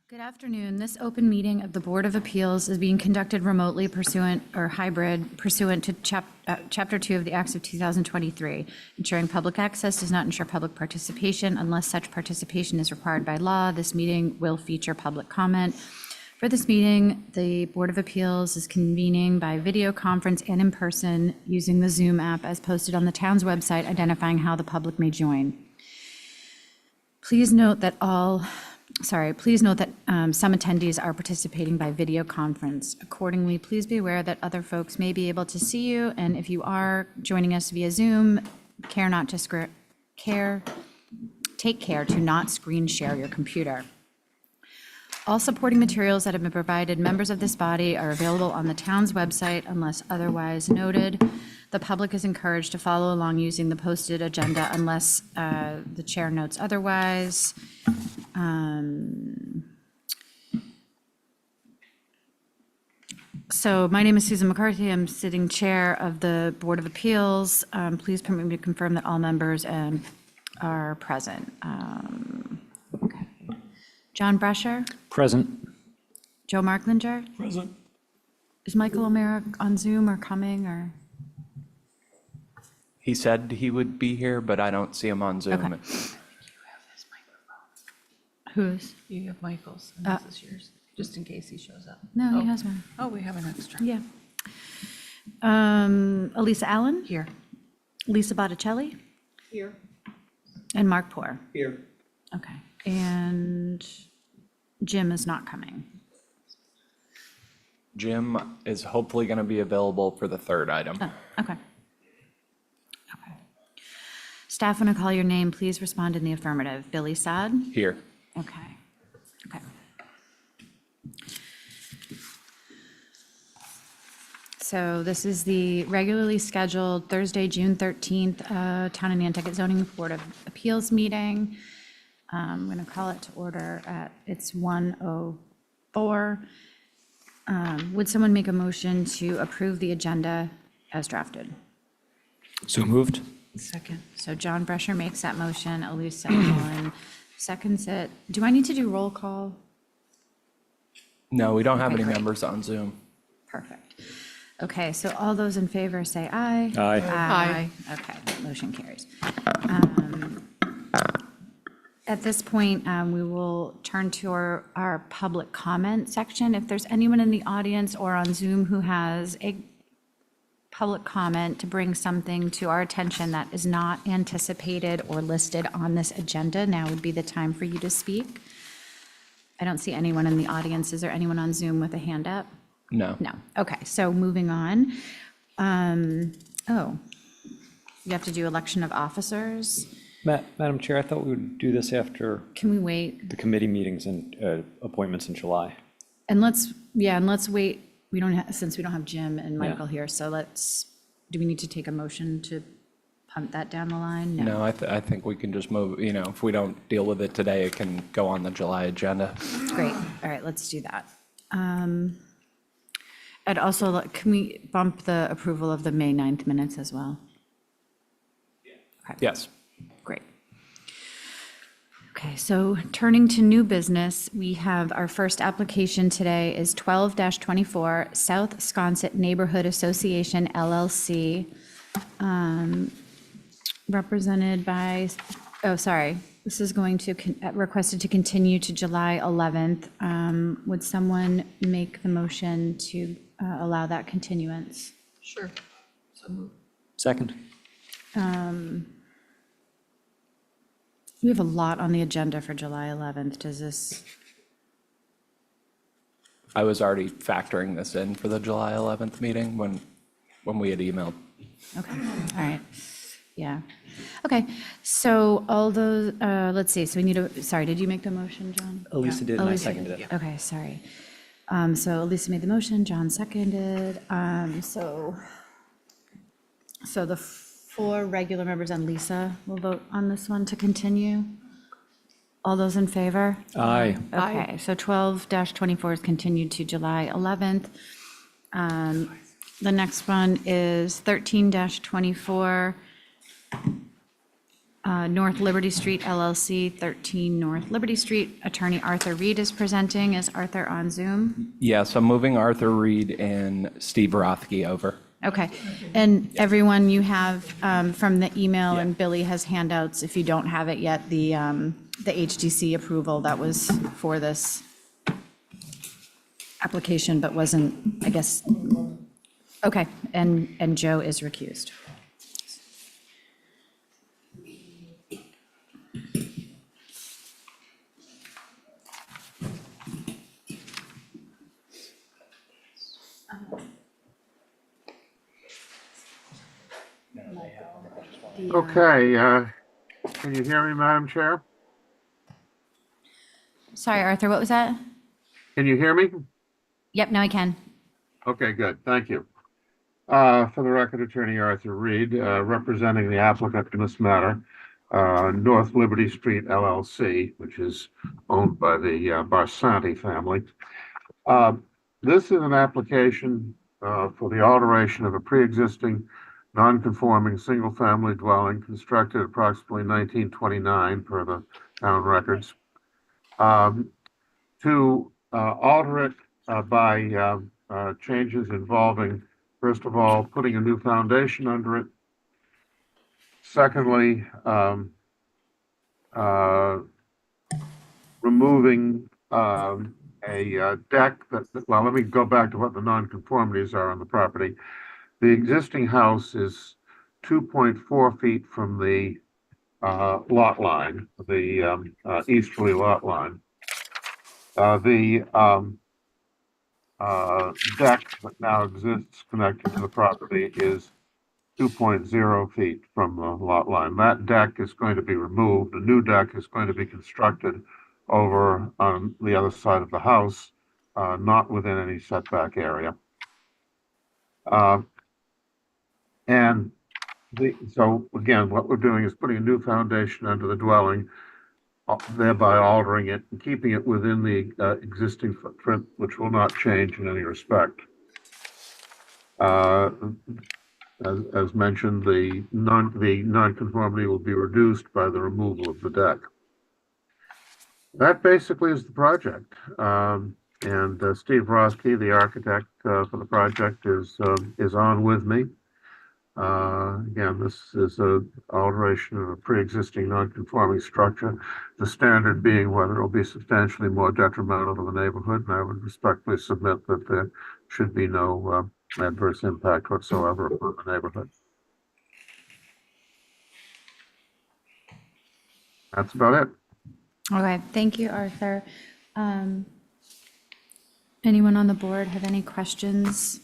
Good afternoon. This open meeting of the Board of Appeals is being conducted remotely pursuant or hybrid pursuant to Chapter 2 of the Acts of 2023. Ensuring public access does not ensure public participation unless such participation is required by law. This meeting will feature public comment. For this meeting, the Board of Appeals is convening by video conference and in person using the Zoom app as posted on the town's website, identifying how the public may join. Please note that some attendees are participating by video conference. Accordingly, please be aware that other folks may be able to see you, and if you are joining us via Zoom, take care to not screen share your computer. All supporting materials that have been provided members of this body are available on the town's website unless otherwise noted. The public is encouraged to follow along using the posted agenda unless the chair notes otherwise. So my name is Susan McCarthy. I'm sitting chair of the Board of Appeals. Please permit me to confirm that all members are present. Okay. John Brescher? Present. Joe Marklinger? Present. Is Michael O'Mara on Zoom or coming or? He said he would be here, but I don't see him on Zoom. Okay. Whose? You have Michael's, and this is yours, just in case he shows up. No, he has one. Oh, we have an extra. Yeah. Elisa Allen? Here. Lisa Botticelli? Here. And Mark Poor? Here. Okay. And Jim is not coming. Jim is hopefully going to be available for the third item. Oh, okay. Okay. Staff, when I call your name, please respond in the affirmative. Billy Saad? Here. Okay. Okay. So this is the regularly scheduled Thursday, June 13th, Town of Nantucket Zoning Board of Appeals meeting. I'm going to call it to order at, it's 1:04. Would someone make a motion to approve the agenda as drafted? So moved. Second. So John Brescher makes that motion, Elisa Allen seconds it. Do I need to do roll call? No, we don't have Okay, any great. members on Zoom. Perfect. Okay, so all those in favor say aye. Aye. Aye. Okay, motion carries. At this point, we will turn to our public comment section. If there's anyone in the audience or on Zoom who has a public comment to bring something to our attention that is not anticipated or listed on this agenda, now would be the time for you to speak. I don't see anyone in the audience. Is there anyone on Zoom with a hand up? No. No. Okay, so moving on. You have to do election of officers. Madam Chair, I thought we would do this after Can we wait? the committee meetings and appointments in July. And let's wait. We don't have, since we don't have Jim and Michael here, so do we need to take a motion to punt that down the line? No, I think we can just move, if we don't deal with it today, it can go on the July agenda. Great. All right, let's do that. And also, can we bump the approval of the May 9th minutes as well? Okay. Yes. Great. Okay, so turning to new business, we have our first application today is 12-24 Siasconset Neighborhood Association LLC, represented by, this is going to, requested to continue to July 11th. Would someone make the motion to allow that continuance? Sure. So move. Second. We have a lot on the agenda for July 11th. Does this? I was already factoring this in for the July 11th meeting when we had emailed. Okay, all right. Yeah. Okay, so all those, let's see, so we need sorry, did you make the motion, John? Elisa did, and I Elisa seconded it. Okay, sorry. So Elisa made the motion, John seconded. So the 4 regular members and Lisa will vote on this one to continue. All those in favor? Aye. Okay, so 12-24 is continued to July 11th. The next one is 13-24 North Liberty Street LLC, 13 North Liberty Street. Attorney Arthur Reade is presenting. Is Arthur on Zoom? Yes, I'm moving Arthur Reade and Steve Rothke over. Okay. And everyone, you have from the email, and Billy has handouts, if you don't have it yet, the HDC approval that was for this application, but wasn't, I guess. Okay, and Joe is recused. Okay, can you hear me, Madam Chair? Sorry, Arthur, what was that? Can you hear me? Yep, now I can. Okay, good, thank you. For the record, Attorney Arthur Reade, representing the applicant in this matter, North Liberty Street LLC, which is owned by the Barsanti family. This is an application for the alteration of a pre-existing non-conforming single-family dwelling constructed approximately 1929 per the town records, to alter it by changes involving, first of all, putting a new foundation under it. Secondly, removing a deck that, well, let me go back to what the nonconformities are on the property. The existing house is 2.4 feet from the lot line, the easterly lot line. The deck that now exists connected to the property is 2.0 feet from the lot line. That deck is going to be removed. A new deck is going to be constructed over on the other side of the house, not within any setback area. So again, what we're doing is putting a new foundation under the dwelling, thereby altering it and keeping it within the existing footprint, which will not change in any respect. As mentioned, the nonconformity will be reduced by the removal of the deck. That basically is the project. And Steve Rothke, the architect for the project, is on with me. Again, this is an alteration of a pre-existing non-conforming structure, the standard being whether it will be substantially more detrimental to the neighborhood, and I would respectfully submit that there should be no adverse impact whatsoever upon the neighborhood. That's about it. Okay, thank you, Arthur. Anyone on the board have any questions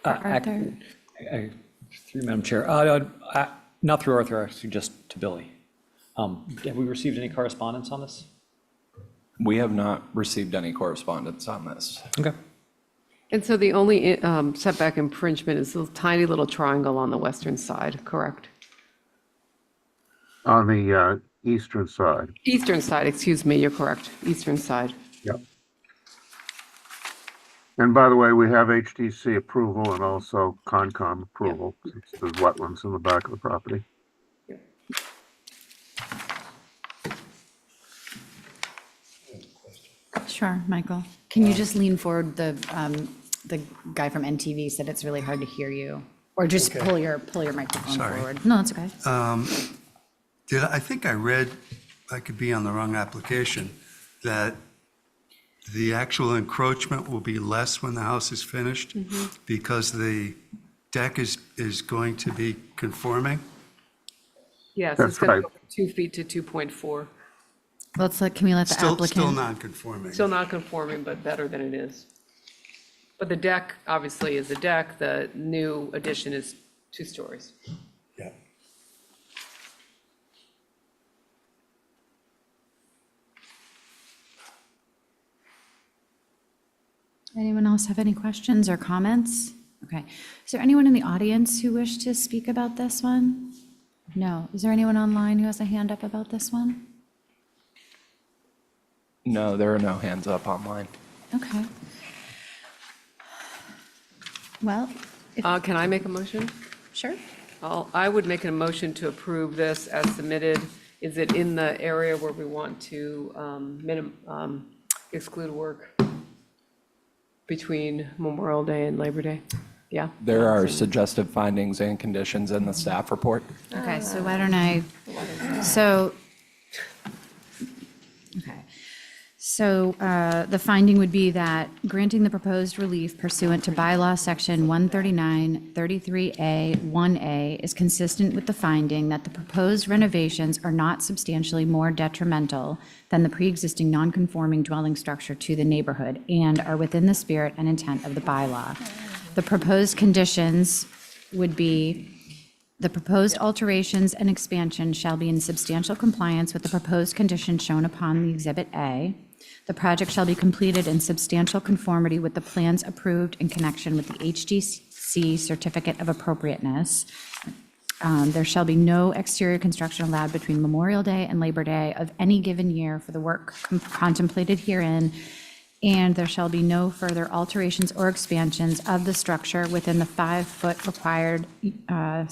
for Arthur? Through Madam Chair, not through Arthur, actually just to Billy. Have we received any correspondence on this? We have not received any correspondence on this. Okay. And so the only setback infringement is this tiny little triangle on the western side, correct? On the eastern side. Eastern side, excuse me, you're correct, eastern side. Yep. And by the way, we have HDC approval and also Concom approval, since there's wetlands in the back of the property. Sure, Michael. Can you just lean forward? The guy from NTV said it's really hard to hear you. Or just pull your microphone Sorry. forward. No, it's okay. I think I read, I could be on the wrong application, that the actual encroachment will be less when the house is finished because the deck is going to be conforming? Yes, That's it's going right. to go from 2 feet to 2.4. Can we let the Still applicant? non-conforming. Still not conforming, but better than it is. But the deck, obviously, is a deck. The new addition is 2 stories. Yeah. Anyone else have any questions or comments? Okay. Is there anyone in the audience who wish to speak about this one? No. Is there anyone online who has a hand up about this one? No, there are no hands up online. Okay. Well, Can I make a motion? sure. I would make a motion to approve this as submitted. Is it in the area where we want to exclude work between Memorial Day and Labor Day? Yeah? There are suggestive findings and conditions in the staff report. Okay, so why don't I, so, okay. So the finding would be that granting the proposed relief pursuant to bylaw section 139-33A 1A is consistent with the finding that the proposed renovations are not substantially more detrimental than the pre-existing non-conforming dwelling structure to the neighborhood and are within the spirit and intent of the bylaw. The proposed conditions would be: the proposed alterations and expansion shall be in substantial compliance with the proposed conditions shown upon the Exhibit A. The project shall be completed in substantial conformity with the plans approved in connection with the HDC Certificate of Appropriateness. There shall be no exterior construction allowed between Memorial Day and Labor Day of any given year for the work contemplated herein, and there shall be no further alterations or expansions of the structure within the 5-foot required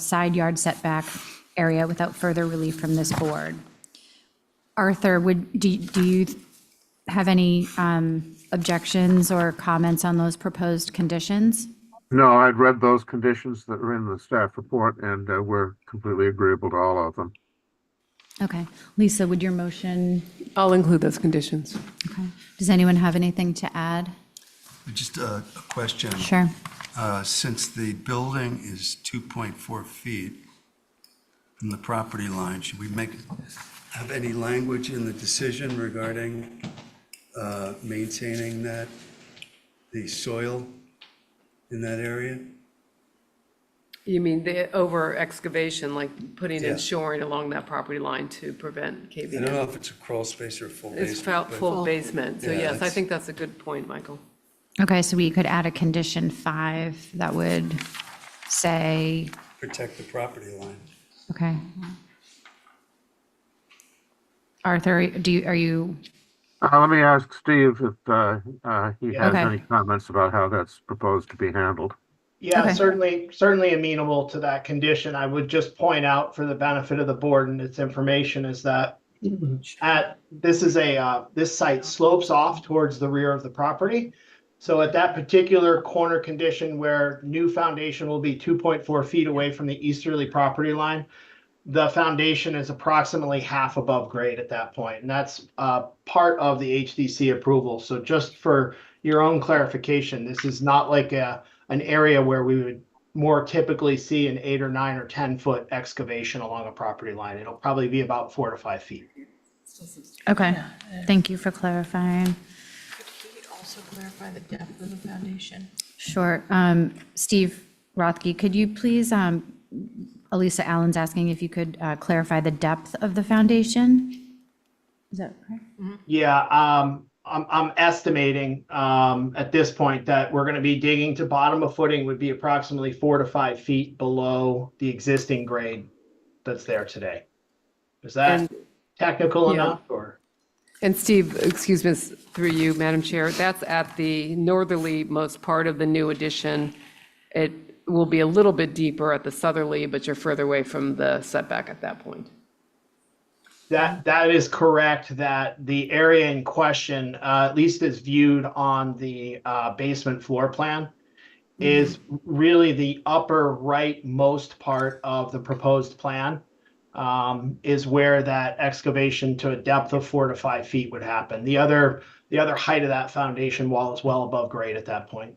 side yard setback area without further relief from this board. Arthur, do you have any objections or comments on those proposed conditions? No, I'd read those conditions that are in the staff report, and we're completely agreeable to all of them. Okay. Lisa, would your motion, I'll include those conditions. okay. Does anyone have anything to add? Just a question. Sure. Since the building is 2.4 feet from the property line, should we have any language in the decision regarding maintaining the soil in that area? You mean the over excavation, like putting in Yeah. shoring along that property line to prevent I caving don't know in? if it's a crawl space or a full It's basement. but- full basement, so Yeah, yes, I it's- think that's a good point, Michael. Okay, so we could add a condition 5 that would say, Protect the property line. okay. Arthur, are you, Let me ask Steve if he has Okay. any comments about how that's proposed to be handled. Yeah, Okay. certainly amenable to that condition. I would just point out for the benefit of the board and its information is that this site slopes off towards the rear of the property. So at that particular corner condition where new foundation will be 2.4 feet away from the easterly property line, the foundation is approximately half above grade at that point, and that's part of the HDC approval. So just for your own clarification, this is not like an area where we would more typically see an 8 or 9 or 10-foot excavation along a property line. It'll probably be about 4 to 5 feet. okay, thank you for clarifying. Could you also clarify the depth of the foundation? Sure. Steve Rothke, could you please, Elisa Allen's asking if you could clarify the depth of the foundation? Is that correct? Yeah, I'm estimating at this point that we're going to be digging to bottom of footing would be approximately 4 to 5 feet below the existing grade that's there today. Is that And- technical Yeah. enough or? And Steve, excuse me, through you, Madam Chair, that's at the northerly most part of the new addition. It will be a little bit deeper at the southerly, but you're further away from the setback at that point. That is correct, that the area in question, at least as viewed on the basement floor plan, is really the upper right most part of the proposed plan, is where that excavation to a depth of 4 to 5 feet would happen. The other height of that foundation wall is well above grade at that point.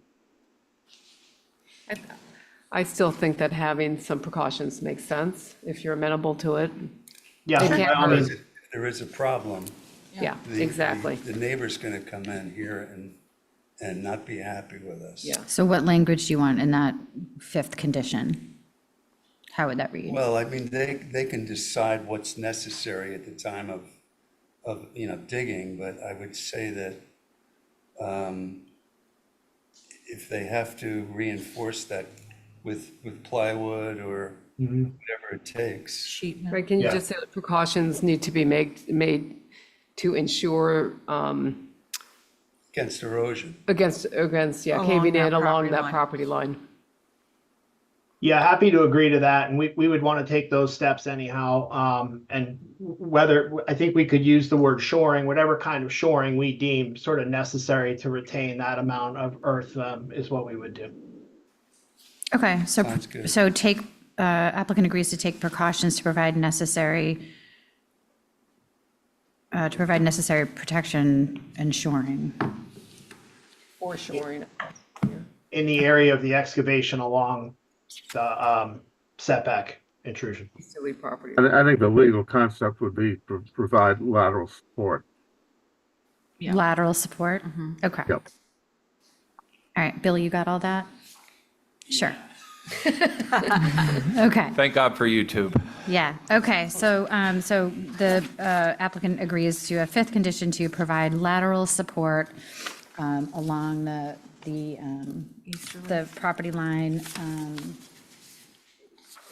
I still think that having some precautions makes sense if you're amenable to it. Yeah, It by can't all hurt. means. If there is a problem, Yeah, the- exactly. The neighbor's going to come in here and not be happy with us. Yeah. So what language do you want in that 5th condition? How would that read? Well, I mean, they can decide what's necessary at the time of digging, but I would say that if they have to reinforce that with plywood or whatever it takes. Sheet metal. Right, can you Yeah. just say the precautions need to be made to ensure Against erosion. against, Along caving that in along property that line. property line? Yeah, happy to agree to that, and we would want to take those steps anyhow. And whether, I think we could use the word shoring, whatever kind of shoring we deem sort of necessary to retain that amount of earth, is what we would do. Okay, so, Sounds good. so take, applicant agrees to take precautions to provide necessary protection and shoring. Or shoring. In the area of the excavation along the setback intrusion. Silly property. I think the legal concept would be to provide lateral support. Yeah. Lateral support? Okay. Yep. All right, Billy, you got all that? Sure. Okay, Thank God for YouTube. yeah, okay, so, so the applicant agrees to a fifth condition to provide lateral support along the property line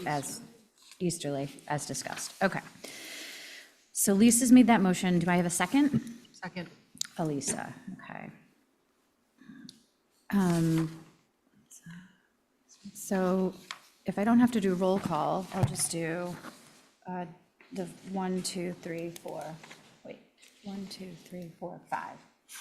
as easterly, as discussed. Okay. So Lisa's made that motion. Do I have a second? Second. Elisa, okay. So if I don't have to do roll call, I'll just do the 1, 2, 3, 4, wait, 1, 2, 3, 4, 5,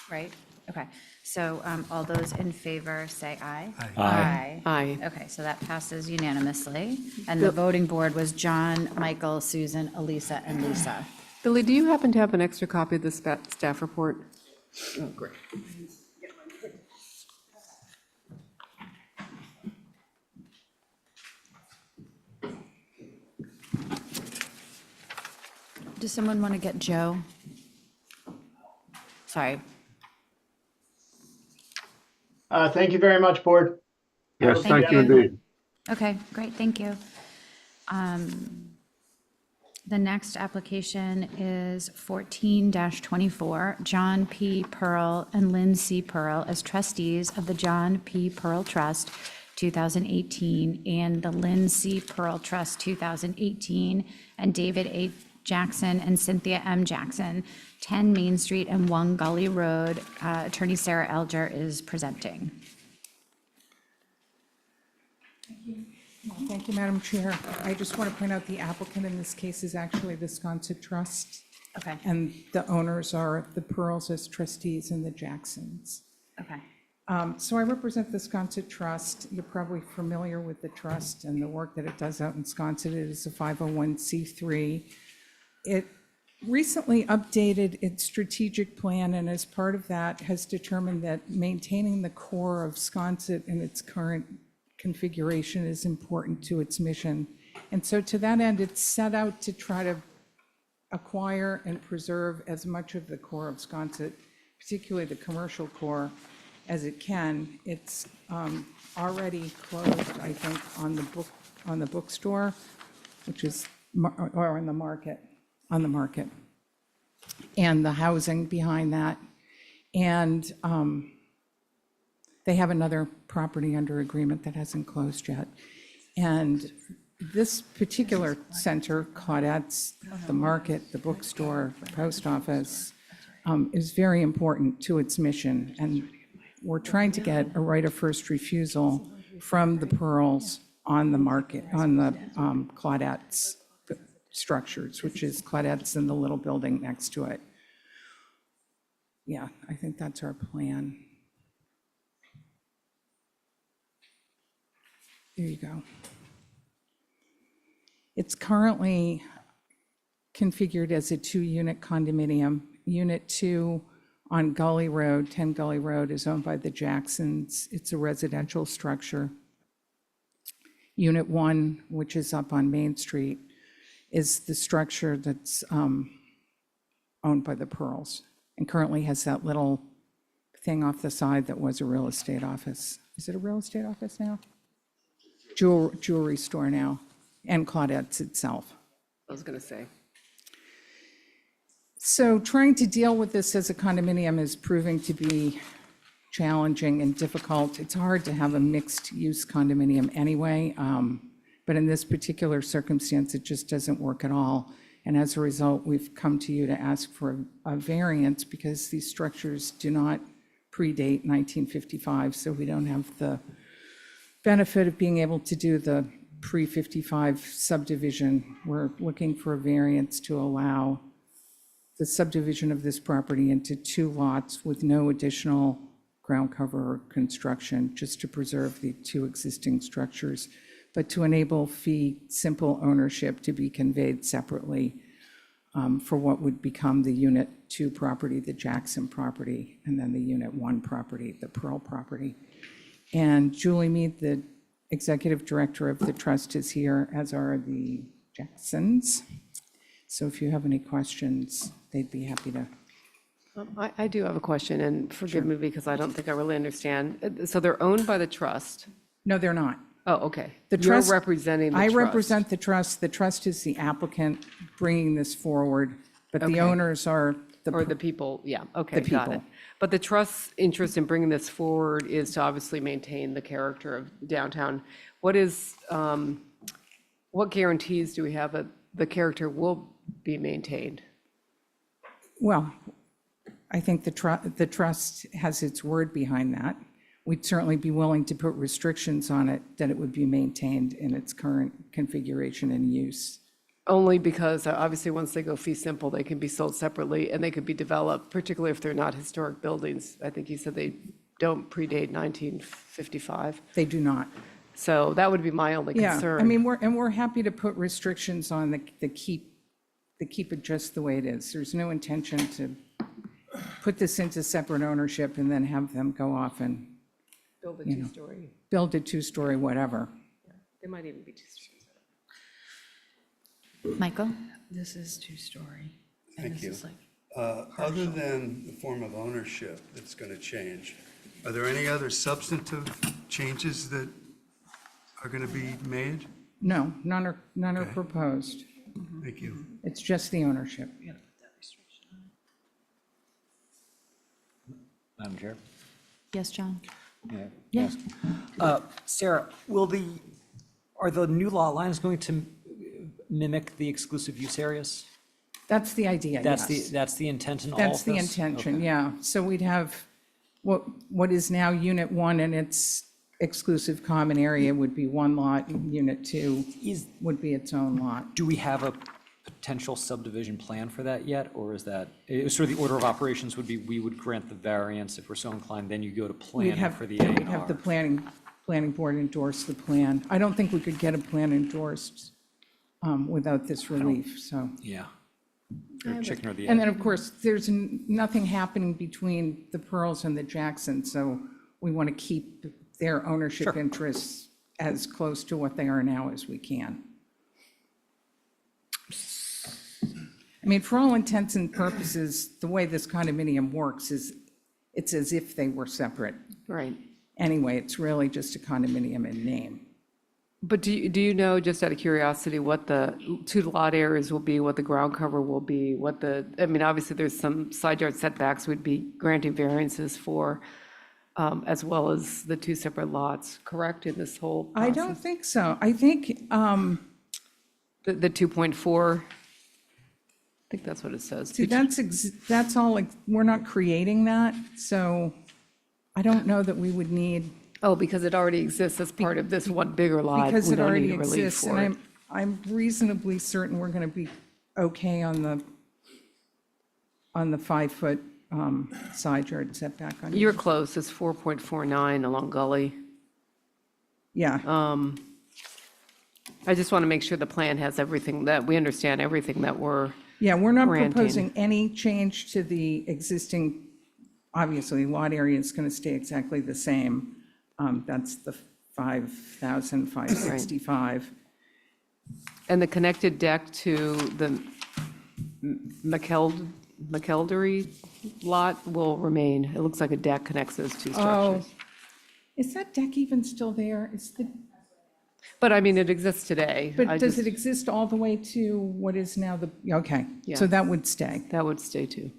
right? Okay, so all those in favor say aye. Aye. Aye. Okay, so that passes unanimously. And the voting board was John, Michael, Susan, Elisa, and Lisa. Billy, do you happen to have an extra copy of the staff report? Oh, great. Does someone want to get Joe? Sorry. Thank you very much, board. Yes, Thank thank you you. indeed. Okay, great, thank you. The next application is 14-24, John P. Pearl and Lynn C. Pearl as trustees of the John P. Pearl Trust 2018 and the Lynn C. Pearl Trust 2018, and David A. Jackson and Cynthia M. Jackson, 10 Main Street and 1 Gully Road. Attorney Sarah Alger is presenting. Thank you, Madam Chair. I just want to point out the applicant in this case is actually the Siasconset Trust, Okay, and the owners are the Pearls as trustees and the Jacksons. okay. So I represent the Siasconset Trust. You're probably familiar with the trust and the work that it does out in Siasconset. It is a 501c3. It recently updated its strategic plan, and as part of that has determined that maintaining the core of Siasconset in its current configuration is important to its mission. And so to that end, it's set out to try to acquire and preserve as much of the core of Siasconset, particularly the commercial core, as it can. It's already closed, I think, on the bookstore, which is, or on the market, and the housing behind that. And they have another property under agreement that hasn't closed yet. And this particular center, Claudette's, the market, the bookstore, the post office, is very important to its mission. And we're trying to get a right of first refusal from the Pearls on the market, on the Claudette's structures, which is Claudette's and the little building next to it. Yeah, I think that's our plan. There you go. It's currently configured as a 2-unit condominium. Unit 2 on Gully Road, 10 Gully Road, is owned by the Jacksons. It's a residential structure. Unit 1, which is up on Main Street, is the structure that's owned by the Pearls and currently has that little thing off the side that was a real estate office. Is it a real estate office now? Jewelry store now, and Claudette's itself. I was going to say. So trying to deal with this as a condominium is proving to be challenging and difficult. It's hard to have a mixed-use condominium anyway, but in this particular circumstance, it just doesn't work at all. And as a result, we've come to you to ask for a variance because these structures do not predate 1955, so we don't have the benefit of being able to do the pre-55 subdivision. We're looking for a variance to allow the subdivision of this property into 2 lots with no additional ground cover or construction, just to preserve the 2 existing structures, but to enable fee simple ownership to be conveyed separately for what would become the Unit 2 property, the Jackson property, and then the Unit 1 property, the Pearl property. And Julie Mead, the executive director of the trust, is here, as are the Jacksons. So if you have any questions, they'd be happy to. I do have a question, and forgive me because I don't think I really understand. So they're owned by the trust? No, they're not. Oh, okay. The You're trust- representing the I trust? represent the trust. The trust is the applicant bringing this forward, but the Okay. owners are Or the people, yeah, okay, The got it. people. But the trust's interest in bringing this forward is to obviously maintain the character of downtown. What is, what guarantees do we have that the character will be maintained? Well, I think the trust has its word behind that. We'd certainly be willing to put restrictions on it, that it would be maintained in its current configuration and use. Only because obviously, once they go fee simple, they can be sold separately and they could be developed, particularly if they're not historic buildings. I think you said they don't predate 1955. They do not. So that would be my only concern. Yeah, I mean, we're happy to put restrictions on the keep it just the way it is. There's no intention to put this into separate ownership and then have them go off and Build a you know. two-story. build a 2-story whatever. They might even be two-stories. Michael? This is 2-story. Thank This you. is like Other than the form of ownership that's going to change, are there any other substantive changes that are going to be made? No, none are Okay. proposed. Thank you. It's just the ownership. we gotta put that restriction on. Madam Chair? Yes, John? Yeah. Yeah. Sarah, are the new lot lines going to mimic the exclusive use areas? That's the idea, That's yes. that's the intent in all of this? That's the intention, Okay. yeah. So we'd have, what is now Unit 1 and its exclusive common area would be 1 lot, and Unit 2 would be its own lot. Do we have a potential subdivision plan for that yet, or is that, sort of the order of operations would be, we would grant the variance if we're so inclined, then you go to We'd planning have, for the we'd have the A&R? planning board endorse the plan. I don't think we could get a plan endorsed without this relief, so. Yeah. Or chicken or the And egg. then, of course, there's nothing happening between the Pearls and the Jacksons, so we want to keep their ownership Sure. interests as close to what they are now as we can. I mean, for all intents and purposes, the way this condominium works is it's as if they were separate. Right. Anyway, it's really just a condominium in name. But do you know, just out of curiosity, what the 2 lot areas will be, what the ground cover will be, I mean, obviously, there's some side yard setbacks we'd be granting variances for, as well as the 2 separate lots, correct, in this whole process? I don't think so. I think, The 2.4, I think that's what it says. see, that's all, like, we're not creating that, so I don't know that we would need, Oh, because it already exists as part of this one bigger lot. because we it don't already need relief exists. for And it. I'm reasonably certain we're going to be okay on the 5-foot side yard setback on. You're close, it's 4.49 along Gully. Yeah, I just want to make sure the plan has everything, that we understand everything that we're, yeah, we're not granting. proposing any change to the existing, obviously, lot area is going to stay exactly the same. That's the 5,565. and the connected deck to the McKeldery lot will remain. It looks like a deck connects those 2 Oh, structures. is that deck even still there? But I mean, it exists today. I But does just- it exist all the way to what is now the, okay, Yeah. so that would stay. That would stay too.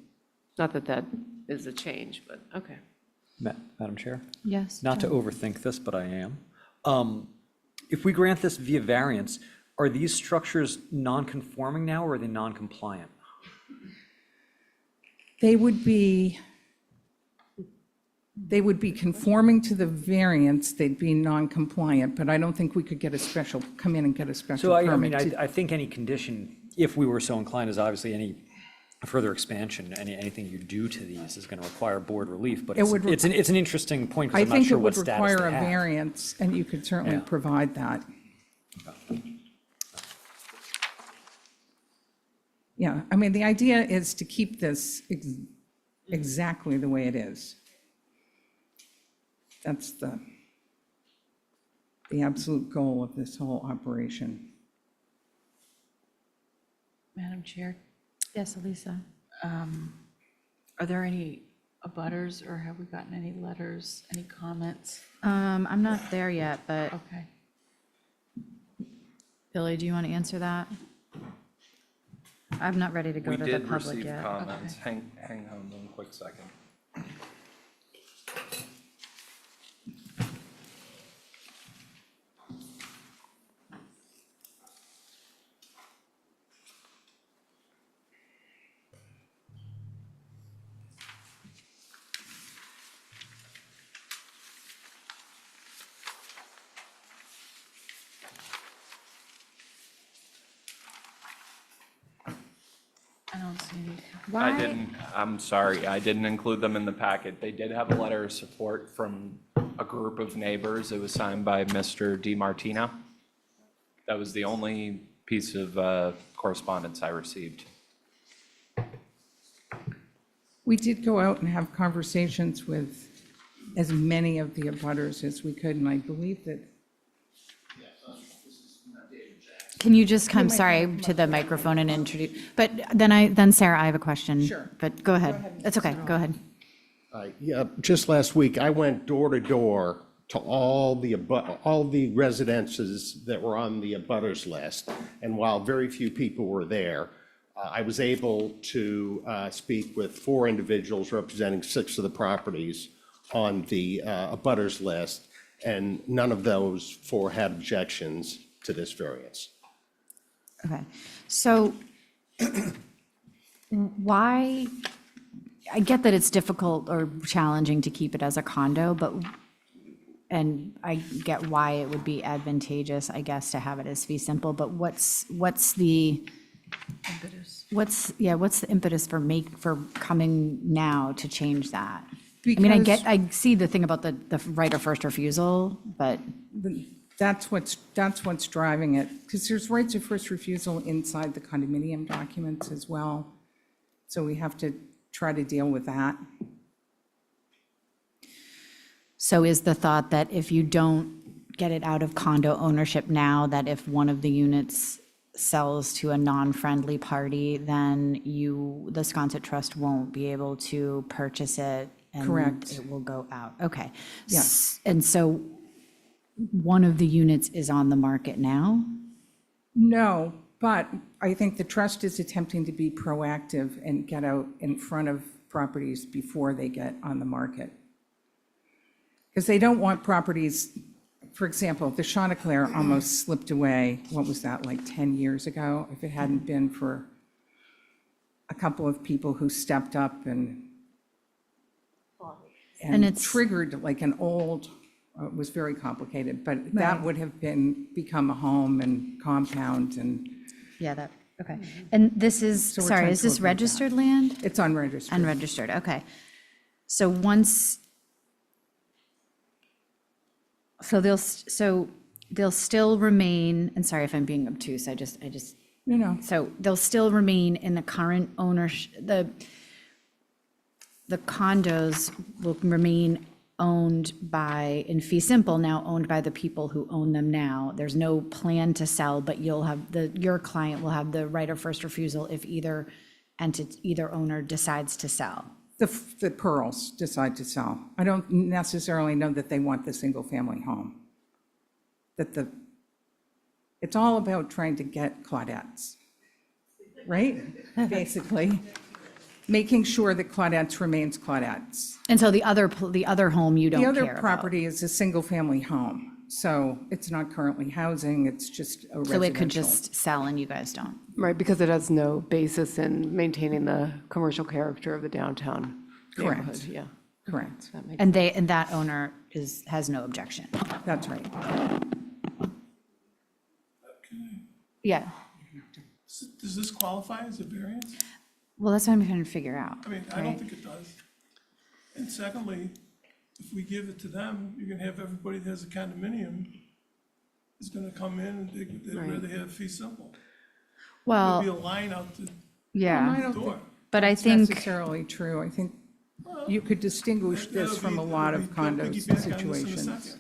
Not that that is a change, but okay. Madam Chair? Yes. Not to John? overthink this, but I am. If we grant this via variance, are these structures non-conforming now, or are they they would be conforming to the variance, they'd be non-compliant, but I don't think we could get a special, come in and get a special So I mean, permit. I think any condition, if we were so inclined, is obviously any further expansion, anything you do to these is going to require board relief, but It would it's an interesting point I because I'm not think it sure would what status require they a have. variance, and you could certainly Yeah. provide that. Yeah, I mean, the idea is to keep this exactly the way it is. That's the absolute goal of this whole operation. Madam Chair, Yes, Elisa? are there any abutters or have we gotten any letters, any comments? I'm not there yet, but Okay. Billy, do you want to answer that? I'm not ready to go We to the did public receive yet. comments. Hang on one quick second. I don't see any. I'm sorry, I didn't include them in the packet. They did have a letter of support from a group of neighbors. It was signed by Mr. DiMartino. That was the only piece of correspondence I received. We did go out and have conversations with as many of the abutters as we could, and I believe that, Can you just come, sorry, to the microphone and introduce, but then Sarah, I have a question. Sure. But go ahead. That's okay, go ahead. Yeah, just last week, I went door to door to all the residences that were on the abutters list. And while very few people were there, I was able to speak with 4 individuals representing 6 of the properties on the abutters list, and none of those 4 had objections to this variance. Okay, so why, I get that it's difficult or challenging to keep it as a condo, but, and I get why it would be advantageous, I guess, to have it as fee simple, but what's the impetus for coming now to change that? I mean, I see the thing about the right of first refusal, but. That's what's driving it, because there's rights of first refusal inside the condominium documents as well. So we have to try to deal with that. So is the thought that if you don't get it out of condo ownership now, that if one of the units sells to a non-friendly party, then the Sconset Trust won't be able to purchase it? Correct. And it will go out, okay. Yes. And so one of the units is on the market now? No, but I think the trust is attempting to be proactive and get out in front of properties before they get on the market. Because they don't want properties, for example, the Chanticleer almost slipped away, what was that, like 10 years ago? If it hadn't been for a couple of people who stepped up and it's triggered like an old, it was very complicated, but that would have become a home and compound and. Yeah, okay. And this is, So we're sorry, trying is to this avoid that. registered land? It's unregistered. Unregistered, okay. So they'll still remain, and sorry if I'm being obtuse, I just, No. so they'll still remain in the current ownership, the condos will remain owned by, in fee simple, now owned by the people who own them now. There's no plan to sell, but your client will have the right of first refusal if either owner decides to sell. The Pearls decide to sell. I don't necessarily know that they want the single-family home. It's all about trying to get Claudettes, right? Basically, making sure that Claudettes remains Claudettes. And so the other home you don't The care other about. property is a single-family home, so it's not currently housing, it's just a residential. So it could just sell and you guys don't. Right, because it has no basis in maintaining the commercial character of the downtown neighborhood, Correct. yeah. Correct. And that owner has no objection. That's right. Yeah, Does this qualify as a variance? well, that's what I'm trying to figure out. I mean, I don't think it does. And secondly, if we give it to them, you're gonna have everybody that has a condominium is gonna come in and they'd rather have fee simple. There'll be a Well, line out the I yeah, don't door. think but I that's think, necessarily true. I think you could distinguish this from a lot of condo situations.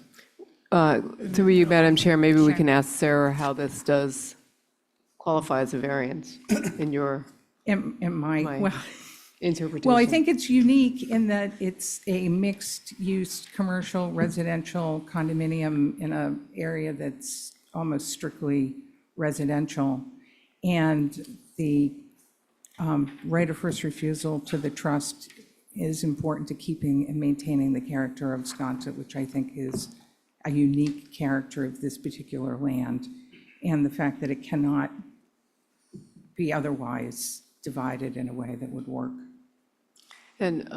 Through you, Madam Chair, maybe we can ask Sarah how this does qualify as a variance in your It might, My- well, interpretation. well, I think it's unique in that it's a mixed-use, commercial, residential condominium in an area that's almost strictly residential. And the right of first refusal to the trust is important to keeping and maintaining the character of Sconset, which I think is a unique character of this particular land, and the fact that it cannot be otherwise divided in a way that would work. And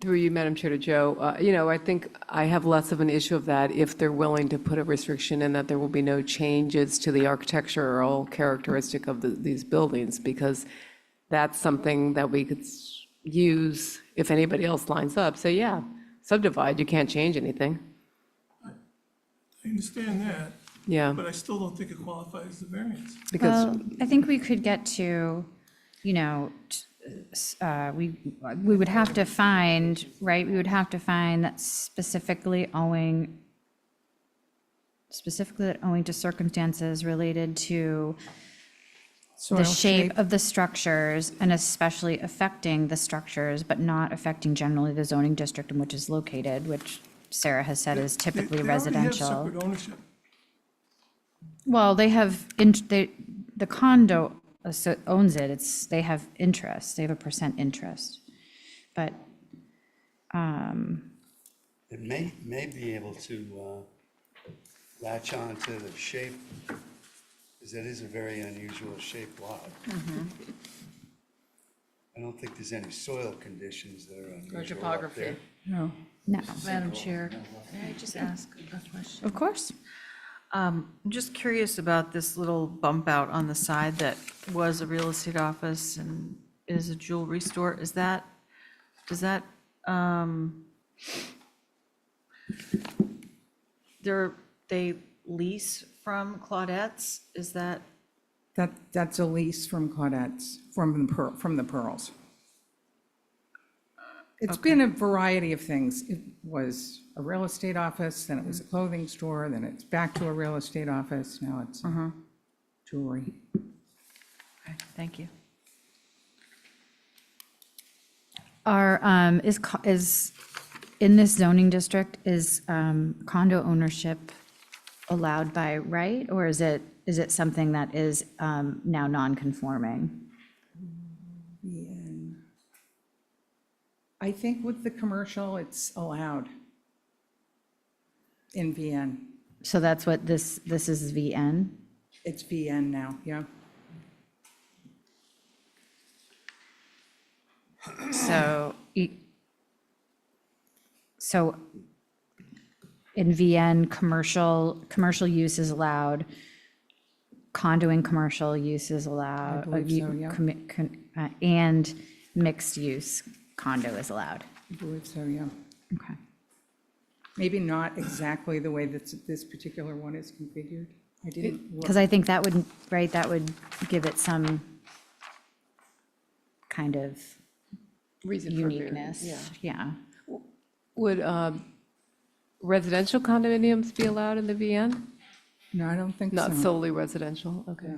through you, Madam Chair, to Joe, I think I have less of an issue of that if they're willing to put a restriction in that there will be no changes to the architectural characteristic of these buildings, because that's something that we could use if anybody else lines up. Say, yeah, subdivide, you can't change anything. I understand that, Yeah, but I still don't think it qualifies as a variance. because, well, I think we could get to, we would have to find, right, we would have to find that specifically owing to circumstances related to Soil the shape of the structures and especially affecting the structures, but not affecting generally the zoning district in which is located, which Sarah has said is typically They already have residential. separate ownership. Well, they have, the condo owns it, they have interest, they have a percent interest. But, It may be able to latch on to the shape, because it is a very unusual shaped lot. I don't think there's any soil conditions that are unusual up there. No. no, Madam Chair, may I just ask a question? of course. I'm just curious about this little bump out on the side that was a real estate office and is a jewelry store. Does that, they lease from Claudette's? Is that, That's a lease from Claudette's, from the Pearls. It's been a variety of things. It was a real estate office, then it was a clothing store, then it's back to a real estate office, now it's jewelry. okay, thank you. Is, in this zoning district, is condo ownership allowed by right? Or is it something that is now non-conforming? I think with the commercial, it's allowed in VN. So that's what this is VN? It's VN now, yeah. So, so in VN, commercial use is allowed, condoing commercial use is allowed. believe so, yeah. And mixed use condo is allowed. I believe so, yeah. Okay. Maybe not exactly the way that this particular one is configured. I didn't look. Because I think that would, right, that would give it some kind of reason for variance, uniqueness. yeah. Yeah. Would residential condominiums be allowed in the VN? No, I don't think so. Not solely residential, okay. Yeah.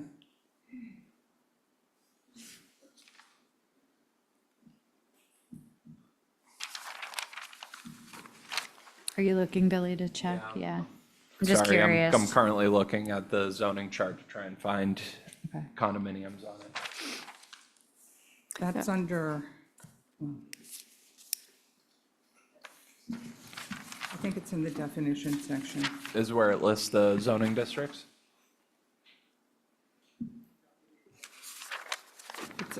Are you looking, Billy, to check? Yeah. I'm just Sorry, curious. I'm currently looking at the zoning chart to try and find Okay. condominiums on it. That's under, I think it's in the definition section. Is where it lists the zoning districts?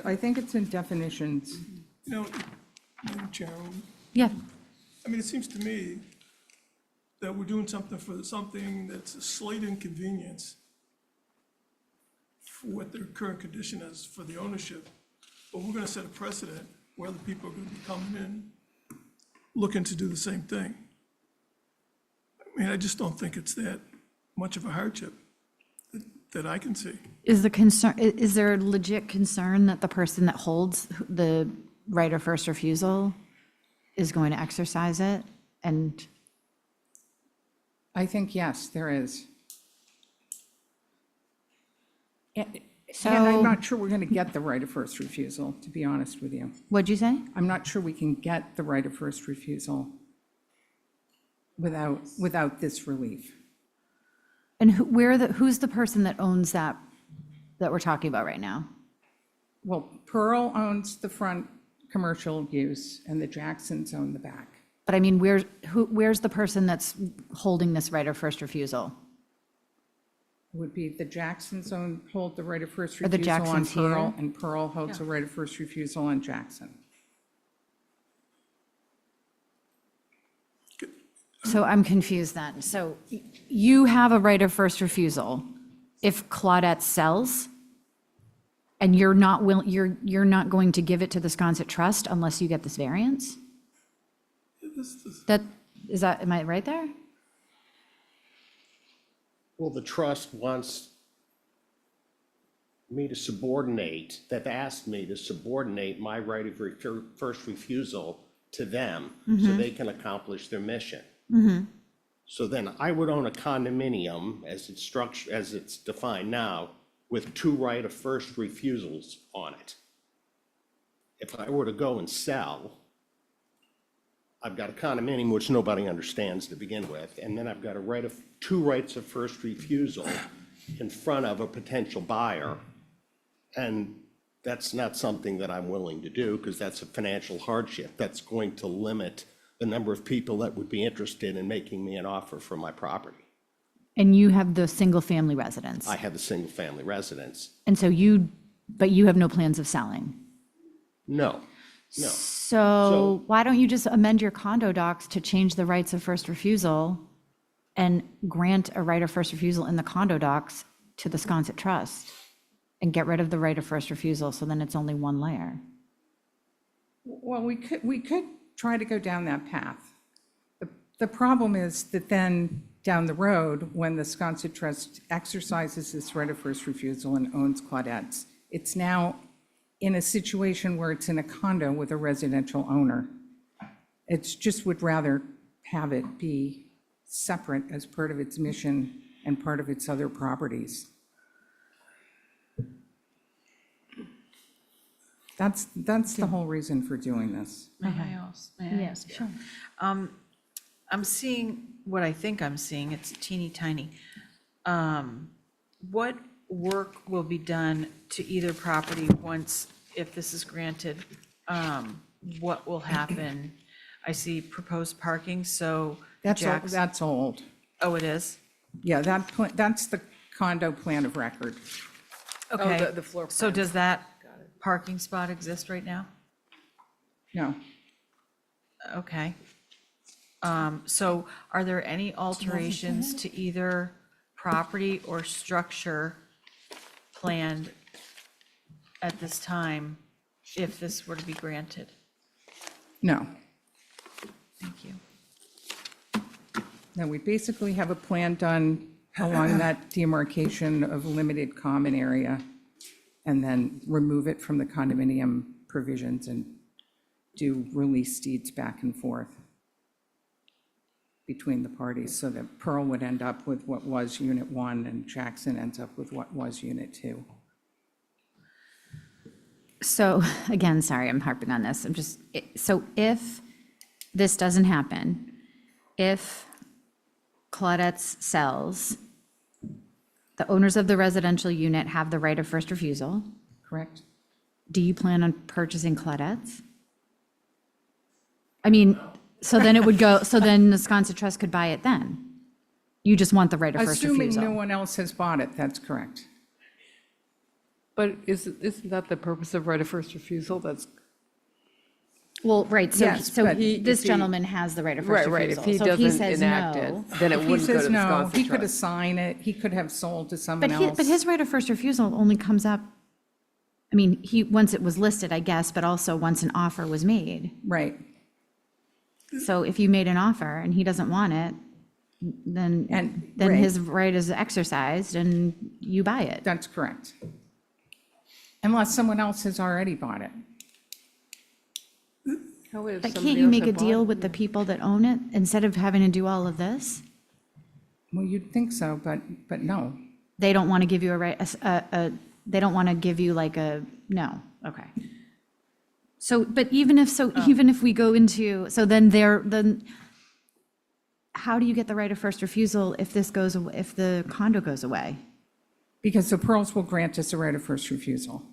I think it's in definitions. You know, Madam Chair, Yeah. I mean, it seems to me that we're doing something that's a slight inconvenience for what their current condition is for the ownership, but we're gonna set a precedent where other people are gonna be coming in looking to do the same thing. I mean, I just don't think it's that much of a hardship that I can see. Is there a legit concern that the person that holds the right of first refusal is going to exercise it? And I think, yes, there is. And I'm not sure we're going to get the right of first refusal, to be honest with you. what'd you say? I'm not sure we can get the right of first refusal without this relief. And who's the person that owns that we're talking about right now? Well, Pearl owns the front commercial use and the Jacksons own the back. But I mean, where's the person that's holding this right of first refusal? Would be the Jacksons hold the right of first Are the refusal on Jacksons here? Pearl, and Pearl holds the right of first refusal on Jackson. So I'm confused then. So you have a right of first refusal if Claudette sells, and you're not going to give it to the Sconset Trust unless you get this variance? Am I right there? Well, the trust wants me to subordinate, they've asked me to subordinate my right of first refusal to them so they can accomplish their mission. So then I would own a condominium as it's structured, as it's defined now, with 2 right of first refusals on it. If I were to go and sell, I've got a condominium which nobody understands to begin with, and then I've got 2 rights of first refusal in front of a potential buyer. And that's not something that I'm willing to do, because that's a financial hardship. That's going to limit the number of people that would be interested in making me an offer for my property. And you have the single-family residence? I have a single-family residence. And so but you have no plans of selling? No. So why don't you just amend your condo docs to change the rights of first refusal and grant a right of first refusal in the condo docs to the Sconset Trust and get rid of the right of first refusal, so then it's only one layer? Well, we could try to go down that path. The problem is that then down the road, when the Sconset Trust exercises this right of first refusal and owns Claudette's, it's now in a situation where it's in a condo with a residential owner. It's just would rather have it be separate as part of its mission and part of its other properties. That's the whole reason for doing this. May I ask? Sure. I'm seeing what I think I'm seeing, it's teeny tiny. What work will be done to either property if this is granted? What will happen? I see proposed parking, so That's old. Oh, it is? Yeah, that's the condo plan of record. Okay. the floor So does that parking spot exist right now? No. Okay. So are there any alterations to either property or structure planned at this time if this were to be granted? No. Thank you. No, we basically have a plan done along that demarcation of limited common area and then remove it from the condominium provisions and do release deeds back and forth between the parties so that Pearl would end up with what was Unit 1 and Jackson ends up with what was Unit 2. So again, sorry, I'm harping on this. So if this doesn't happen, if Claudette's sells, the owners of the residential unit have the right of first refusal. Correct? Do you plan on purchasing Claudette's? I mean, so then it would go, so then the Sconset Trust could buy it then? You just want the right of first Assuming refusal? no one else has bought it, that's correct. But isn't that the purpose of right of first refusal? That's Well, right, so, Yes, so but this if he- gentleman has the right of Right, first right. refusal. If he So if he doesn't says enact it, no, then it If he wouldn't go to says the no, Wisconsin he could Trust. assign it, he could have sold to someone but else. his right of first refusal only comes up, I mean, once it was listed, I guess, but also once an offer was made. Right, So if you made an offer and he doesn't want it, then, And- then right. his right is exercised and you buy it. that's correct. Unless someone else has already bought it. How would But somebody can't you else make a have bought deal it? with the people that own it instead of having to do all of this? Well, you'd think so, but no. They don't want to give you a right, they don't want to give you like a, no, okay. So, but even if we go into, so then how do you get the right of first refusal if if the condo goes away? Because the Pearls will grant us a right of first refusal.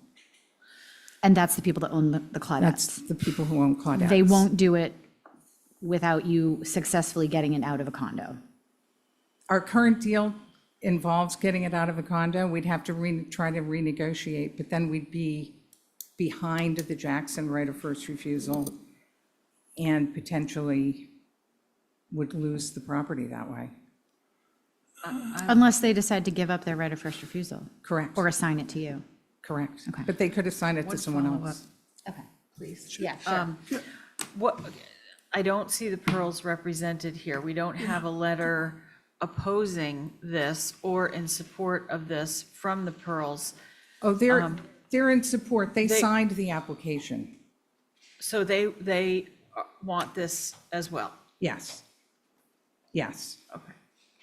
And that's the people that own the That's Claudettes. the people who own Claudettes. They won't do it without you successfully getting it out of a condo. Our current deal involves getting it out of a condo. We'd have to try to renegotiate, but then we'd be behind the Jackson right of first refusal and potentially would lose the property that way. Unless they decide to give up their right of first refusal Correct, or assign it to you. correct. Okay. But they could assign it to One someone follow-up. else. Okay, please. Yeah, sure. What, I don't see the Pearls represented here. We don't have a letter opposing this or in support of this from the Pearls. Oh, they're in support. They they- signed the application. So they want this as well. Yes. Yes, Okay,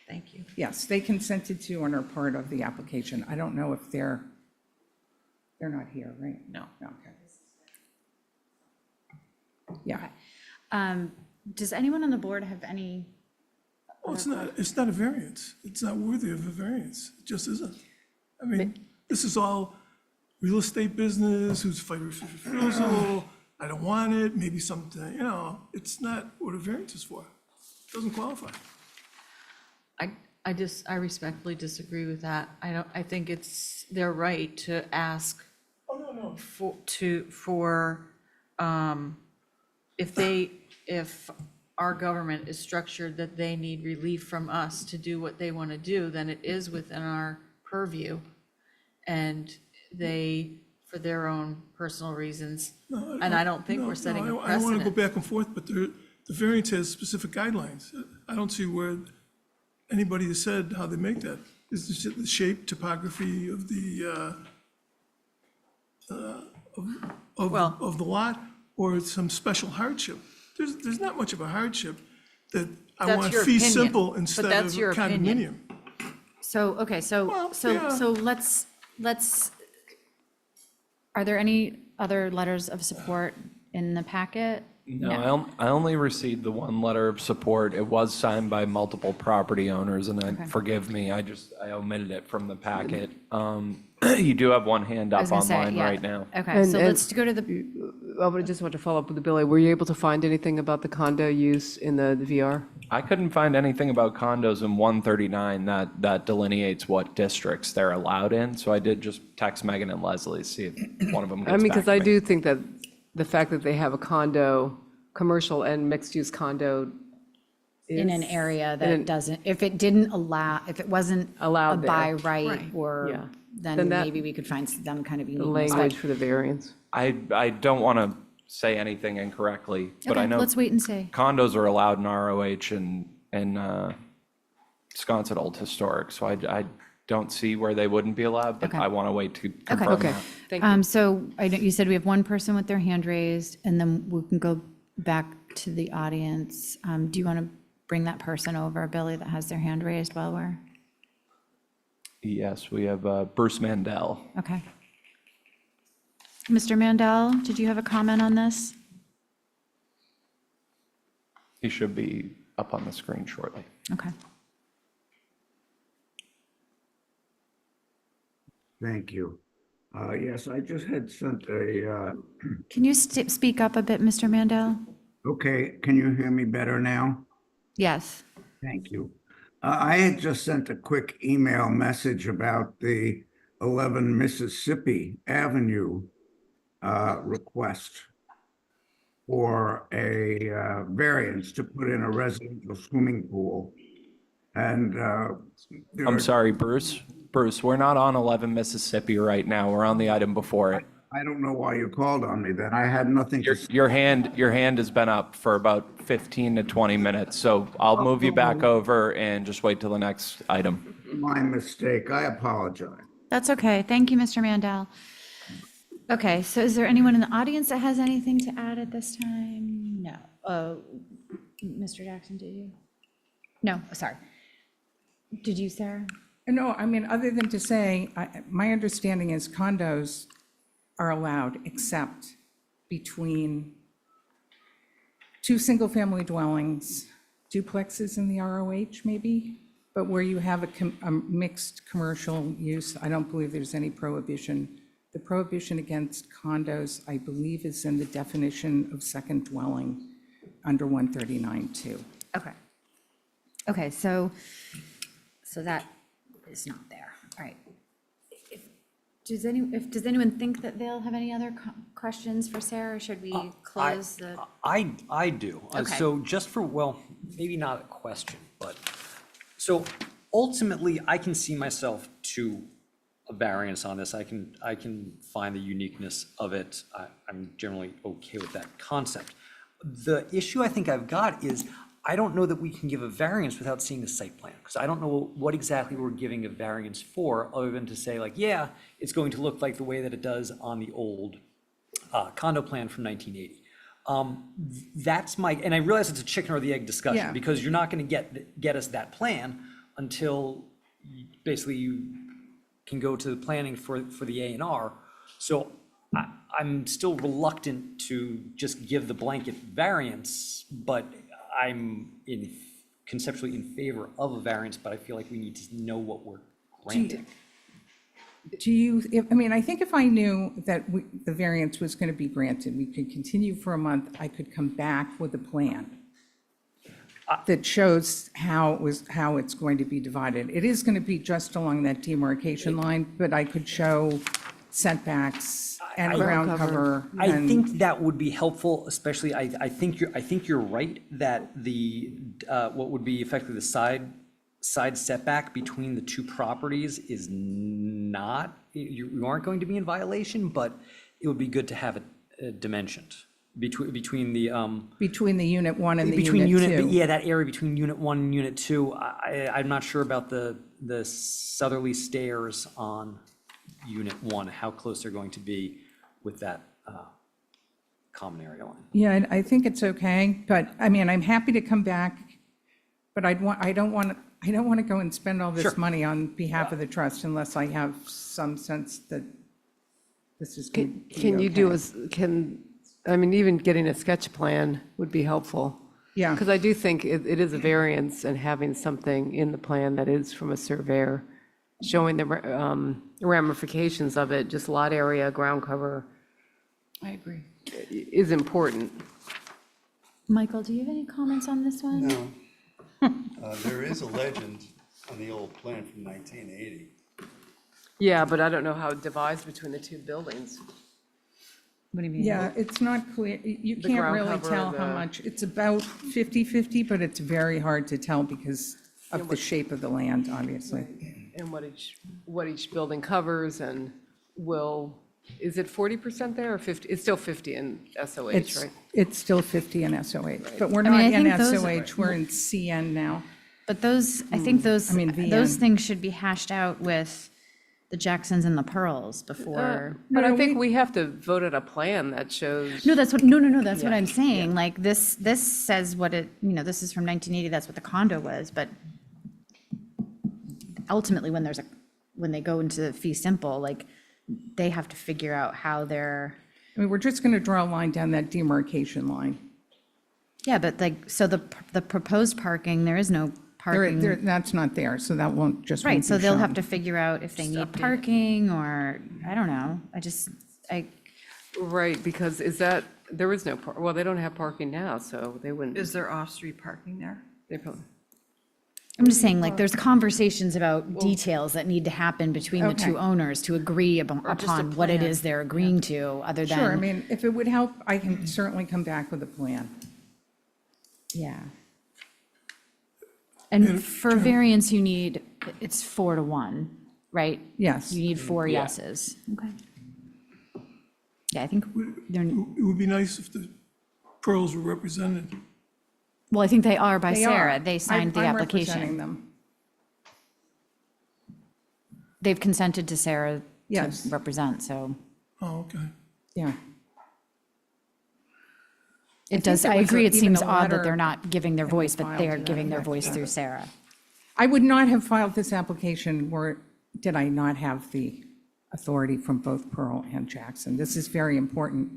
thank you. yes, they consented to and are part of the application. I don't know if they're not here, right? No. Okay. Yeah. Does anyone on the board have any? Well, it's not a variance. It's not worthy of a variance. It just isn't. I mean, this is all real estate business, who's fighting for refusal, I don't want it, maybe something, it's not what a variance is for. It doesn't qualify. I respectfully disagree with that. I think it's their right to ask Oh, no. if our government is structured that they need relief from us to do what they want to do, then it is within our purview. And they, for their own personal reasons, and I don't think we're setting a I don't want to go precedent. back and forth, but the variance has specific guidelines. I don't see where anybody has said how they make that. Is the shape, topography of the, Well- of the lot, or some special hardship? There's not much of a hardship that I That's want your fee opinion, simple but instead that's of your a opinion. condominium. So, okay, Well, yeah. so let's, are there any other letters of support in the packet? No, I only received the one letter of support. It was signed by multiple property owners, and forgive me, I omitted it from the packet. You do have one hand I up was gonna say, online yeah. right now. Okay, so let's go to the, I just want to follow up with Billy. Were you able to find anything about the condo use in the VR? I couldn't find anything about condos in 139 that delineates what districts they're allowed in, so I did just text Megan and Leslie to see if one of them gets I mean, back because to I me. do think that the fact that they have a condo, commercial and mixed-use condo in an is- area in that an- doesn't, if it didn't allow, if it wasn't a Allowed there. by right Right. or, Yeah. then Then that- maybe we could find them kind of the unique. language for the variance. I don't want to say anything incorrectly, but I Okay, know let's wait and see. condos are allowed in ROH and Sconset Old Historic, so I don't see where they wouldn't be allowed, but Okay. I want to wait to confirm Okay, that. thank you. So I know you said we have one person with their hand raised, and then we can go back to the audience. Do you want to bring that person over, Billy, that has their hand raised while we're, Yes, we have Bruce Mandel. okay. Mr. Mandel, did you have a comment on this? He should be up on the screen shortly. Okay. Thank you. Yes, I just had sent a, Can you speak up a bit, Mr. Mandel? okay, can you hear me better now? Yes. Thank you. I had just sent a quick email message about the 11 Mississippi Avenue request. for a variance to put in a residential swimming pool. And there I'm are- sorry, Bruce. Bruce, we're not on 11 Mississippi right now. We're on the item before it. I don't know why you called on me then. I had nothing to say. Your hand has been up for about 15 to 20 minutes, so I'll move you back over and just wait till the next item. My mistake. I apologize. That's okay. Thank you, Mr. Mandel. Okay, so is there anyone in the audience that has anything to add at this time? No. Mr. Jackson, did you? No, sorry. Did you, Sarah? No, I mean, other than to say, my understanding is condos are allowed except between two single-family dwellings, duplexes in the ROH maybe, but where you have a mixed commercial use, I don't believe there's any prohibition. The prohibition against condos, I believe, is in the definition of second dwelling under 139(2). Okay. Okay, so that is not there. All right. Does anyone think that they'll have any other questions for Sarah, or should we close the? I do. Okay. So just for, well, maybe not a question, but, so ultimately, I can see myself to a variance on this. I can find the uniqueness of it. I'm generally okay with that concept. The issue I think I've got is, I don't know that we can give a variance without seeing the site plan, because I don't know what exactly we're giving a variance for, other than to say like, yeah, it's going to look like the way that it does on the old condo plan from 1980. That's my, and I realize it's a chicken or the egg discussion, Yeah. because you're not going to get us that plan until basically you can go to the planning for the A&R. So I'm still reluctant to just give the blanket variance, but I'm conceptually in favor of a variance, but I feel like we need to know what we're granting. I think if I knew that the variance was going to be granted, we could continue for a month, I could come back with a plan that shows how it's going to be divided. It is going to be just along that demarcation line, but I could show setbacks and ground cover. I and- think that would be helpful, especially, I think you're right that the, what would be effectively the side setback between the two properties is not, you aren't going to be in violation, but it would be good to have it dimensioned between the, Between the unit 1 and the between unit 2. yeah, that area between unit 1 and unit 2. I'm not sure about the southerly stairs on unit 1, how close they're going to be with that common area line. Yeah, and I think it's okay, but, I mean, I'm happy to come back, but I don't want to go and spend all this Sure. money on behalf of the trust unless I have some sense that this is going to be Can you do, okay. even getting a sketch plan would be helpful. Yeah. Because I do think it is a variance, and having something in the plan that is from a surveyor, showing the ramifications of it, just lot area, ground cover, I agree. is important. Michael, do you have any comments on this one? No. There is a legend on the old plan from 1980. Yeah, but I don't know how it divides between the two buildings. What do you mean? Yeah, it's not clear, you The can't ground really cover, tell how the- much, it's about 50/50, but it's very hard to tell because of the shape of the land, obviously. And what each building covers, and is it 40% there, or 50? It's still 50 in SOH, It's, right? it's still 50 in SOH, but we're I mean, not I in think those- SOH, we're in CN now. But I think those VN. things should be hashed out with the Jacksons and the Pearls before. But No, I think we have to vote on a plan that shows. No, that's what I'm saying. Like this says what it, this is from 1980, that's what the condo was, but ultimately when they go into fee simple, like they have to figure out how they're, We're just going to draw a line down that demarcation line. yeah, but like, so the proposed parking, there is no parking. That's not there, so that won't just. Right, won't so be they'll shown. have to figure out if they need parking or, I don't know. Right, because there is no, well, they don't have parking now, so they wouldn't. Is there off-street parking there? they probably- I'm just saying, like, there's conversations about details that need to happen between the two Okay. owners to agree just a upon what it plan. is they're agreeing to, other Sure, I than, mean, if it would help, I can certainly come back with a plan. yeah. And for variance, you need, it's 4-1, right? Yes. You need 4 Yeah. yeses. Okay. Yeah, I think they're, It would be nice if the Pearls were represented. well, I think they are by They Sarah. are. They signed the I'm representing application. them. They've consented to Sarah Yes. to represent, so Oh, okay. Yeah. it think does, there I was agree, it even seems a odd that letter they're not giving their voice, but filed they're to that giving their effect. voice through Sarah. I would not have filed this application did I not have the authority from both Pearl and Jackson. This is very important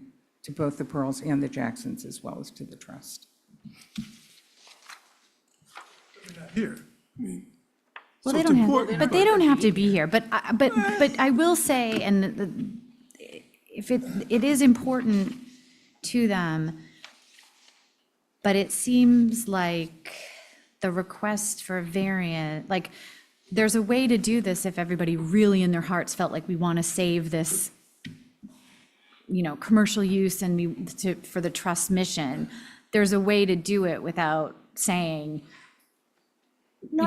to both the Pearls and the Jacksons, as well as to the trust. They're not here. I mean, Well, so they it's don't have, important, but they don't have to be here, but I will say, and if it is important to them, but it seems like the request for variant, like, there's a way to do this if everybody really in their hearts felt like we want to save this, commercial use and for the trust mission. There's a way to do it without saying,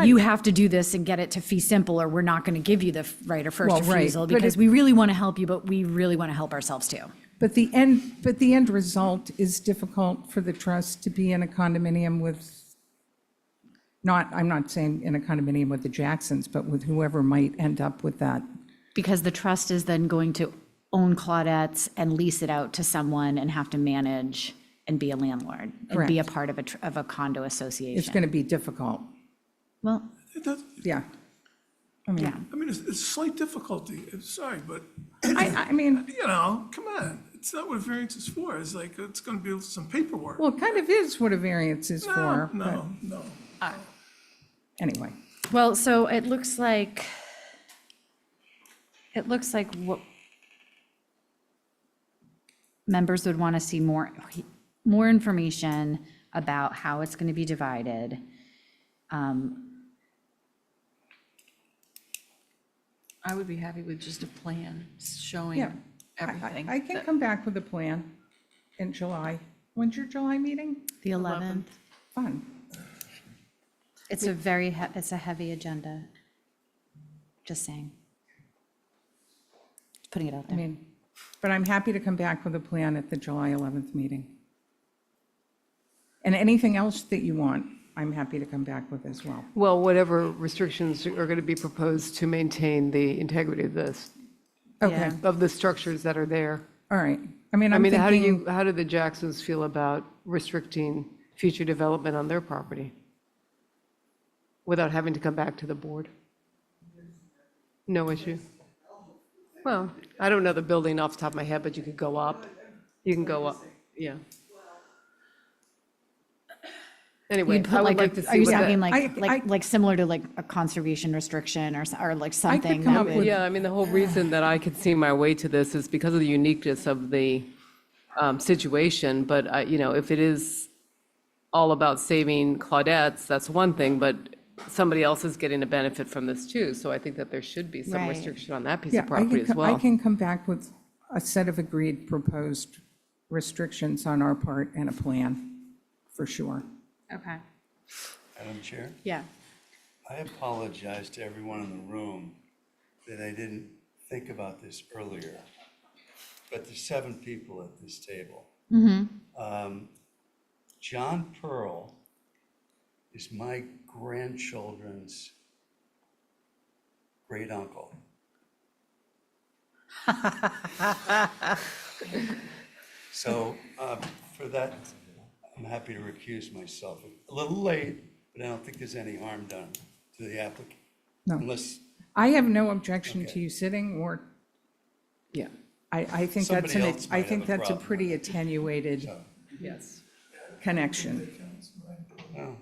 you have to do this and get it to fee simple, or we're not going to give you the right of first Well, right, refusal, but because we really want to help you, but we really want to help ourselves too. But the end result is difficult for the trust to be in a condominium with, I'm not saying in a condominium with the Jacksons, but with whoever might end up with that. Because the trust is then going to own Claudettes and lease it out to someone and have to manage and be a landlord and be a Correct. part of a condo association. It's going to be difficult. Well, Yeah. I mean, yeah. I mean, it's a slight difficulty. I'm sorry, but, I mean, come on. It's not what a variance is for. It's like, it's going to be some paperwork. well, it kind of is what a variance is for. but No. Anyway, Well, so it looks like what members would want to see more information about how it's going to be divided. I would be happy with just a plan showing yeah. everything. I can come back with a plan in July. When's your July meeting? The 11th. Fun. It's it's a heavy agenda. Just saying. Just putting it out I there. mean, but I'm happy to come back with a plan at the July 11th meeting. And anything else that you want, I'm happy to come back with as well. Well, whatever restrictions are going to be proposed to maintain the integrity of this, Okay, Yeah. of the structures that are there. all right. I mean, I I'm mean, thinking, how do the Jacksons feel about restricting future development on their property without having to come back to the board? No issue? Well, I don't know the building off the top of my head, but you could go up. You can go up, yeah. Anyway, You'd I put would like, like to are see you what talking that. like similar to like a conservation restriction or like something come that up would? with- Yeah, I mean, the whole reason that I could see my way to this is because of the uniqueness of the situation. But, if it is all about saving Claudettes, that's one thing, but somebody else is getting a benefit from this too. So I think that there should be some Right. restriction on that piece yeah, of property as I well. can come back with a set of agreed proposed restrictions on our part and a plan, for sure. Okay, Madam Chair, yeah. I apologize to everyone in the room that I didn't think about this earlier, but there's 7 people at this table. John Pearl is my grandchildren's great uncle. So for that, I'm happy to recuse myself. A little late, but I don't think there's any harm done to the applicant. No. Unless I have no objection to Okay. you sitting, or, Yeah, I think Somebody else might I think have a that's a problem. pretty attenuated yes. connection. well,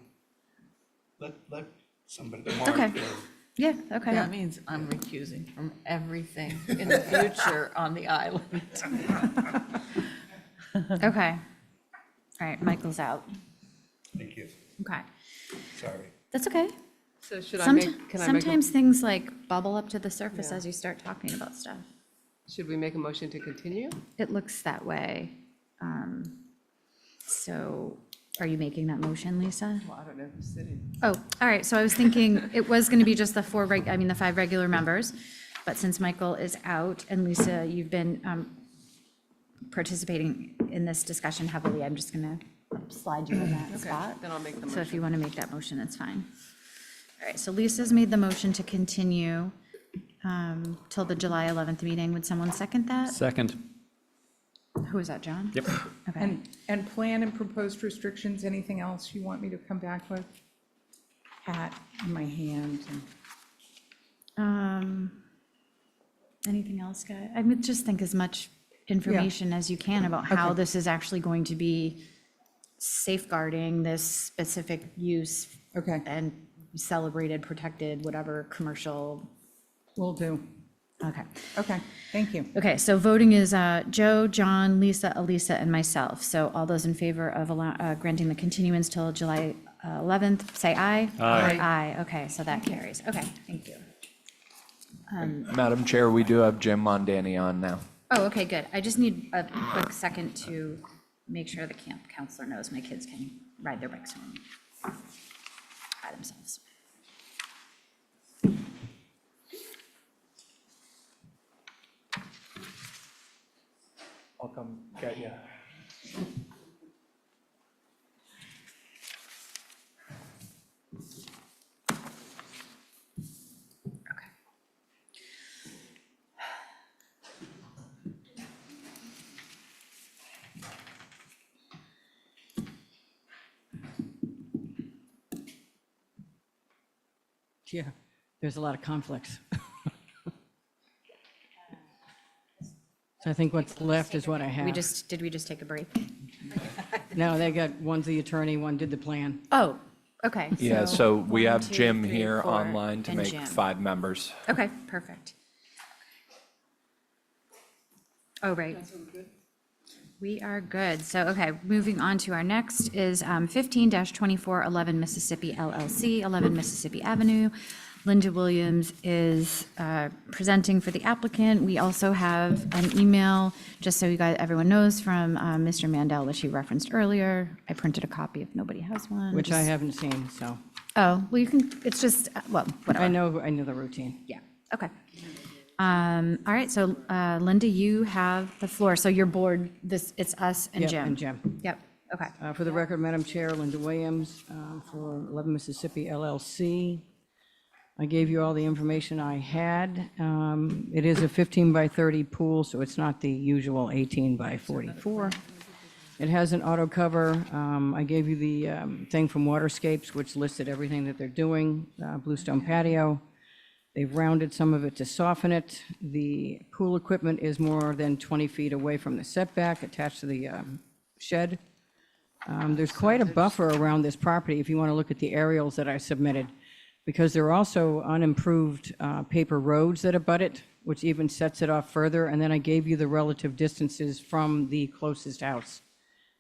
let somebody, Okay. Mark, Yeah, okay. That means I'm recusing from everything in the future on the island. Okay. All right, Michael's out. thank you, Okay. sorry. That's okay. So can I make Sometimes things like bubble up to the surface Yeah. as you start talking about stuff. should we make a motion to continue? It looks that way. So are you making that motion, Lisa? Well, I don't know who's sitting. Oh, all right, so I was thinking it was gonna be just the the 5 regular members, but since Michael is out, and Lisa, you've been participating in this discussion heavily, I'm just gonna slide you in that spot. Then I'll make the So if motion. you wanna make that motion, that's fine. All right, so Lisa's made the motion to continue till the July 11th meeting. Would someone second that? Second. Who is that, John? Yep. Okay. And plan and proposed restrictions, anything else you want me to come back with? Hat in my hand and. Anything else, guys? I would just think as much information as you can about how Okay. this is actually going to be safeguarding this specific use Okay, and celebrated, protected, whatever, commercial. will do. Okay. Okay, thank you. Okay, so voting is Joe, John, Lisa, Elisa, and myself. So all those in favor of granting the continuance till July 11th, say aye. Aye. Aye, okay, so that carries. Okay, thank you. Madam Chair, we do have Jim Mondani on now. Oh, okay, good. I just need a quick second to make sure the camp counselor knows my kids can ride their bikes home by themselves. I'll come get you. Okay. Yeah, there's a lot of conflicts. So I think what's left is what I have. Did we just take a break? No, they got, one's the attorney, one did the plan. Oh, okay. Yeah, so we 1, have 2, Jim 3, here 4, online to and make Jim. 5 members. Okay, perfect. Oh, right. We are good. So, okay, moving on to our next is 15-24 11 Mississippi LLC, 11 Mississippi Avenue. Linda Williams is presenting for the applicant. We also have an email, just so you guys, everyone knows, from Mr. Mandel, which he referenced earlier. I printed a copy if nobody has one. Which I Just- haven't seen, so Oh, well, you can, it's just, well, whatever. I know the routine. Yeah, okay. All right, so Linda, you have the floor. So your board, it's us and Yep, Jim. and Jim. Yep, okay. For the record, Madam Chair, Linda Williams, for 11 Mississippi LLC. I gave you all the information I had. It is a 15 by 30 pool, so it's not the usual 18 by 44. It has an auto cover. I gave you the thing from Waterscapes, which listed everything that they're doing, bluestone patio. They've rounded some of it to soften it. The pool equipment is more than 20 feet away from the setback attached to the shed. There's quite a buffer around this property if you want to look at the aerials that I submitted, because there are also unimproved paper roads that abut it, which even sets it off further. And then I gave you the relative distances from the closest house.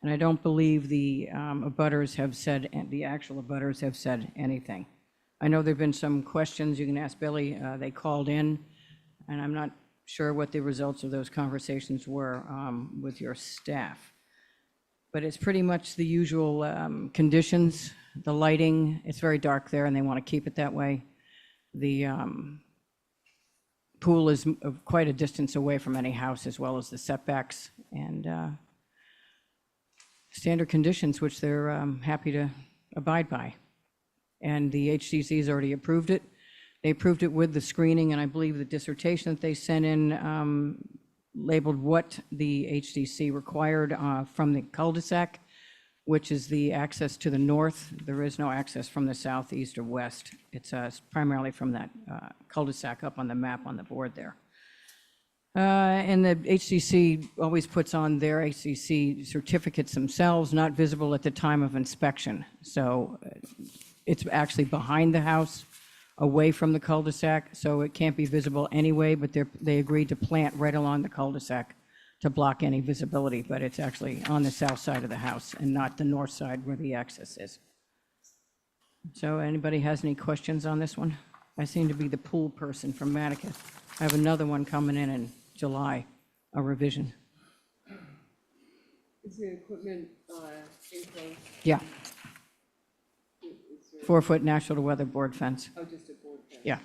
And I don't believe the abutters have said, the actual abutters have said anything. I know there've been some questions. You can ask Billy. They called in, and I'm not sure what the results of those conversations were with your staff. But it's pretty much the usual conditions. The lighting, it's very dark there, and they want to keep it that way. The pool is quite a distance away from any house, as well as the setbacks, and standard conditions, which they're happy to abide by. And the HDC's already approved it. They approved it with the screening, and I believe the dissertation that they sent in labeled what the HDC required from the cul-de-sac, which is the access to the north. There is no access from the south, east, or west. It's primarily from that cul-de-sac up on the map on the board there. And the HCC always puts on their HCC certificates themselves, not visible at the time of inspection. So it's actually behind the house, away from the cul-de-sac, so it can't be visible anyway, but they agreed to plant right along the cul-de-sac to block any visibility, but it's actually on the south side of the house and not the north side where the access is. So anybody has any questions on this one? I seem to be the pool person from Mattocket. I have another one coming in July, a revision. Is the equipment enclosed? Yeah. 4-foot natural weather board fence. Oh, just a board fence? Yeah.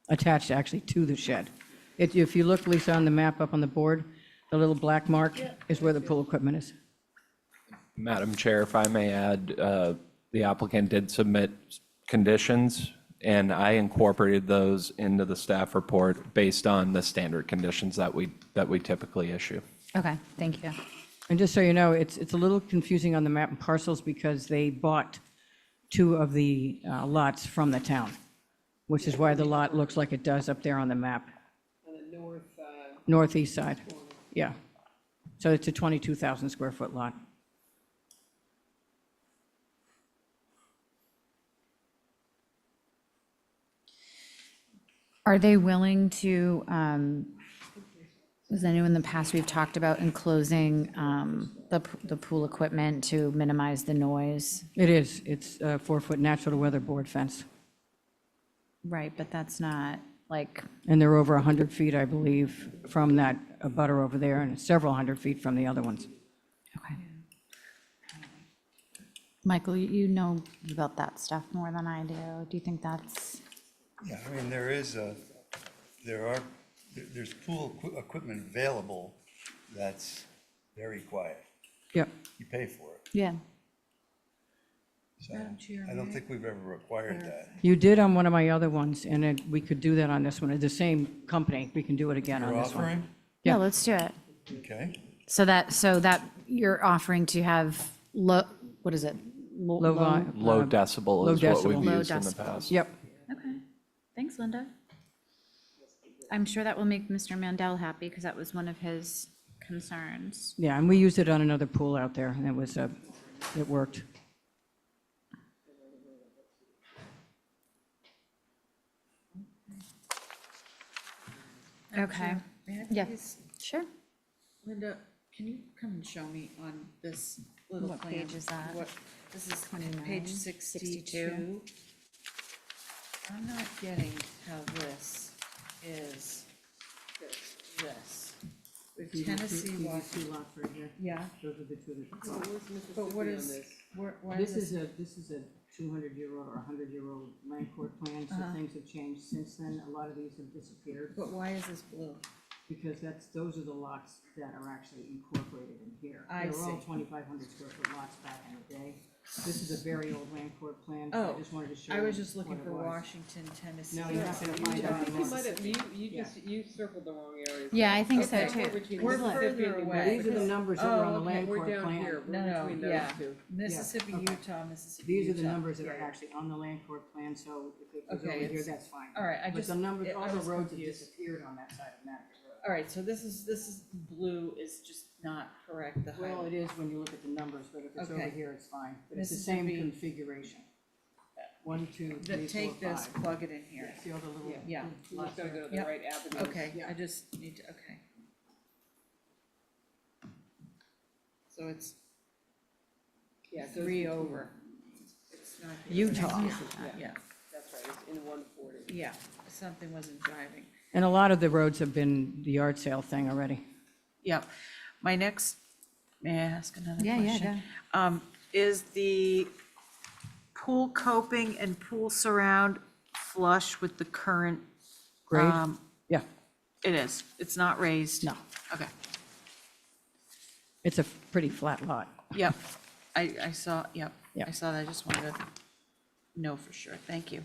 Attached actually to the shed. If you look, Lisa, on the map up on the board, the little black mark is where the pool equipment is. Madam Chair, if I may add, the applicant did submit conditions, and I incorporated those into the staff report based on the standard conditions that we typically issue. Okay, thank you. And just so you know, it's a little confusing on the map and parcels because they bought 2 of the lots from the town, which is why the lot looks like it does up there on the map. On the north. Northeast side, yeah. So it's a 22,000 square foot lot. Are they willing to, because I know in the past we've talked about enclosing the pool equipment to minimize the noise? It is, it's a 4-foot natural weather board fence. Right, but that's not like, And they're over 100 feet, I believe, from that abutter over there and several hundred feet from the other ones. okay. Michael, you know about that stuff more than I do. Do you think that's? Yeah, I mean, there's pool equipment available that's very quiet. Yep. You pay for it. Yeah. So I don't think we've ever required that. You did on one of my other ones, and we could do that on this one. It's the same company. We can do it again on You're this one. offering? Yeah, Yeah. let's do it. Okay. So that you're offering to have what is it? Low volume. Low decibel low is what we've decibel. Low used in the decibel. past. Yep. Okay, thanks, Linda. I'm sure that will make Mr. Mandel happy because that was one of his concerns. Yeah, and we used it on another pool out there, and it worked. Okay. May I Yeah. please- Sure. Linda, can you come and show me on this little What plan? page is that? This is 29, page 62. 62. I'm not getting how this is this. With Tennessee Walking. lots right here. Yeah, Those are the 2 but what is, why is this? This is a 200-year-old or 100-year-old land court plan, so things have changed since then. A lot of these have disappeared But why is this blue? because those are the lots that are actually incorporated in here. I They were all see. 2,500 square foot lots back in the day. This is a very old land court plan. Oh, I just wanted to show I you was just looking what it for was. Washington, Tennessee. No, you're not gonna find Utah, that anymore. Mississippi. You circled the wrong areas. Yeah, I think so Okay. too. We're further away. These are the numbers that were on the Oh, land We're court down plan. here, No, we're no, between those yeah. two. Mississippi, okay. Utah, Mississippi, These are the Utah. numbers that Yeah, are yeah. actually on the land court plan, so if it was Okay, over here, it's- that's fine. all right, I But just- the numbers, I all the was roads have confused. disappeared on that side of Mattocket Road. All right, so this is blue is just not correct, the Well, highlight. it is when you look at the numbers, but if it's over Okay. here, it's fine. But it's the same Mississippi- configuration. 1, 2, 3, Then 4, take this, 5. plug it in here. See all the little Yeah. You just gotta go to the Yep. right avenue. Okay, Yeah. I just need to, okay. So it's Yeah, it goes 3 between- over. It's not. Utah. Yeah, That's right, it's in 140. yeah, something wasn't driving. And a lot of the roads have been the yard sale thing already. Yeah, my next, may I ask another Yeah, question? yeah, Is the pool coping and pool surround flush with the current? Grade? Yeah, It is, it's not raised? no, Okay, it's a pretty flat lot. yep, I saw, yep, Yeah. I saw that, I just wanted to know for sure, thank you.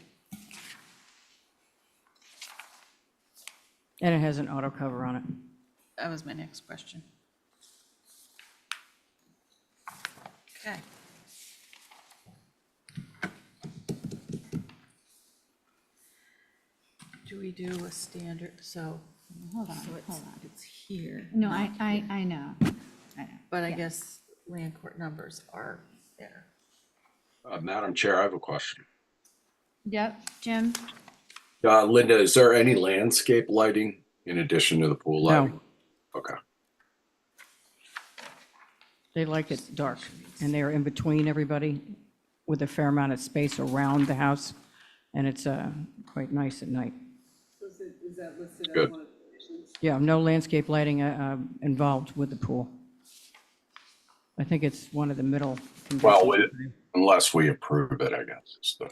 And it has an auto cover on it. That was my next question. Okay. Do we do a standard, so, Hold on, so hold it's, on. it's here. No, not here. I know. But I yeah. guess land court numbers are there. Madam Chair, I have a question. Yep, Jim? Linda, is there any landscape lighting in addition to the pool No. lighting? Okay. They like it dark, and they're in between everybody with a fair amount of space around the house, and it's quite nice at night. Is that listed as Good. one of the conditions? Yeah, no landscape lighting involved with the pool. I think it's one of the middle conditions. Well, unless we approve it, I guess. It's the,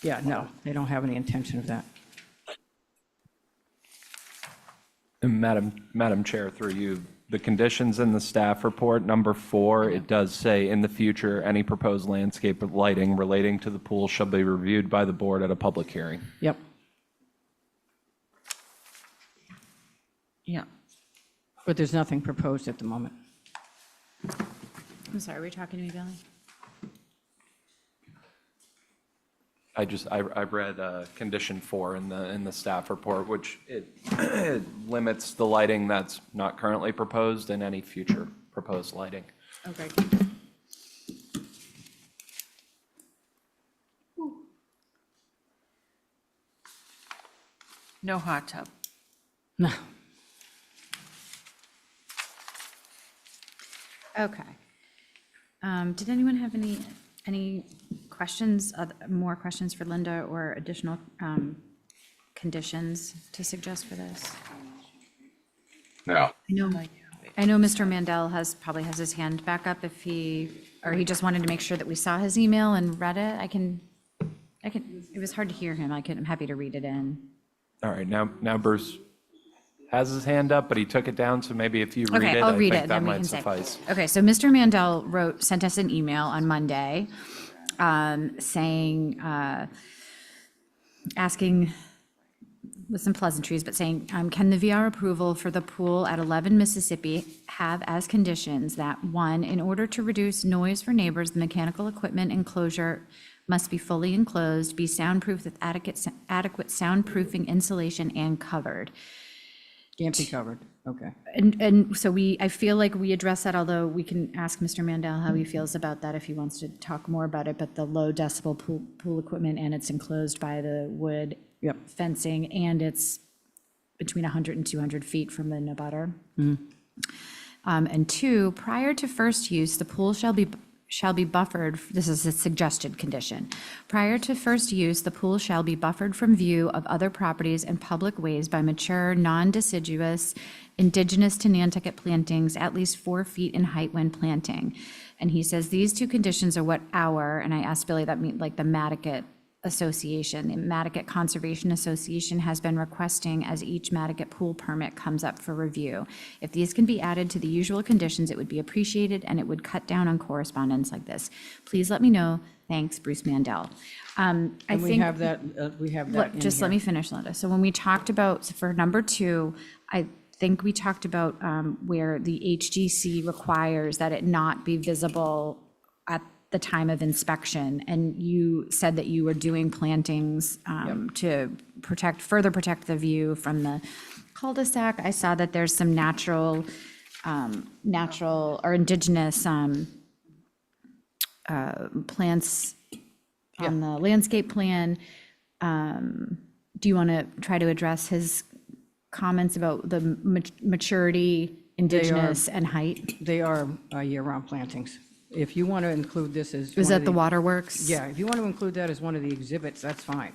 Yeah, no, they don't have any intention of that. And Madam Chair, through you, the conditions in the staff report, number 4, it does say, in the future, any proposed landscape of lighting relating to the pool shall be reviewed by the board at a public hearing. Yep. Yeah. But there's nothing proposed at the moment. I'm sorry, were you talking to me, Billy? I read condition 4 in the staff report, which it limits the lighting that's not currently proposed and any future proposed lighting. Okay. No hot tub. No. Okay. Did anyone have any questions, more questions for Linda or additional conditions to suggest for this? no. I know Mr. Mandel probably has his hand back up if or he just wanted to make sure that we saw his email and read it. It was hard to hear him. I'm happy to read it in. All right, now Bruce has his hand up, but he took it down, so maybe if you read Okay, it, I'll I read think it, that then we might can say. suffice. Okay, so Mr. Mandel sent us an email on Monday saying, asking with some pleasantries, but saying, can the VR approval for the pool at 11 Mississippi have as conditions that, 1, in order to reduce noise for neighbors, the mechanical equipment enclosure must be fully enclosed, be soundproof with adequate soundproofing insulation and covered. Can't be covered, okay. And so I feel like we address that, although we can ask Mr. Mandel how he feels about that if he wants to talk more about it, but the low decibel pool equipment, and it's enclosed by the wood fencing, and it's between 100 and 200 feet from the abutter. And 2, prior to first use, the pool shall be buffered, this is a suggested condition. Prior to first use, the pool shall be buffered from view of other properties and public ways by mature, non-deciduous, indigenous to Nantucket plantings at least 4 feet in height when planting. And he says these 2 conditions are what and I asked Billy, that mean like the Mattocket Association, the Mattocket Conservation Association has been requesting as each Mattocket pool permit comes up for review. If these can be added to the usual conditions, it would be appreciated and it would cut down on correspondence like this. Please let me know. Thanks, Bruce Mandel. We have that in Just let here. me finish, Linda. So when we talked about, for number 2, I think we talked about where the HGC requires that it not be visible at the time of inspection, and you said that you were doing plantings to further protect the view from the cul-de-sac. I saw that there's some natural or indigenous plants on the landscape plan. Do you want to try to address his comments about the maturity, indigenous, and height? They are year-round plantings. If you want to include this as. Is one that of the waterworks? Yeah, if you want to include that as one of the exhibits, that's fine,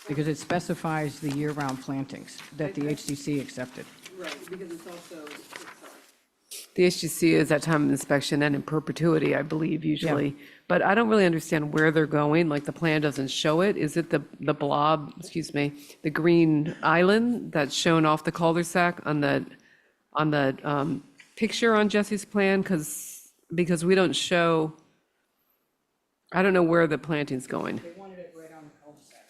because it specifies the year-round plantings that the HDC accepted. Right, because it's also, the HGC is at time of inspection and in perpetuity, I believe, usually. But I don't really understand where they're going, like the plan doesn't show it. Is it the blob, the green island that's shown off the cul-de-sac on the picture on Jesse's plan? Because we don't show, I don't know where the planting's going. They wanted it right on the cul-de-sac.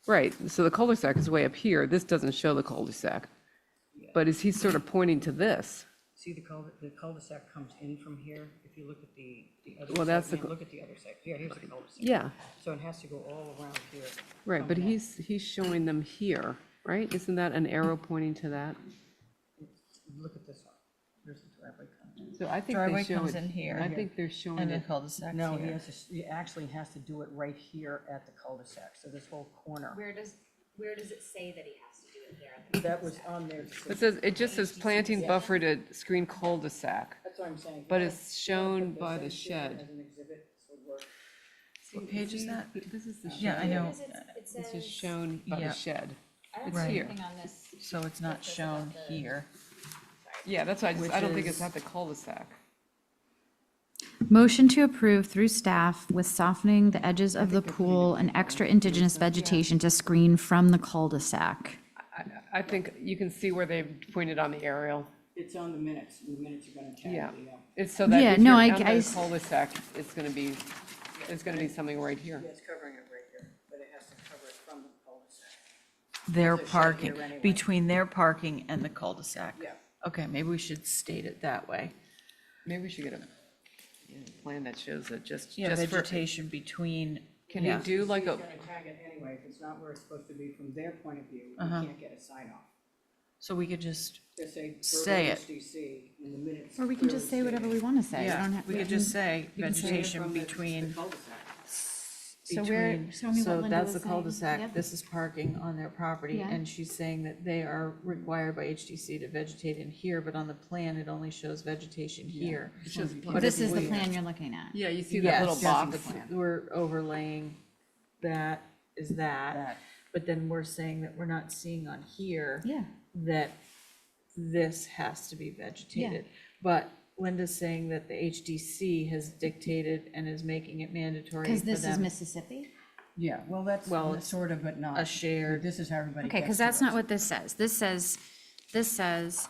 Right, so the cul-de-sac is way up here. This doesn't show the cul-de-sac. But is he sort of pointing to this? See, the cul-de-sac comes in from here. If you look at the other Well, side, that's the man, look at the other side. Yeah, here's the cul-de-sac. Yeah, So it has to go all around here. right, but he's showing them here, right? Isn't that an arrow pointing to that? Look at this one. Here's the driveway coming in. So I think Driveway they show comes it. in here. I think they're showing And the it. cul-de-sac No, here. he actually has to do it right here at the cul-de-sac, so this whole corner. Where does it say that he has to do it there? That was on there. It just says planting buffer to screen cul-de-sac, That's what I'm saying. but it's shown by the As shed. an exhibit, so we're- What page is that? This is the shed. Yeah, I know. This is shown by Yeah. the shed. It's Right. here. So it's not shown here. Yeah, that's why I don't think it's is- at the cul-de-sac. Motion to approve through staff with softening the edges of the pool and extra indigenous vegetation to screen from the cul-de-sac. I think you can see where they've pointed on the aerial. It's on the minutes, and the minutes are gonna tag Yeah. the, It's so that Yeah, if no, you're I- on I the s- cul-de-sac, it's gonna be something right here. it's covering it right here, but it has to cover it from the cul-de-sac. Their There's a shed parking, here anyway. between their parking and the cul-de-sac. Yeah. Okay, maybe we should state it that way. Maybe we should get a plan that shows it just Yeah, for. vegetation between. Can you yeah. do like He's a, gonna tag it anyway, if it's not where it's supposed to be from their point of view, you Uh-huh. can't get a sign off. So we could just, Just say. Say it. HDC in the minutes. Or we can just say whatever we want to say. yeah, we could just say You can say it vegetation from the between. cul-de-sac. So where, between- show me what So Linda that's was the saying. cul-de-sac, Yep. this is parking on their property, Yeah. and she's saying that they are required by HDC to vegetate in here, but on the plan, it only shows vegetation here. But This if is the we- plan you're looking at. yeah, you see that little Yes, box? we're overlaying that is that, but then we're saying that we're not seeing on here Yeah. that this has to be vegetated. But Linda's saying that the HDC has dictated and is making it mandatory Because for this is them, Mississippi? Yeah, well, that's Well, it's sort of, but not. a shared. This is how everybody Okay, gets because to that's it. not what this says. This says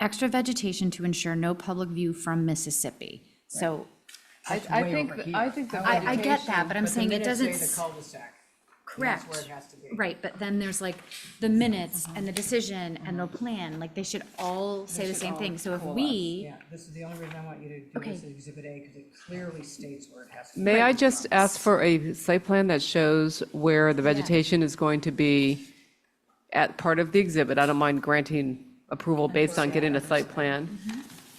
extra vegetation to ensure no public view from Mississippi. So I That's way think, over that- here. I think the I get that, vegetation- but I'm the saying it minutes doesn't. say the s- cul-de-sac. Correct. That's where it has to be. Right, but then there's like the minutes and the decision and the plan, like they should all say the should same all thing. So if coalesce. we, Yeah, this is the only reason I want you to do Okay. this as Exhibit A, because it clearly states where it has to. May I just ask for a site plan that shows where the vegetation is going to be at part of the exhibit? I don't mind granting approval based on getting a site plan.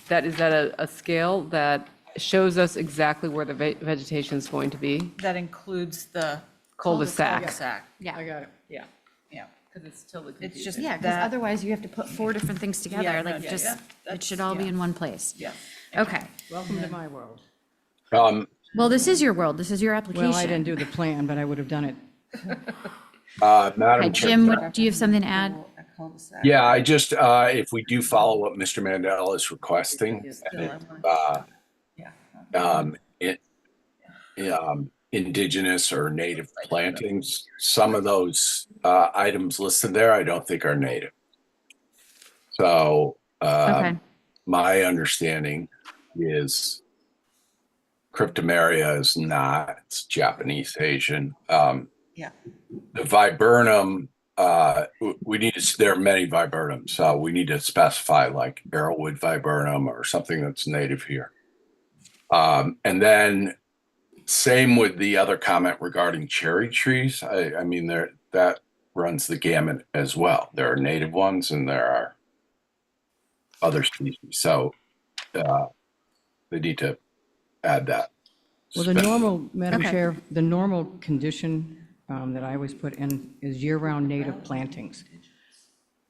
That, is that a scale that shows us exactly where the vegetation is going to be? That includes the Cul-de-sac. cul-de-sac. yeah, got it, yeah. Yeah. Because it's totally It's confusing. just yeah, because that, otherwise you have to put four different things Yeah, together, no, like yeah, just, yeah, it that's- should all be yeah. in one place. yeah. Okay, Welcome to my world. well, this is your world, this is your application. Well, I didn't do the plan, but I would have done it. Hi, Madam Chair. Jim, do you have something to add? A cul-de-sac. Yeah, I just, if we do follow what Mr. Mandel is requesting, Still, and I it, want- Yeah. indigenous or native plantings, some of those items listed there, I don't think are native. So Okay, my understanding is Cryptomeria is not, it's Japanese Asian. Yeah. The viburnum, we need to, there are many viburnums, so we need to specify like arrowwood viburnum or something that's native here. And then same with the other comment regarding cherry trees. I mean, that runs the gamut as well. There are native ones and there are other species. So they need to add that. Well, the normal, Madam Okay. Chair, the normal condition that I always put in is year-round native plantings,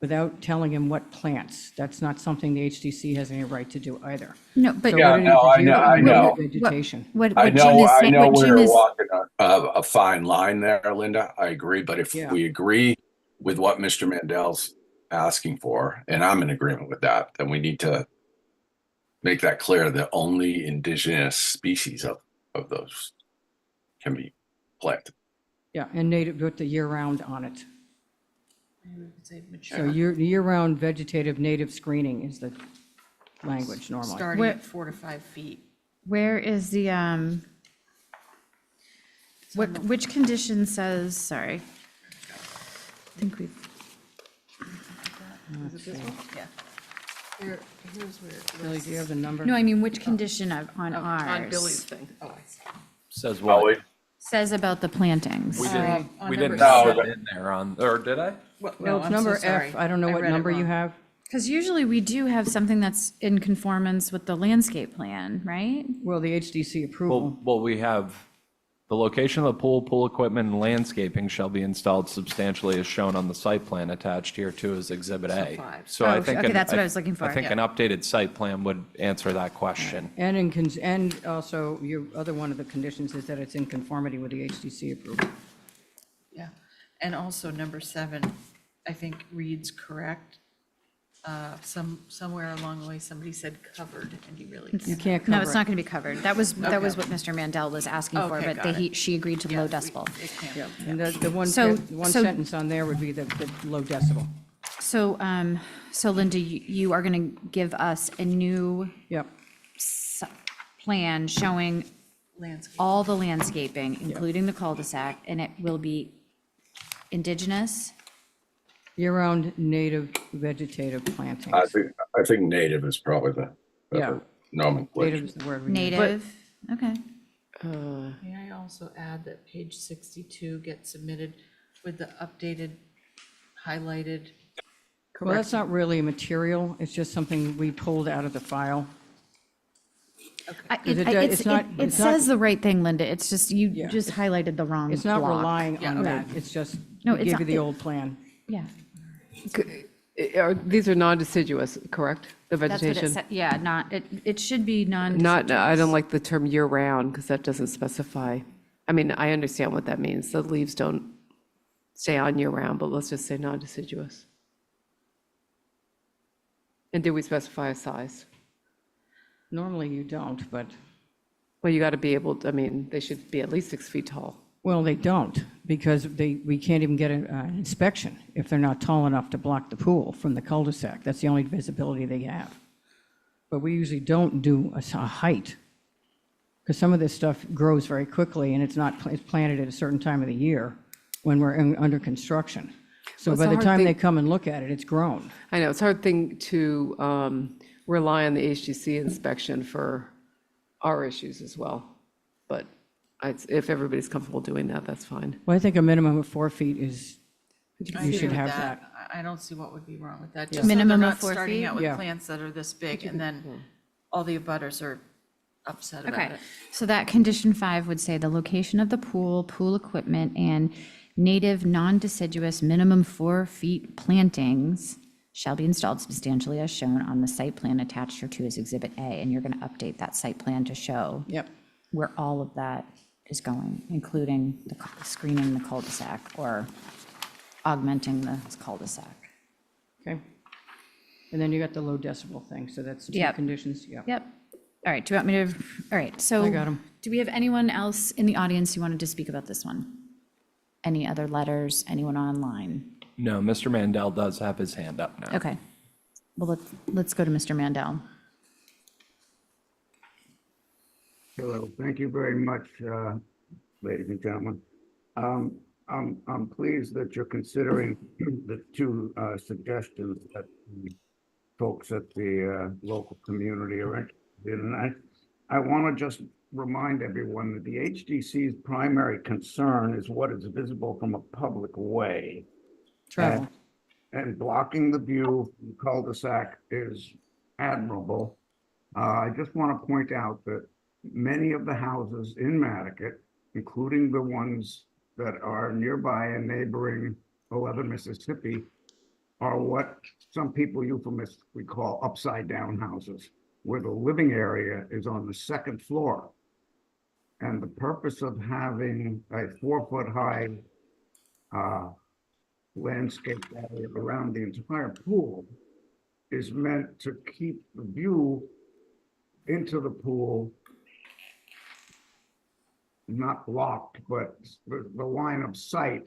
without telling him what plants. That's not something the HDC has any right to do either. no, but. So Yeah, what it is no, is I know, year-round I know. native Vegetation. What I Jim know, is I saying, know what Jim we're is, walking a fine line there, Linda. I agree. But if Yeah. we agree with what Mr. Mandel's asking for, and I'm in agreement with that, then we need to make that clear that only indigenous species of those can be planted. Yeah, and native, with the year-round on it. Maybe we could say So mature, year-round vegetative native screening is the language normally. starting Where- at 4 to 5 feet. where is the, which condition says, sorry. I think we've, Yeah. Here's where. it Billy, lists- do you have the number? no, I mean, which condition on On Billy's ours thing. Oh, I see. Says Oh, what? says about the plantings? We didn't, on we number didn't have seven. it in there on, or did I? Well, No, it's I'm so number sorry. F. I don't know what read it number you wrong. have. Because usually we do have something that's in conformance with the landscape plan, right? Well, the HDC approval. Well, we have The location of the pool, pool equipment, and landscaping shall be installed substantially as shown on the site plan attached here to as Exhibit A. five. So I Oh, think. okay, that's what I was looking for, I think yeah. an updated site plan would answer that question. And also, your other one of the conditions is that it's in conformity with the HDC approval. Yeah, and also number 7, I think reads correct. Somewhere along the way, somebody said covered, and you really You can't. can't cover No, it's it. not going to be covered. That was Okay. what Mr. Mandel was asking for, Okay, but got it. she agreed to the low Yeah, decibel. It can't. Yeah, and the one, So- one so- sentence on there would be the low decibel. So, so Linda, you are going to give us a new Yep, plan showing Landscape. all the landscaping, including the cul-de-sac, and it will be indigenous. year-round native vegetative plantings. I think native is probably the Yeah. better nomenclature. Native is the word we need. Native, okay. May I also add that page 62 gets submitted with the updated, highlighted? Well, that's not really material, it's just something we pulled out of the file. Is it- it's not- It it's not- says the right thing, Linda. It's just, you Yeah. just highlighted the wrong It's not block. relying Yeah, on okay. that, it's just, No, we it's gave not- you the old plan. Yeah. These are non-deciduous, correct? The That's what it vegetation? said. Yeah, it should be non. Not, I don't like the term year-round because that doesn't specify. I mean, I understand what that means. The leaves don't stay on year-round, but let's just say non-deciduous. And do we specify a size? Normally you don't, but, Well, you got to be able, I mean, they should be at least 6 feet tall. well, they don't, because we can't even get an inspection if they're not tall enough to block the pool from the cul-de-sac. That's the only visibility they have. But we usually don't do a height, because some of this stuff grows very quickly, and it's planted at a certain time of the year when we're under construction. So Well, it's by a the hard time thing- they come and look at it, it's grown. I know, it's a hard thing to rely on the HGC inspection for our issues as well. But if everybody's comfortable doing that, that's fine. Well, I think a minimum of 4 feet is, I you agree should with have that. that. I don't see what would be wrong with that. Just so Minimum they're of not 4 starting feet? out with Yeah. plants that are this big, and then all the abutters are upset about Okay, it. so that condition 5 would say the location of the pool, pool equipment, and native non-deciduous minimum 4 feet plantings shall be installed substantially as shown on the site plan attached hereto as Exhibit A, and you're going to update that site plan to show Yep. where all of that is going, including the screening the cul-de-sac or augmenting the cul-de-sac. Okay. And then you got the low decibel thing, so that's 2 Yep. conditions, yeah. Yep. All right, do you want me to, all right, so. I got 'em. Do we have anyone else in the audience who wanted to speak about this one? Any other letters, anyone online? No, Mr. Mandel does have his hand up now. Okay. Well, let's go to Mr. Mandel. Hello, thank you very much, ladies and gentlemen. I'm pleased that you're considering the 2 suggestions that the folks at the local community are interested in. And I want to just remind everyone that the HDC's primary concern is what is visible from a public way. Travel. And blocking the view from the cul-de-sac is admirable. I just want to point out that many of the houses in Mattocket, including the ones that are nearby and neighboring 11 Mississippi, are what some people euphemistically call upside-down houses, where the living area is on the 2nd floor. And the purpose of having a 4-foot-high landscape area around the entire pool is meant to keep the view into the pool not blocked, but the line of sight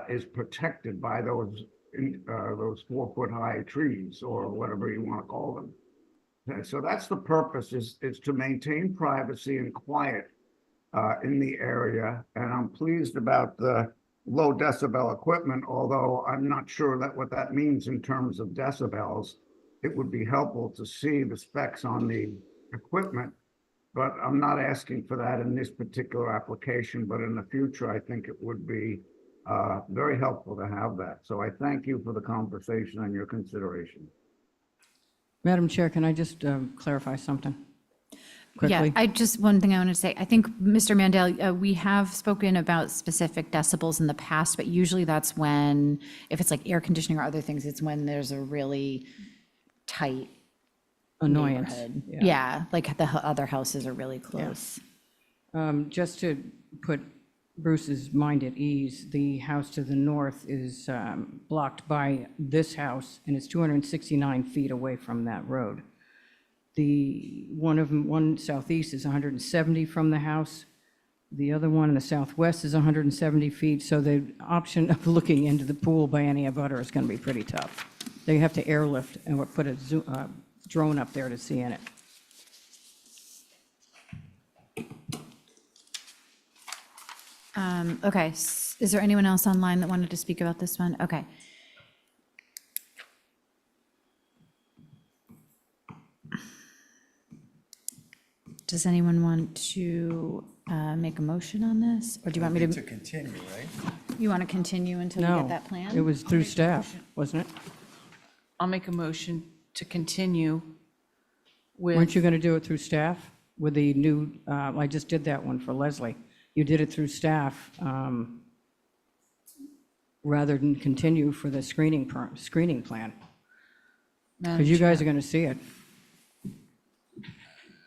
is protected by those 4-foot-high trees or whatever you want to call them. And so that's the purpose, is to maintain privacy and quiet in the area. And I'm pleased about the low decibel equipment, although I'm not sure that what that means in terms of decibels. It would be helpful to see the specs on the equipment, but I'm not asking for that in this particular application, but in the future, I think it would be very helpful to have that. So I thank you for the conversation and your consideration. Madam Chair, can I just clarify something? quickly? One thing I wanted to say, I think, Mr. Mandel, we have spoken about specific decibels in the past, but usually that's when, if it's like air conditioning or other things, it's when there's a really tight Annoyance. neighborhood. Yeah. Yeah, like the other houses are really close. Just to put Bruce's mind at ease, the house to the north is blocked by this house, and it's 269 feet away from that road. The one southeast is 170 from the house. The other one in the southwest is 170 feet, so the option of looking into the pool by any abutter is going to be pretty tough. They have to airlift and put a drone up there to see in it. Okay, is there anyone else online that wanted to speak about this one? Okay. Does anyone want to make a motion on this? Or do you want me to, continue, right? you want to continue until you No, get that plan? it was through staff, wasn't it? I'll make a motion to continue with. Weren't you going to do it through staff with the new, I just did that one for Leslie. You did it through staff rather than continue for the screening plan. Madam Because you guys Chair. are going to see it.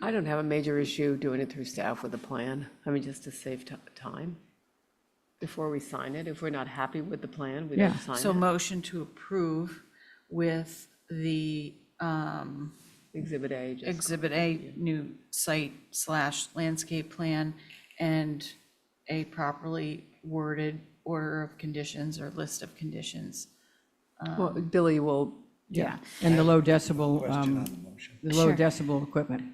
I don't have a major issue doing it through staff with a plan. I mean, just to save time before we sign it. If we're not happy with the plan, we don't Yeah. sign So it. motion to approve with the Exhibit A, just Exhibit A, new site/landscape plan, and a properly worded order of conditions or list of conditions. well, Billy will, Yeah. And the low decibel, Question on the motion. the low Sure. decibel equipment.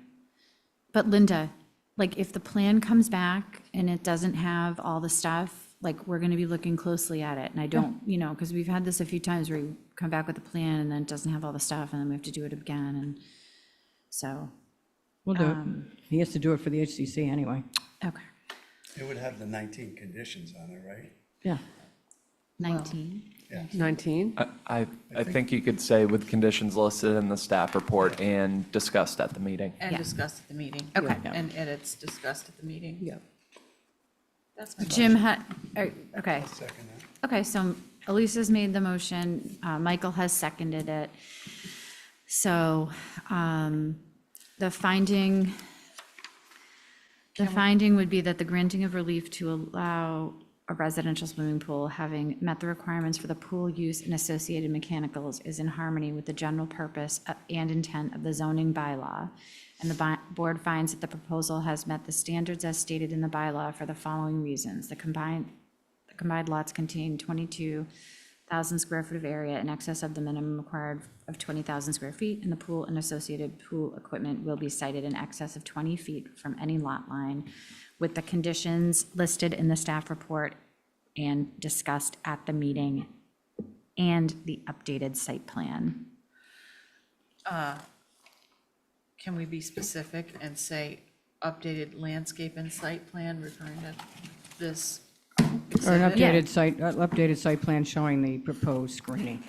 But Linda, like if the plan comes back and it doesn't have all the stuff, like we're going to be looking closely at it. And I don't, because we've had this a few times where you come back with a plan and then it doesn't have all the stuff and then we have to do it again. And so, We'll do it. He has to do it for the HCC anyway. okay, It would have the 19 conditions on it, right? Yeah. 19. 19? I think you could say with conditions listed in the staff report and discussed at the meeting. And Yeah. discussed at the meeting. Okay. And edits discussed at the meeting. Yeah. That's my Jim motion. had, okay. Second that. Okay, so Elisa's made the motion, Michael has seconded it. So the finding would be that the granting of relief to allow a residential swimming pool having met the requirements for the pool use and associated mechanicals is in harmony with the general purpose and intent of the zoning bylaw. And the board finds that the proposal has met the standards as stated in the bylaw for the following reasons. The combined lots contain 22,000 square foot of area in excess of the minimum required of 20,000 square feet, and the pool and associated pool equipment will be sited in excess of 20 feet from any lot line, with the conditions listed in the staff report and discussed at the meeting, and the updated site plan. Can we be specific and say updated landscape and site plan referring to this Or an exhibit? updated site plan showing the proposed screening.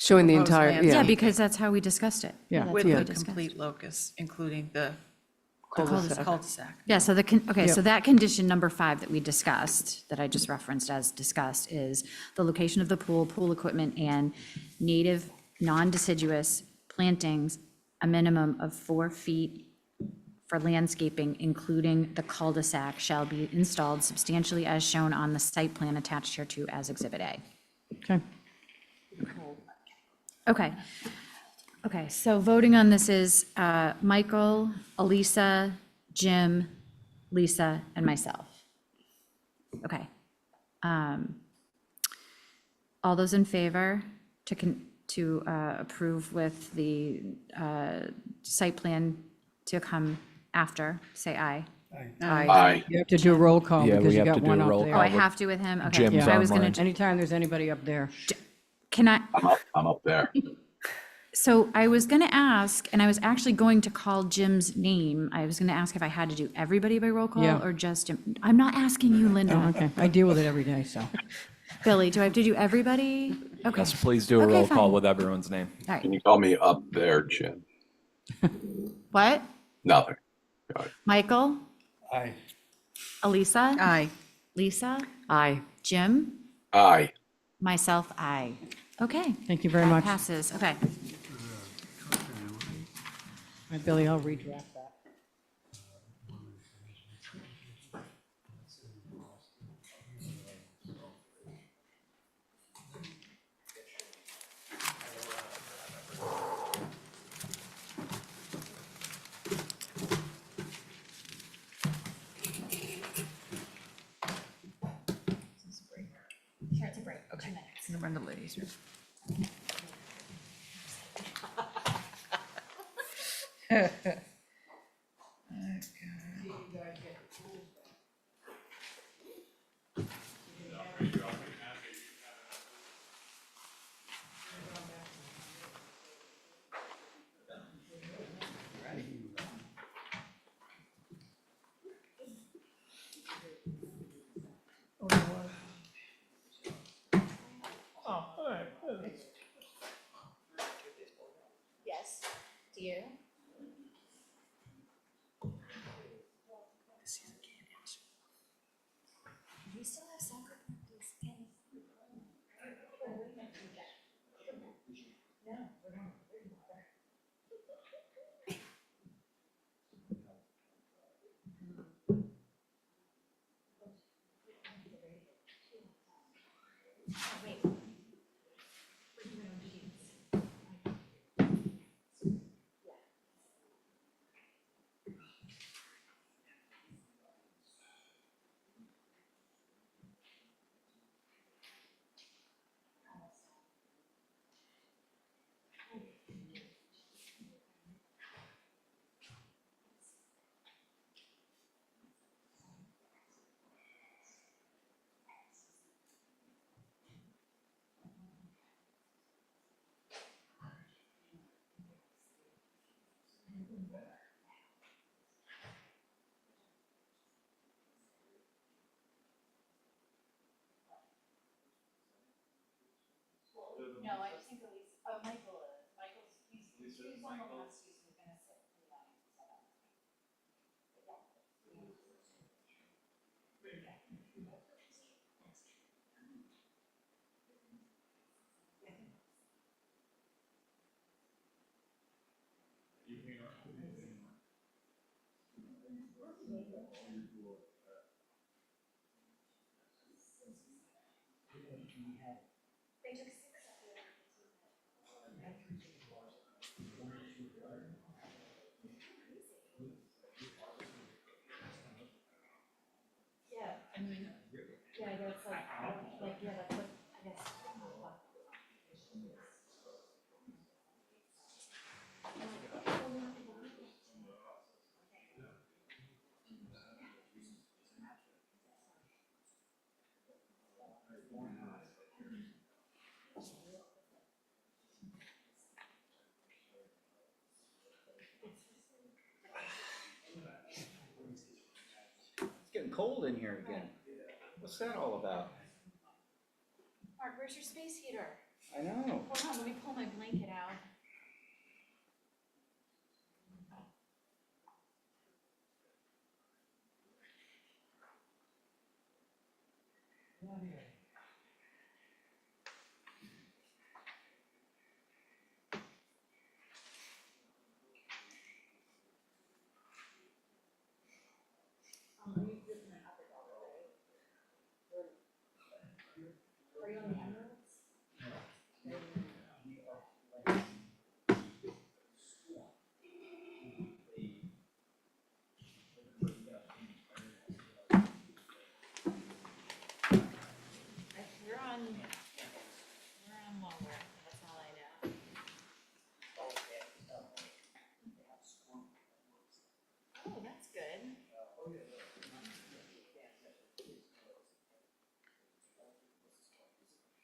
Showing the Proposed entire, landscape. Yeah, yeah. because that's how we discussed it. Yeah. That's With what we the discussed. complete locus, including the Cul-de-sac. cul-de-sac. Yeah, so so that condition number 5 that we discussed, that I just referenced as discussed, is the location of the pool, pool equipment, and native, non-deciduous plantings, a minimum of 4 feet for landscaping, including the cul-de-sac, shall be installed substantially as shown on the site plan attached hereto as Exhibit A. Okay. Okay, so voting on this is Michael, Elisa, Jim, Lisa, and myself. Okay. All those in favor to approve with the site plan to come after, say aye. Aye. You have to do a roll call Yeah, because we you have got to do one a up roll there. Oh, I with have to with him? Okay. Jim's I was gonna, online. Anytime there's anybody up there. can I, I'm up there. so I was gonna ask, and I was actually going to call Jim's name. I was gonna ask if I had to do everybody by roll call Yeah. or just Jim. I'm not asking you, Oh, Linda. okay. I deal with it every day, so. Billy, do I have to do everybody? Okay. Yes, please do a Okay, roll call fine. with everyone's name. All right. Can you call me up there, Jim? What? Nothing. Michael? Aye. Elisa? Aye. Lisa? Aye. Jim? Aye. Myself, aye. Okay. Thank you very That much. passes, okay. All right, Billy, I'll redraft that. Okay. I'm gonna run the ladies' room. Yes, do you? We still have soccer practice and. No, I just think Elise, Michael is, he's on the last, he's gonna sit in line, so that's They took 6 of the other Yeah, I mean, yeah, I guess yeah, that's what, I guess. It's getting cold in here again. What's that all about? Mark, where's your space heater? I know. Hold on, let me pull my blanket out. Are you on the Emirates? We're on longer, that's all I know. Oh, that's good.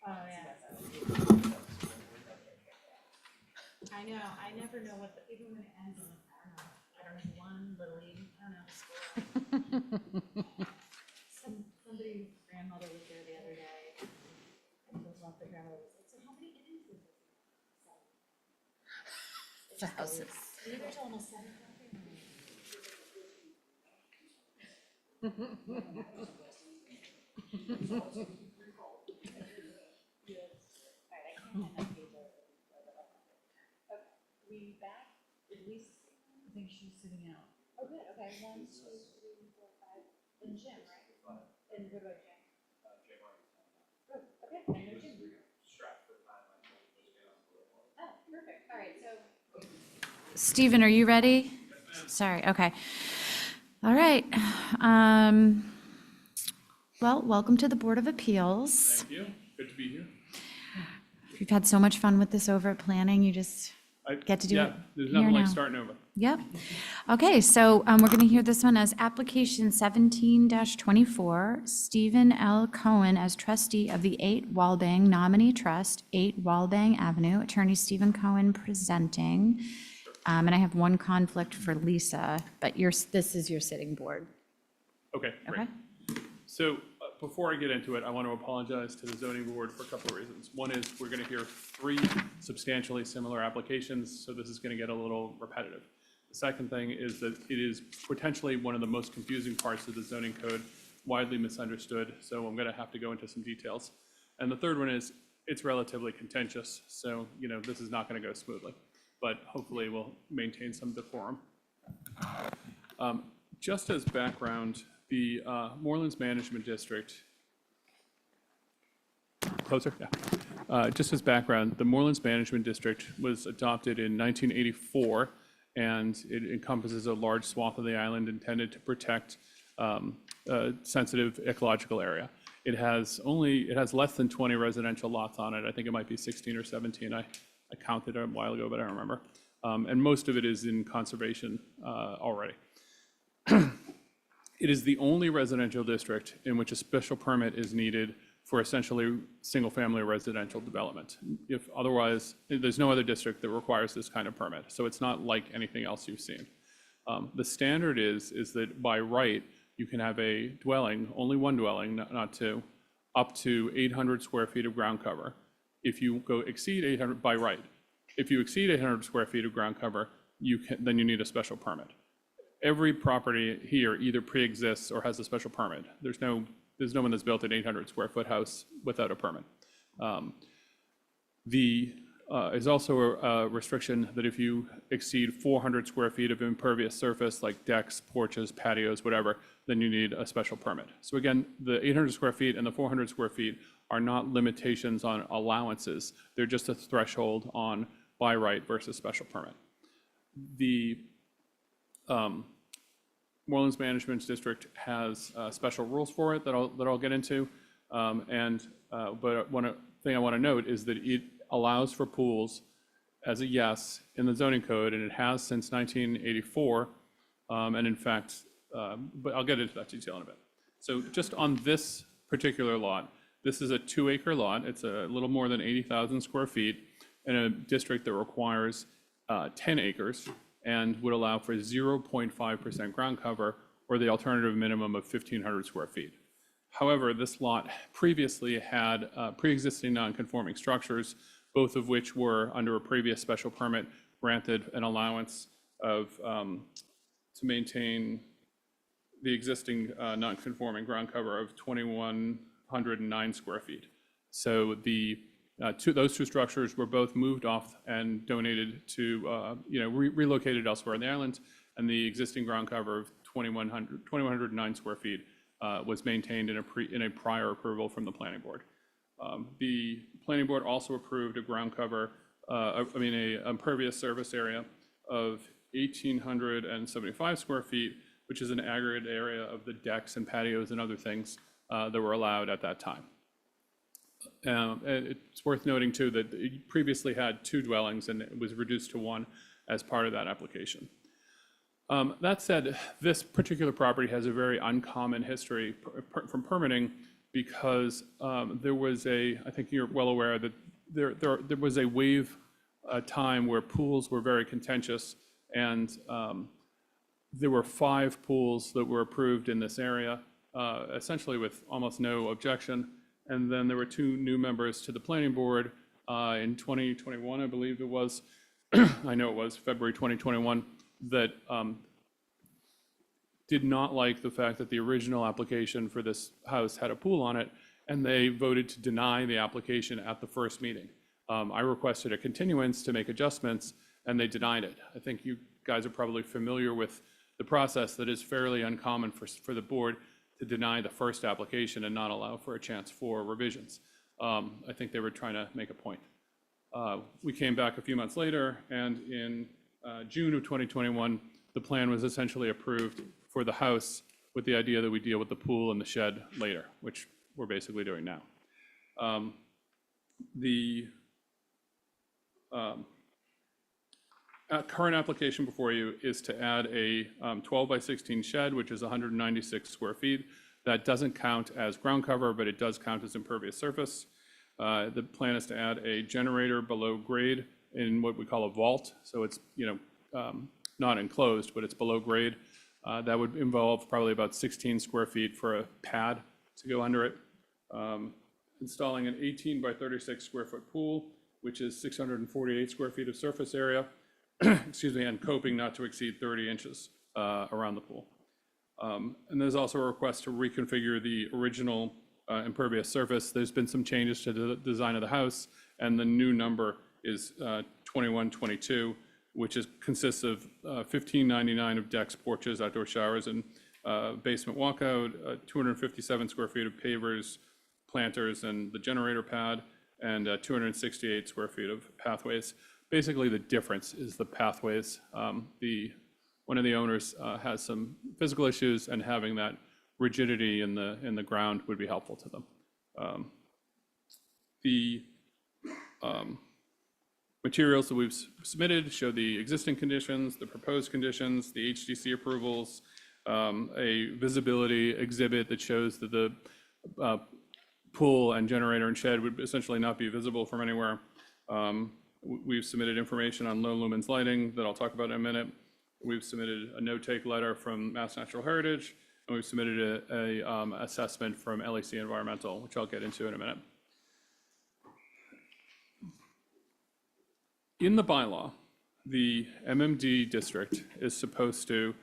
Oh, yeah. I know, I never know what, even when it ends, I'm like, I don't know, one little league, I don't know, score. Somebody's grandmother was there the other day. And the grandmother was like, so how many innings is this? Thousands. Maybe there's almost 7,000. I think she's sitting out. Oh, good, okay, 1, 2, 3, 4, 5, and Jim, right? And what about Jim? Oh, okay, and there's Jim. Oh, perfect, all right, so. Stephen, are you ready? Sorry, okay. All right. Well, welcome to the Board of Appeals. Thank you. Good to be here. You've had so much fun with this over at planning, you just get to do it There's here nothing like now. starting over. Yep. Okay, so we're going to hear this one as application 17-24, Stephen L. Cohen as trustee of the 8 Walbang Nominee Trust, 8 Walbang Avenue, attorney Stephen Cohen presenting. And I have one conflict for Lisa, but this is your sitting board. Okay, great. Okay? So before I get into it, I want to apologize to the zoning board for a couple of reasons. One is we're going to hear 3 substantially similar applications, so this is going to get a little repetitive. The second thing is that it is potentially one of the most confusing parts of the zoning code, widely misunderstood, so I'm going to have to go into some details. And the third one is it's relatively contentious, so this is not going to go smoothly, but hopefully we'll maintain some decorum. Just as background, the Morelands Management District, closer, yeah. Just as background, the Morelands Management District was adopted in 1984, and it encompasses a large swath of the island intended to protect a sensitive ecological area. It has less than 20 residential lots on it. I think it might be 16 or 17. I counted a while ago, but I don't remember. And most of it is in conservation already. It is the only residential district in which a special permit is needed for essentially single-family residential development. If otherwise, there's no other district that requires this kind of permit, so it's not like anything else you've seen. The standard is that by right, you can have a dwelling, only one dwelling, not two, up to 800 square feet of ground cover. If you exceed 800 by right, if you exceed 800 square feet of ground cover, then you need a special permit. Every property here either pre-exists or has a special permit. There's no one that's built an 800 square foot house without a permit. Is also a restriction that if you exceed 400 square feet of impervious surface, like decks, porches, patios, whatever, then you need a special permit. So again, the 800 square feet and the 400 square feet are not limitations on allowances. They're just a threshold on by right versus special permit. The Morelands Management District has special rules for it that I'll get into. But one thing I want to note is that it allows for pools as a yes in the zoning code, and it has since 1984. And in fact, but I'll get into that detail in a bit. So just on this particular lot, this is a 2-acre lot. It's a little more than 80,000 square feet in a district that requires 10 acres and would allow for 0.5% ground cover or the alternative minimum of 1,500 square feet. However, this lot previously had pre-existing non-conforming structures, both of which were under a previous special permit granted an allowance of to maintain the existing non-conforming ground cover of 2,109 square feet. So those two structures were both moved off and donated to, relocated elsewhere on the island, and the existing ground cover of 2,109 square feet was maintained in a prior approval from the planning board. The planning board also approved a ground cover, a impervious surface area of 1,875 square feet, which is an aggregate area of the decks and patios and other things that were allowed at that time. And it's worth noting too that it previously had 2 dwellings and it was reduced to 1 as part of that application. That said, this particular property has a very uncommon history from permitting because there was I think you're well aware that there was a wave time where pools were very contentious, and there were 5 pools that were approved in this area, essentially with almost no objection. And then there were 2 new members to the planning board in 2021, I believe it was. I know it was February 2021, that did not like the fact that the original application for this house had a pool on it, and they voted to deny the application at the first meeting. I requested a continuance to make adjustments, and they denied it. I think you guys are probably familiar with the process that is fairly uncommon for the board to deny the first application and not allow for a chance for revisions. I think they were trying to make a point. We came back a few months later, and in June of 2021, the plan was essentially approved for the house with the idea that we deal with the pool and the shed later, which we're basically doing now. The current application before you is to add a 12 by 16 shed, which is 196 square feet. That doesn't count as ground cover, but it does count as impervious surface. The plan is to add a generator below grade in what we call a vault. So it's, not enclosed, but it's below grade. That would involve probably about 16 square feet for a pad to go under it. Installing an 18 by 36 square foot pool, which is 648 square feet of surface area, excuse me, and coping not to exceed 30 inches around the pool. And there's also a request to reconfigure the original impervious surface. There's been some changes to the design of the house, and the new number is 2122, which consists of 1599 of decks, porches, outdoor showers, and basement walkout, 257 square feet of pavers, planters, and the generator pad, and 268 square feet of pathways. Basically, the difference is the pathways. One of the owners has some physical issues, and having that rigidity in the ground would be helpful to them. The materials that we've submitted show the existing conditions, the proposed conditions, the HDC approvals, a visibility exhibit that shows that the pool and generator and shed would essentially not be visible from anywhere. We've submitted information on low lumens lighting that I'll talk about in a minute. We've submitted a no-take letter from Mass Natural Heritage, and we've submitted a assessment from LEC Environmental, which I'll get into in a minute. In the bylaw, the MMD district is supposed to,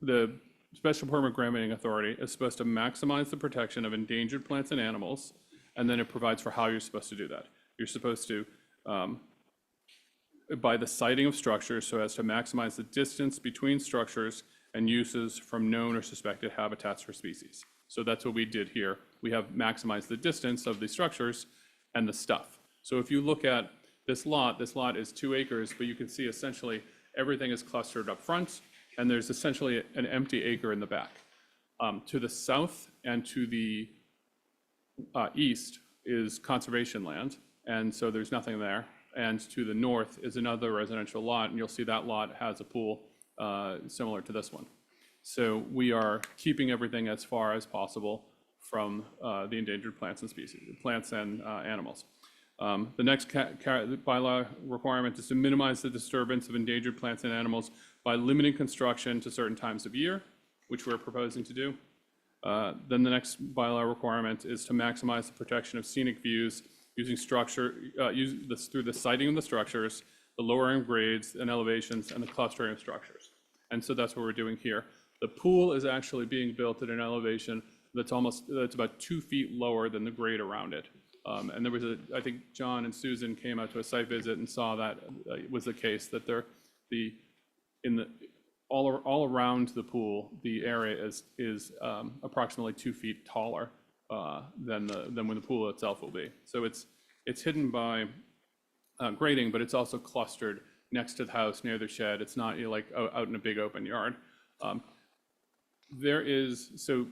the Special Permit Granting Authority is supposed to maximize the protection of endangered plants and animals, and then it provides for how you're supposed to do that. You're supposed to, by the siting of structures so as to maximize the distance between structures and uses from known or suspected habitats for species. So that's what we did here. We have maximized the distance of the structures and the stuff. So if you look at this lot is 2 acres, but you can see essentially everything is clustered up front, and there's essentially an empty acre in the back. To the south and to the east is conservation land, and so there's nothing there. And to the north is another residential lot, and you'll see that lot has a pool similar to this one. So we are keeping everything as far as possible from the endangered plants and species, plants and animals. The next bylaw requirement is to minimize the disturbance of endangered plants and animals by limiting construction to certain times of year, which we're proposing to do. Then the next bylaw requirement is to maximize the protection of scenic views using through the siting of the structures, the lowering grades and elevations, and the clustering of structures. And so that's what we're doing here. The pool is actually being built at an elevation that's about 2 feet lower than the grade around it. And there was I think John and Susan came out to a site visit and saw that was the case, that all around the pool, the area is approximately 2 feet taller than when the pool itself will be. So it's hidden by grading, but it's also clustered next to the house near the shed. It's not like out in a big open yard. There is, so,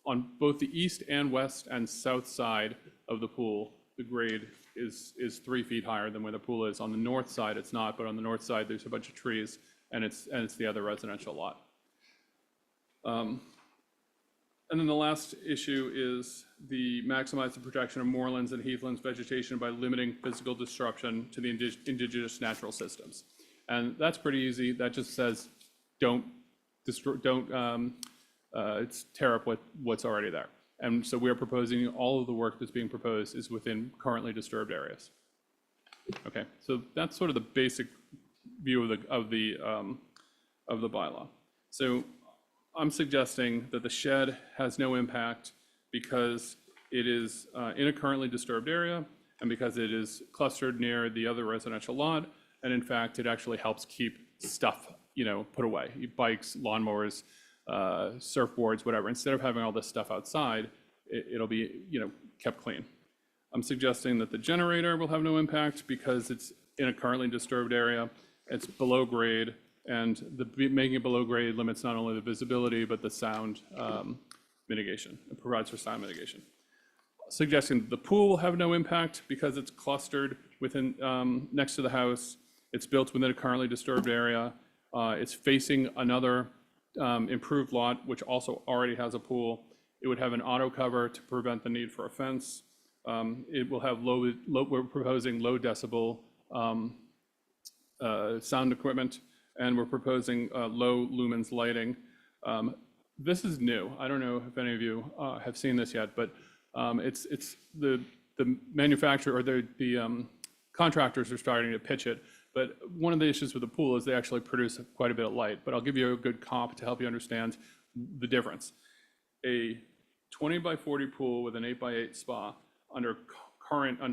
on both the east and west and south side of the pool, the grade is 3 feet higher than where the pool is. On the north side, it's not, but on the north side, there's a bunch of trees, and it's the other residential lot. And then the last issue is the maximize the protection of moorlands and heathlands vegetation by limiting physical disruption to the indigenous natural systems. And that's pretty easy. That just says don't tear up what's already there. And so we're proposing all of the work that's being proposed is within currently disturbed areas. Okay, so that's sort of the basic view of the bylaw. So I'm suggesting that the shed has no impact because it is in a currently disturbed area and because it is clustered near the other residential lot. And in fact, it actually helps keep stuff, put away, bikes, lawnmowers, surfboards, whatever. Instead of having all this stuff outside, it'll be, kept clean. I'm suggesting that the generator will have no impact because it's in a currently disturbed area. It's below grade, and making it below grade limits not only the visibility, but the sound mitigation. It provides for sound mitigation. Suggesting that the pool will have no impact because it's clustered within, next to the house. It's built within a currently disturbed area. It's facing another improved lot, which also already has a pool. It would have an auto cover to prevent the need for a fence. It will have we're proposing low decibel sound equipment, and we're proposing low lumens lighting. This is new. I don't know if any of you have seen this yet, but it's the manufacturer or the contractors are starting to pitch it. But one of the issues with the pool is they actually produce quite a bit of light. But I'll give you a good comp to help you understand the difference. A 20 by 40 pool with an 8 by 8 spa under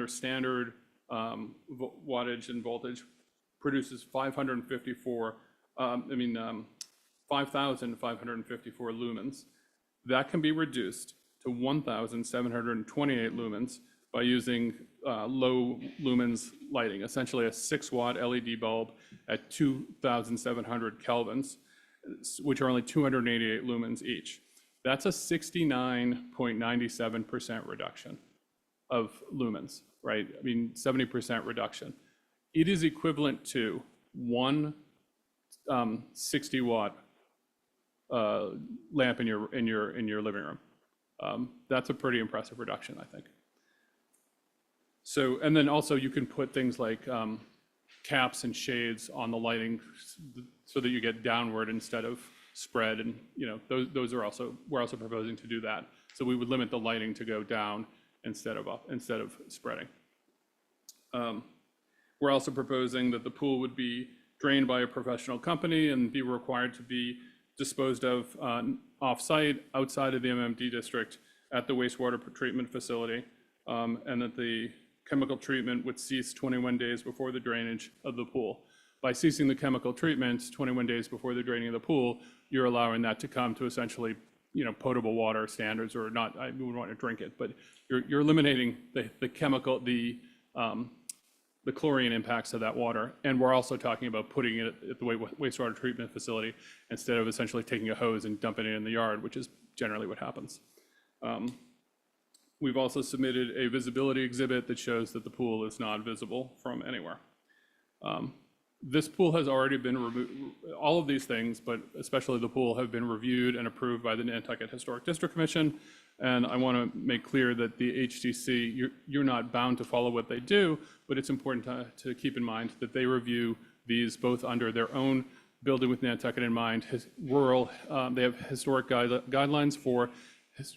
standard wattage and voltage produces 554 lumens. That can be reduced to 1,728 lumens by using low lumens lighting, essentially a 6-watt LED bulb at 2,700 kelvins, which are only 288 lumens each. That's a 69.97% reduction of lumens, right? 70% reduction. It is equivalent to one 60-watt lamp in your living room. That's a pretty impressive reduction, I think. So, and then also you can put things like caps and shades on the lighting so that you get downward instead of spread, and those are also, we're also proposing to do that. So we would limit the lighting to go down instead of up, instead of spreading. We're also proposing that the pool would be drained by a professional company and be required to be disposed of off-site outside of the MMD district at the wastewater treatment facility, and that the chemical treatment would cease 21 days before the drainage of the pool. By ceasing the chemical treatment 21 days before the draining of the pool, you're allowing that to come to essentially, potable water standards, or not, I wouldn't want to drink it, but you're eliminating the chemical, the chlorine impacts of that water. And we're also talking about putting it at the wastewater treatment facility instead of essentially taking a hose and dumping it in the yard, which is generally what happens. We've also submitted a visibility exhibit that shows that the pool is not visible from anywhere. This pool has already been removed. All of these things, but especially the pool, have been reviewed and approved by the Nantucket Historic District Commission. And I want to make clear that the HDC, you're not bound to follow what they do, but it's important to keep in mind that they review these both under their own building with Nantucket in mind, they have historic guidelines for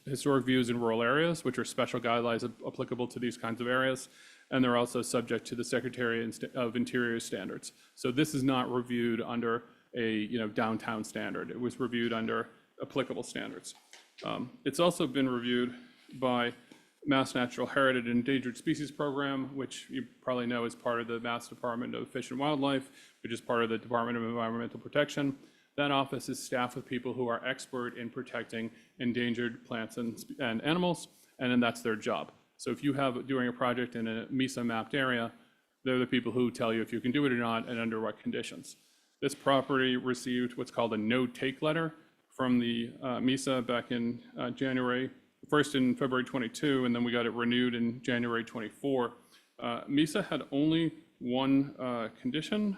historic views in rural areas, which are special guidelines applicable to these kinds of areas. And they're also subject to the Secretary of Interior standards. So this is not reviewed under a downtown standard. It was reviewed under applicable standards. It's also been reviewed by Mass Natural Heritage and Endangered Species Program, which you probably know is part of the Mass Department of Fish and Wildlife, which is part of the Department of Environmental Protection. That office is staffed with people who are expert in protecting endangered plants and animals, and then that's their job. So if you have doing a project in a MESA mapped area, they're the people who tell you if you can do it or not and under what conditions. This property received what's called a no-take letter from the MESA back in January, first in February 22, and then we got it renewed in January 24. MESA had only one condition.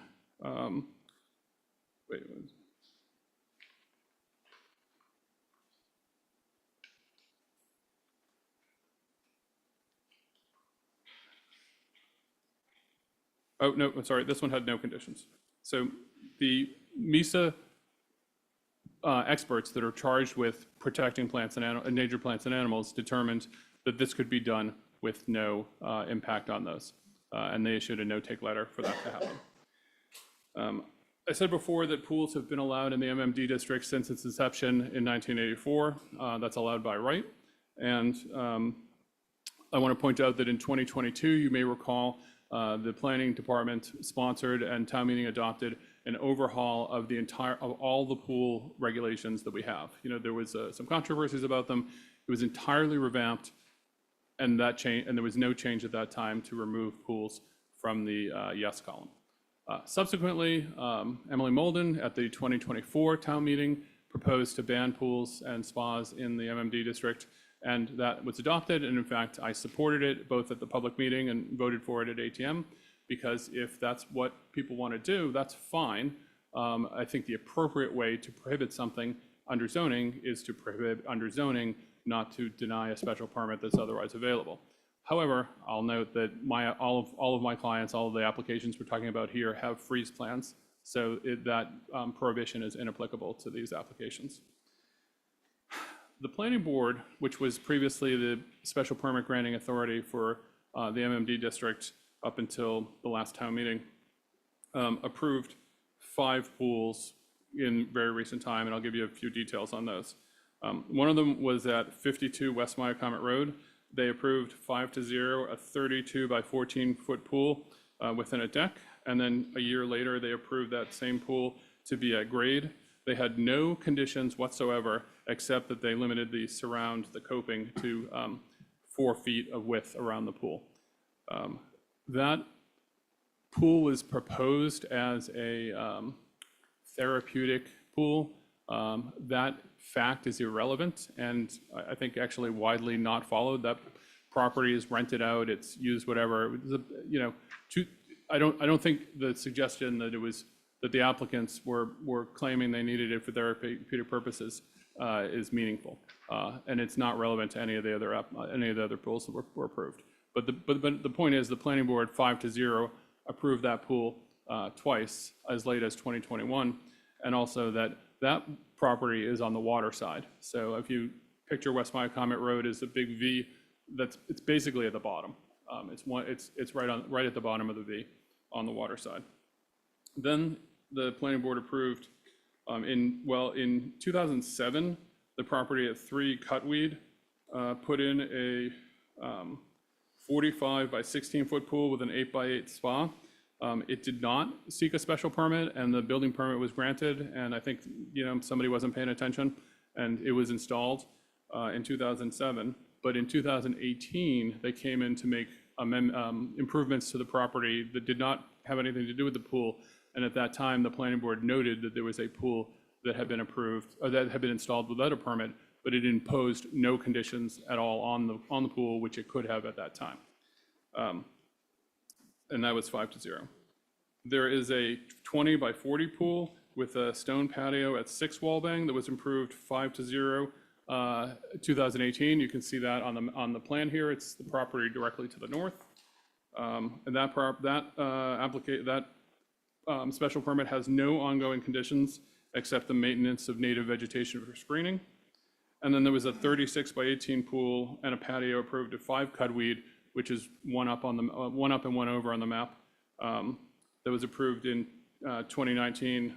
Oh, no, I'm sorry, this one had no conditions. So the MESA experts that are charged with protecting plants and endangered plants and animals determined that this could be done with no impact on those. And they issued a no-take letter for that to happen. I said before that pools have been allowed in the MMD district since its inception in 1984. That's allowed by right. And I want to point out that in 2022, you may recall, the planning department sponsored and town meeting adopted an overhaul of all the pool regulations that we have. You know, there was some controversies about them. It was entirely revamped, and there was no change at that time to remove pools from the yes column. Subsequently, Emily Molden at the 2024 town meeting proposed to ban pools and spas in the MMD district, and that was adopted. And in fact, I supported it both at the public meeting and voted for it at ATM, because if that's what people want to do, that's fine. I think the appropriate way to prohibit something under zoning is to prohibit under zoning, not to deny a special permit that's otherwise available. However, I'll note that all of my clients, all of the applications we're talking about here have freeze plans, so that prohibition is inapplicable to these applications. The planning board, which was previously the special permit granting authority for the MMD district up until the last town meeting, approved 5 pools in very recent time, and I'll give you a few details on those. One of them was at 52 West Miacomet Road. They approved 5-0, a 32 by 14 foot pool within a deck. And then a year later, they approved that same pool to be at grade. They had no conditions whatsoever, except that they limited the coping to 4 feet of width around the pool. That pool was proposed as a therapeutic pool. That fact is irrelevant, and I think actually widely not followed. That property is rented out, it's used whatever. You know, I don't think the suggestion that that the applicants were claiming they needed it for therapeutic purposes is meaningful, and it's not relevant to any of the other pools that were approved. But the point is, the planning board 5-0 approved that pool twice as late as 2021, and also that property is on the water side. So if you picture West Miacomet Road as a big V, it's basically at the bottom. It's right at the bottom of the V on the water side. Then the planning board approved in 2007, the property at 3 Cutweed put in a 45 by 16 foot pool with an 8 by 8 spa. It did not seek a special permit, and the building permit was granted, and I think, you know, somebody wasn't paying attention, and it was installed in 2007. But in 2018, they came in to make improvements to the property that did not have anything to do with the pool, and at that time, the planning board noted that there was a pool that had been approved, or that had been installed without a permit, but it imposed no conditions at all on the pool, which it could have at that time. And that was 5-0. There is a 20 by 40 pool with a stone patio at 6 Walbang that was improved 5-0, 2018. You can see that on the plan here. It's the property directly to the north. And that special permit has no ongoing conditions except the maintenance of native vegetation for screening. And then there was a 36 by 18 pool and a patio approved at 5 Cudweed, which is one up and one over on the map. That was approved in 2019,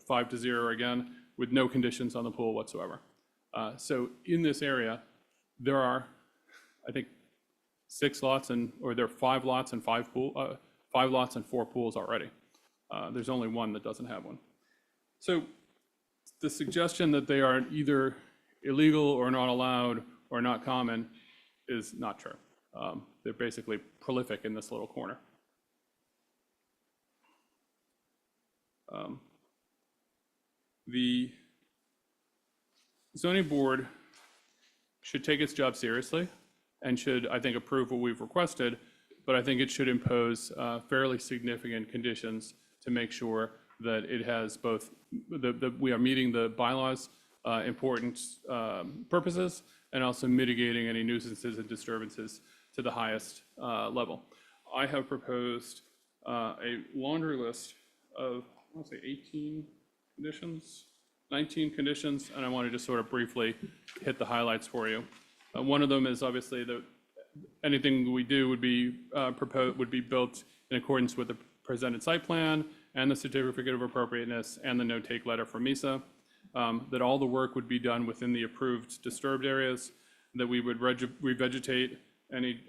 5-0 again, with no conditions on the pool whatsoever. So in this area, there are, I think, 6 lots or there are 5 lots and 5 lots and 4 pools already. There's only one that doesn't have one. So the suggestion that they are either illegal or not allowed or not common is not true. They're basically prolific in this little corner. The zoning board should take its job seriously and should, I think, approve what we've requested, but I think it should impose fairly significant conditions to make sure that it has both, we are meeting the bylaws' important purposes and also mitigating any nuisances and disturbances to the highest level. I have proposed a laundry list of, I want to say 18 conditions, 19 conditions, and I want to just sort of briefly hit the highlights for you. One of them is obviously that anything we do would be built in accordance with the presented site plan and the certificate of appropriateness and the no-take letter from MISA, that all the work would be done within the approved disturbed areas, that we would revegetate any,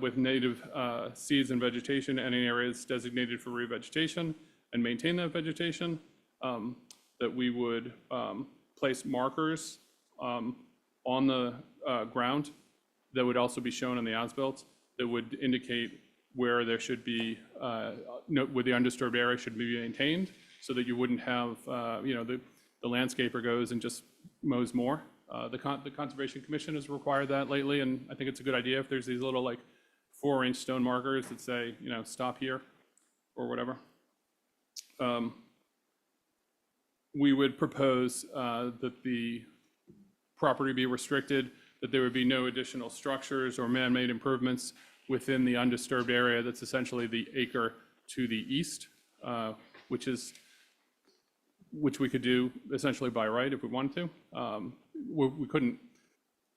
with native seeds and vegetation, any areas designated for revegetation, and maintain that vegetation, that we would place markers on the ground that would also be shown on the as-built that would indicate where there should be, where the undisturbed area should be maintained, so that you wouldn't have, the landscaper goes and just mows more. The Conservation Commission has required that lately, and I think it's a good idea if there's these little like 4-inch stone markers that say, stop here or whatever. We would propose that the property be restricted, that there would be no additional structures or man-made improvements within the undisturbed area that's essentially the acre to the east, which we could do essentially by right if we wanted to. We couldn't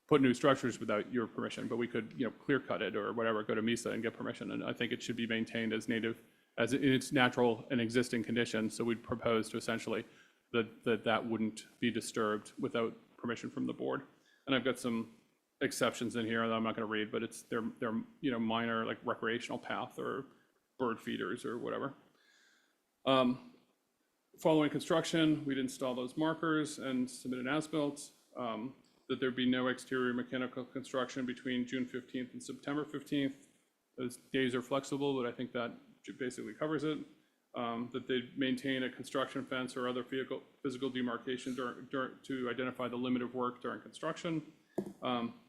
put new structures without your permission, but we could, clear cut it or whatever, go to MISA and get permission. And I think it should be maintained as native, as in its natural and existing condition. So we'd propose to essentially that wouldn't be disturbed without permission from the board. And I've got some exceptions in here that I'm not going to read, but they're minor, like recreational path or bird feeders or whatever. Following construction, we'd install those markers and submit an as-built, that there'd be no exterior mechanical construction between June 15th and September 15th. Those days are flexible, but I think that basically covers it. That they'd maintain a construction fence or other physical demarcation to identify the limit of work during construction.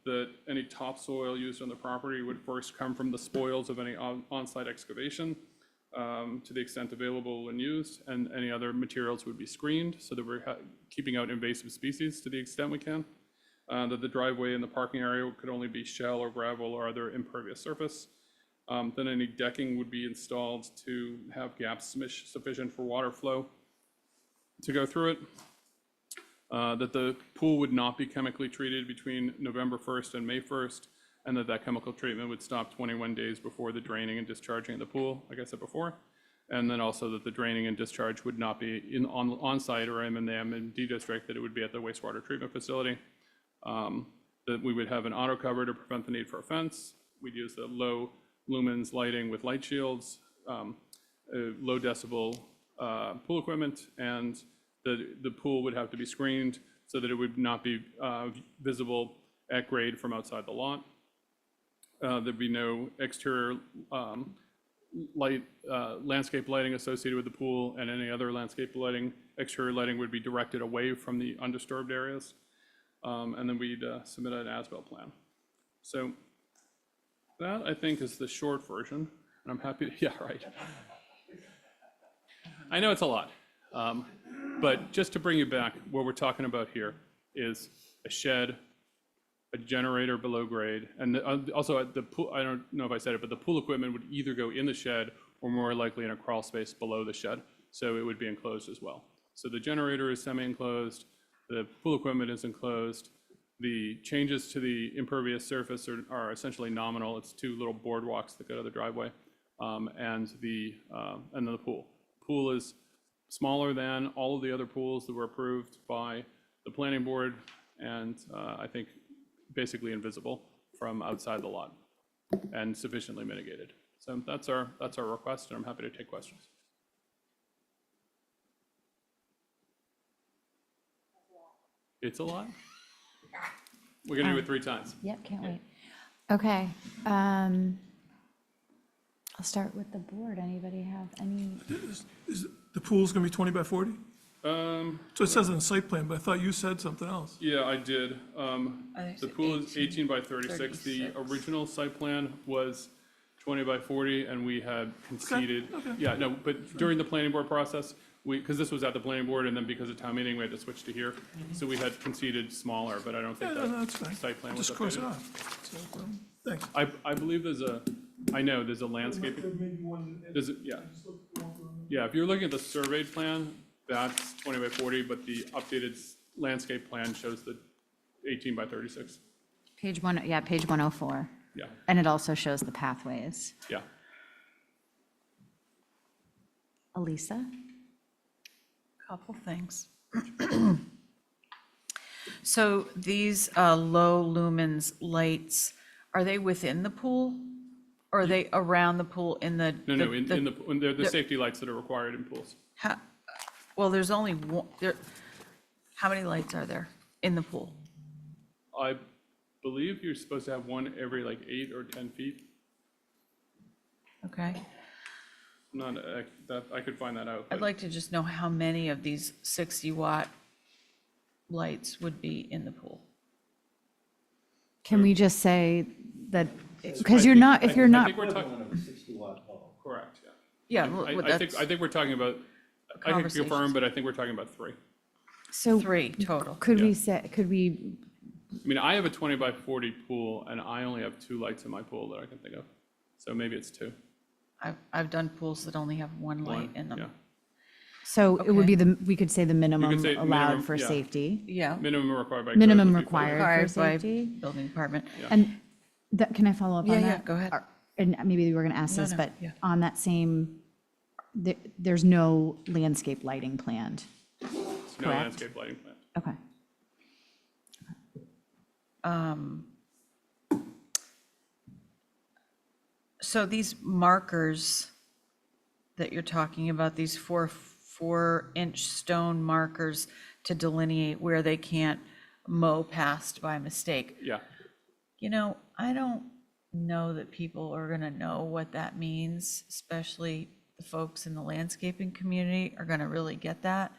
That any topsoil used on the property would first come from the spoils of any on-site excavation, to the extent available and used, and any other materials would be screened so that we're keeping out invasive species to the extent we can. That the driveway and the parking area could only be shell or gravel or other impervious surface. Then any decking would be installed to have gaps sufficient for water flow to go through it. That the pool would not be chemically treated between November 1st and May 1st, and that chemical treatment would stop 21 days before the draining and discharging of the pool, like I said before. And then also that the draining and discharge would not be on-site or in the M&D district, that it would be at the wastewater treatment facility. That we would have an auto cover to prevent the need for a fence. We'd use the low lumens lighting with light shields, low decibel pool equipment, and the pool would have to be screened so that it would not be visible at grade from outside the lot. There'd be no exterior landscape lighting associated with the pool, and any other landscape lighting, exterior lighting would be directed away from the undisturbed areas. And then we'd submit an as-built plan. So that, I think, is the short version. And I'm happy to, yeah, right. I know it's a lot. But just to bring you back, what we're talking about here is a shed, a generator below grade, and also at the pool, I don't know if I said it, but the pool equipment would either go in the shed or more likely in a crawl space below the shed. So it would be enclosed as well. So the generator is semi-enclosed, the pool equipment is enclosed. The changes to the impervious surface are essentially nominal. It's 2 little boardwalks that go to the driveway, and then the pool. Pool is smaller than all of the other pools that were approved by the planning board, and I think basically invisible from outside the lot and sufficiently mitigated. So that's our request, and I'm happy to take questions. It's a lot. We're gonna do it 3 times. Yep, can't wait. Okay. I'll start with the board. Anybody have any? Is the pool's gonna be 20 by 40? So it says in the site plan, but I thought you said something else. Yeah, I did. The pool is 18 by 36. The original site plan was 20 by 40, and we had conceded. Okay. Yeah, no, but during the planning board process, because this was at the planning board, and then because of town meeting, we had to switch to here. So we had conceded smaller, but I don't think that's that fine. site plan was Just cross it updated. off. So, thanks. I believe there's a landscape. Yeah, if you're looking at the surveyed plan, that's 20 by 40, but the updated landscape plan shows the 18 by 36. Page 104. Yeah. And it also shows the pathways. Yeah. Elisa? Couple things. So these low lumens lights, are they within the pool? Or are they around the pool in the? No, no, they're the safety lights that are required in pools. Well, there's only one, how many lights are there in the pool? I believe you're supposed to have one every like 8 or 10 feet. Okay. Not, that, I could find that out. I'd but- like to just know how many of these 60-watt lights would be in the pool. Can we just say that, I because you're think- not, I if you're think- I not, think we're talking, 60-watt bulb. correct, yeah. Yeah, I well, think, that's we're talking about, I can conversations. confirm, but I think we're talking about 3. so 3 total. could Yeah. we say, could we, I mean, I have a 20 by 40 pool, and I only have 2 lights in my pool that I can think of. So maybe it's 2. I've done pools that only have one light in them. Yeah. so it would be Okay. the, we could say the minimum say allowed minimum, for yeah. safety, Yeah. Minimum required by. code minimum would be 40. required for Required by safety. building department. And that, can I follow up on Yeah, that? yeah, go ahead. And maybe you were going to ask No, this, no, but yeah. on that same, there's no landscape lighting planned. No correct? landscape lighting plan. Okay. So these markers that you're talking about, these 4-inch stone markers to delineate where they can't mow past by mistake. Yeah. You know, I don't know that people are gonna know what that means, especially the folks in the landscaping community are gonna really get that.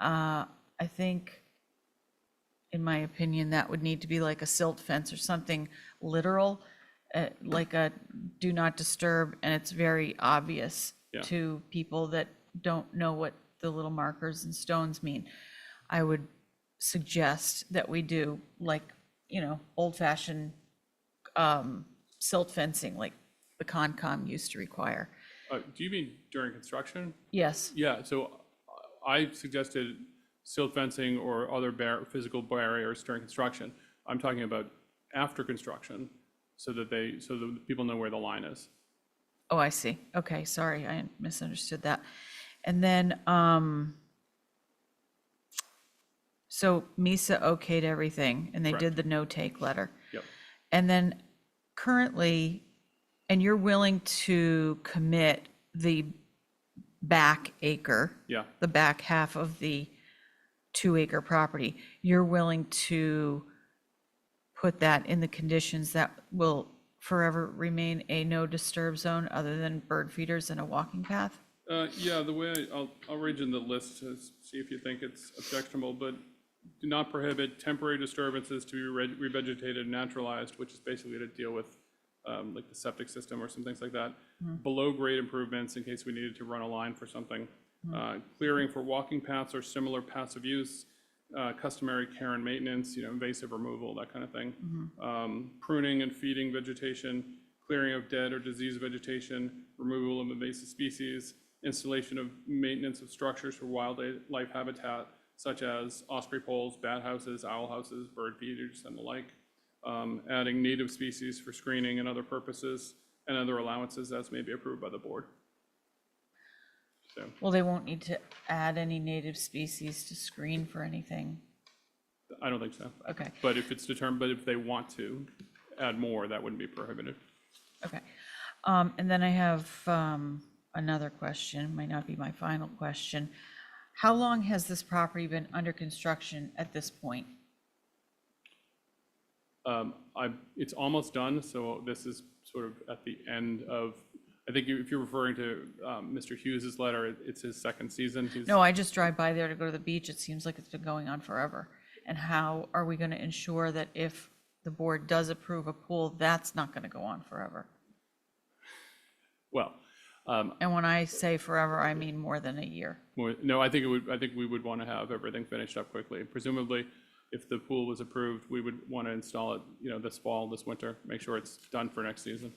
I think, in my opinion, that would need to be like a silt fence or something literal, like a do not disturb, and it's very obvious Yeah. to people that don't know what the little markers and stones mean. I would suggest that we do like, old-fashioned silt fencing, like the Concom used to require. Do you mean during construction? Yes, Yeah, so I suggested silt fencing or other physical barriers during construction. I'm talking about after construction, so that people know where the line is. oh, I see. Okay, sorry, I misunderstood that. And then, so MISA okayed everything, and they did the no-take letter. Yep. And then currently, and you're willing to commit the back acre, Yeah, the back half of the 2-acre property, you're willing to put that in the conditions that will forever remain a no disturb zone other than bird feeders and a walking path? yeah, the way, I'll read you the list to see if you think it's objectionable, but do not prohibit temporary disturbances to be revegetated and naturalized, which is basically to deal with like the septic system or some things like that. Below grade improvements in case we needed to run a line for something. Clearing for walking paths or similar passive use, customary care and maintenance, invasive removal, that kind of thing. Pruning and feeding vegetation, clearing of dead or diseased vegetation, removal of invasive species, installation of maintenance of structures for wildlife habitat, such as osprey poles, bat houses, owl houses, bird feeders, and the like. Adding native species for screening and other purposes, and other allowances as may be approved by the board. So, Well, they won't need to add any native species to screen for anything. I don't think so. Okay, But if it's determined, but if they want to add more, that wouldn't be prohibited. okay. And then I have another question, might not be my final question. How long has this property been under construction at this point? It's almost done, so this is sort of at the end of, I think if you're referring to Mr. Hughes's letter, it's his second season. No, I just drive by there to go to the beach. It seems like it's been going on forever. And how are we going to ensure that if the board does approve a pool, that's not going to go on forever? Well, And when I say forever, I mean more than a year. no, I think we would want to have everything finished up quickly. Presumably, if the pool was approved, we would want to install it, this fall, this winter, make sure it's done for next season.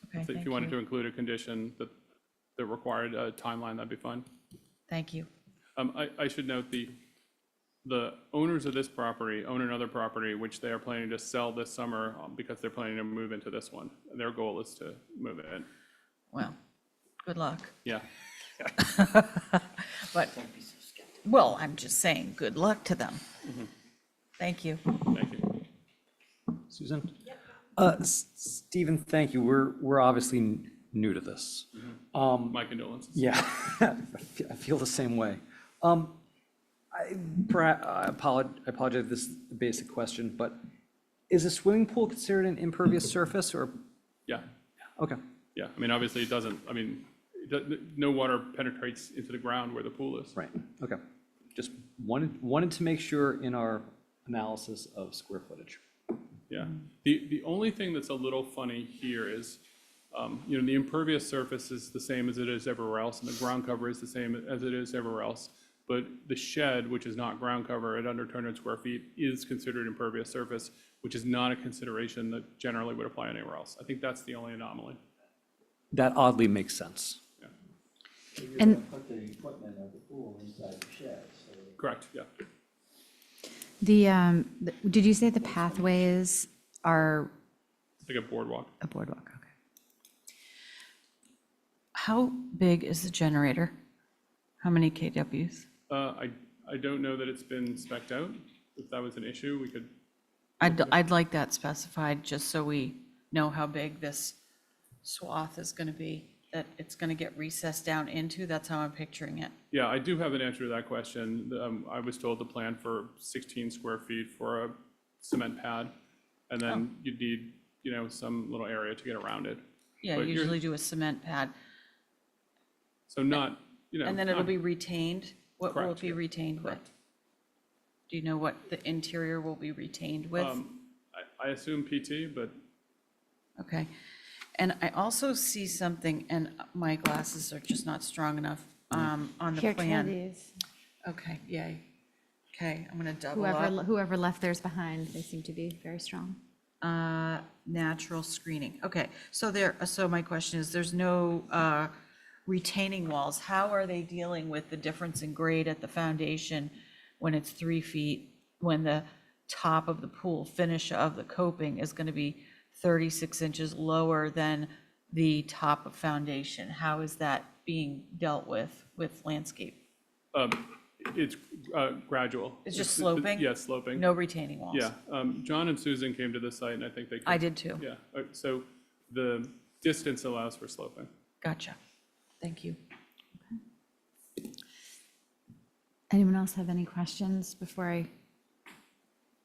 Okay, If thank you wanted to you. include a condition that required a timeline, that'd be fine. Thank you. I should note the owners of this property own another property which they are planning to sell this summer because they're planning to move into this one. Their goal is to move in. Well, Good luck. Yeah. But, well, I'm just saying, good luck to them. Thank you. Thank you. Susan? Stephen, thank you. We're obviously new to this. My condolences. Yeah, I feel the same way. I apologize if this is a basic question, but is a swimming pool considered an impervious surface or? Yeah. Okay, Yeah. I mean, obviously it doesn't, I mean, no water penetrates into the ground where the pool is. right, okay. Just wanted to make sure in our analysis of square footage. Yeah. The only thing that's a little funny here is, you know, the impervious surface is the same as it is everywhere else, and the ground cover is the same as it is everywhere else. But the shed, which is not ground cover at under 200 square feet, is considered impervious surface, which is not a consideration that generally would apply anywhere else. I think that's the only anomaly. That oddly makes sense. And Put the equipment of the pool inside the shed, so. Correct, yeah. did you say the pathways are Like a boardwalk. a boardwalk? Okay. How big is the generator? How many KWs? I don't know that it's been spec'd out. If that was an issue, we could, I'd like that specified, just so we know how big this swath is gonna be, that it's gonna get recessed down into. That's how I'm picturing it. yeah, I do have an answer to that question. I was told to plan for 16 square feet for a cement pad, and then you'd need, you know, some little area to get around it. Yeah, But you're- usually do a cement pad. So not, you know. And then it'll not- be retained? What will it Correct, be yeah, retained with? correct. Do you know what the interior will be retained with? I assume PT, but Okay. And I also see something, and my glasses are just not strong enough, on the Here, try plan. these. Okay, yay. Okay, I'm gonna double up. Whoever left theirs behind, they seem to be very strong. Natural screening. Okay, so my question is, there's no retaining walls. How are they dealing with the difference in grade at the foundation when it's 3 feet, when the top of the pool finish of the coping is gonna be 36 inches lower than the top of foundation? How is that being dealt with landscape? it's gradual. It's just sloping? Yeah, sloping. No retaining walls? Yeah, John and Susan came to the site, and I think they. I did too. Yeah, so the distance allows for sloping. Gotcha. Thank you. Anyone else have any questions before I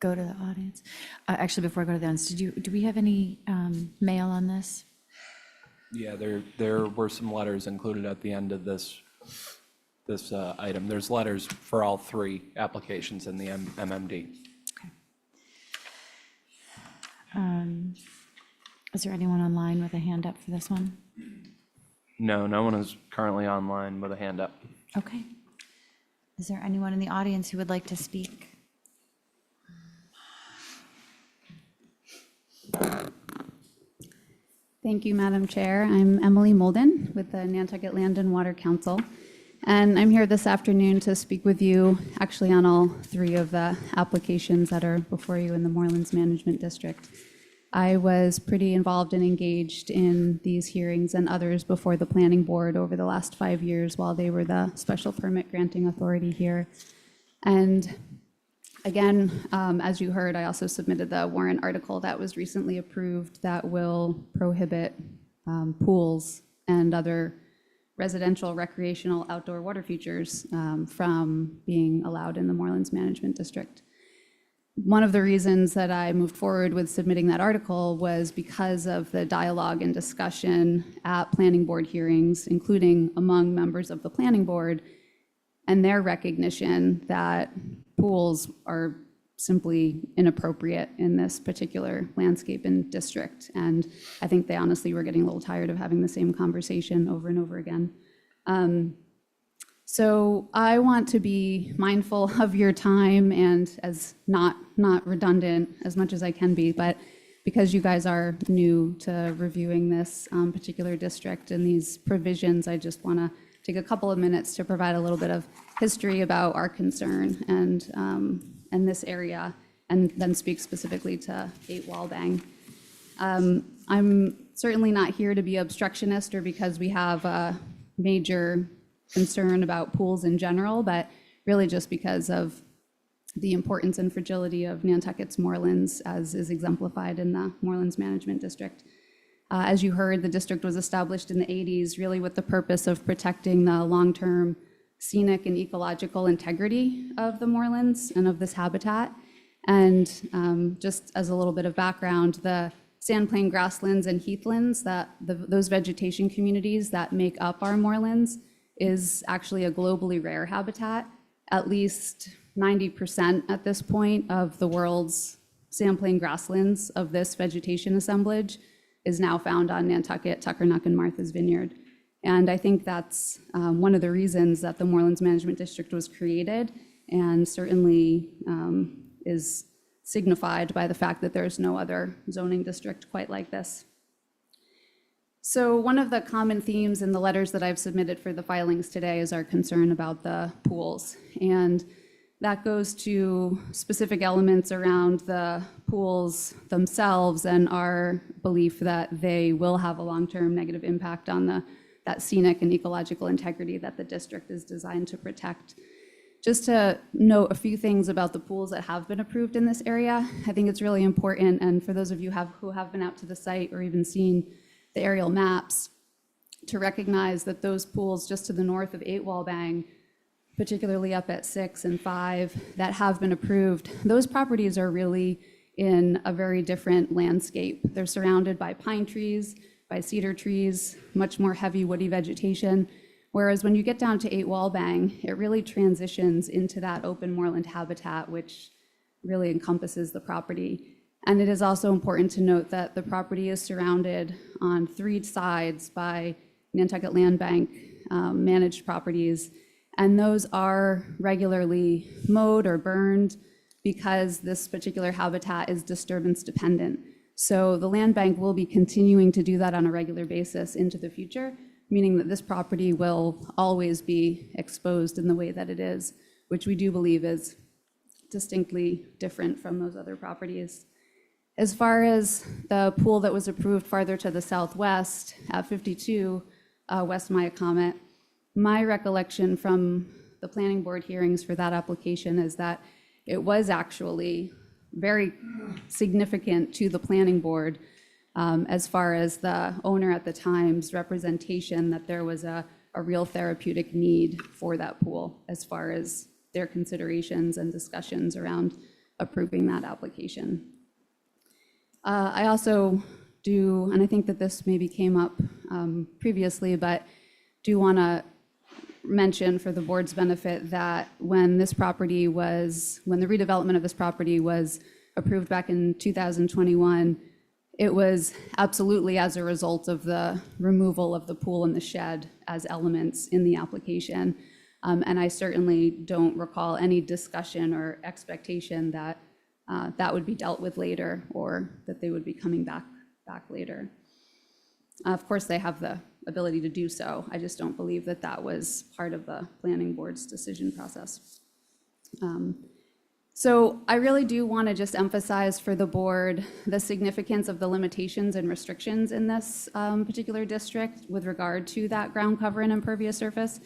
go to the audience? Actually, before I go to the audience, do we have any mail on this? Yeah, there were some letters included at the end of this item. There's letters for all three applications in the MMD. Okay. Is there anyone online with a hand up for this one? No, no one is currently online with a hand up. Okay. Is there anyone in the audience who would like to speak? Thank you, Madam Chair. I'm Emily Molden with the Nantucket Land and Water Council, and I'm here this afternoon to speak with you actually on all three of the applications that are before you in the Moorlands Management District. I was pretty involved and engaged in these hearings and others before the Planning Board over the last 5 years while they were the special permit granting authority here. And again, as you heard, I also submitted the warrant article that was recently approved that will prohibit pools and other residential, recreational, outdoor water features from being allowed in the Moorlands Management District. One of the reasons that I moved forward with submitting that article was because of the dialogue and discussion at planning board hearings, including among members of the planning board, and their recognition that pools are simply inappropriate in this particular landscape and district. And I think they honestly were getting a little tired of having the same conversation over and over again. So I want to be mindful of your time and as not redundant as much as I can be, but because you guys are new to reviewing this particular district and these provisions, I just want to take a couple of minutes to provide a little bit of history about our concern and this area, and then speak specifically to 8 Walbang. I'm certainly not here to be obstructionist or because we have a major concern about pools in general, but really just because of the importance and fragility of Nantucket's moorlands, as is exemplified in the Moorlands Management District. As you heard, the district was established in the 80s, really with the purpose of protecting the long-term scenic and ecological integrity of the moorlands and of this habitat. And just as a little bit of background, the sandplain grasslands and heathlands, those vegetation communities that make up our moorlands is actually a globally rare habitat. At least 90% at this point of the world's sandplain grasslands of this vegetation assemblage is now found on Nantucket, Tuckernuck, and Martha's Vineyard. And I think that's one of the reasons that the Moorlands Management District was created, and certainly is signified by the fact that there's no other zoning district quite like this. So one of the common themes in the letters that I've submitted for the filings today is our concern about the pools. And that goes to specific elements around the pools themselves and our belief that they will have a long-term negative impact on that scenic and ecological integrity that the district is designed to protect. Just to note a few things about the pools that have been approved in this area, I think it's really important, and for those of you who have been out to the site or even seen the aerial maps, to recognize that those pools just to the north of 8 Walbang, particularly up at 6 and 5, that have been approved, those properties are really in a very different landscape. They're surrounded by pine trees, by cedar trees, much more heavy woody vegetation. Whereas when you get down to 8 Walbang, it really transitions into that open moorland habitat, which really encompasses the property. And it is also important to note that the property is surrounded on 3 sides by Nantucket Land Bank managed properties. And those are regularly mowed or burned because this particular habitat is disturbance dependent. So the land bank will be continuing to do that on a regular basis into the future, meaning that this property will always be exposed in the way that it is, which we do believe is distinctly different from those other properties. As far as the pool that was approved farther to the southwest at 52 West Miacomet, my recollection from the planning board hearings for that application is that it was actually very significant to the planning board as far as the owner at the time's representation that there was a real therapeutic need for that pool as far as their considerations and discussions around approving that application. I also do, and I think that this maybe came up previously, but do want to mention for the board's benefit that when the redevelopment of this property was approved back in 2021, it was absolutely as a result of the removal of the pool and the shed as elements in the application. And I certainly don't recall any discussion or expectation that that would be dealt with later or that they would be coming back later. Of course, they have the ability to do so. I just don't believe that that was part of the planning board's decision process. So I really do want to just emphasize for the board the significance of the limitations and restrictions in this particular district with regard to that ground cover and impervious surface.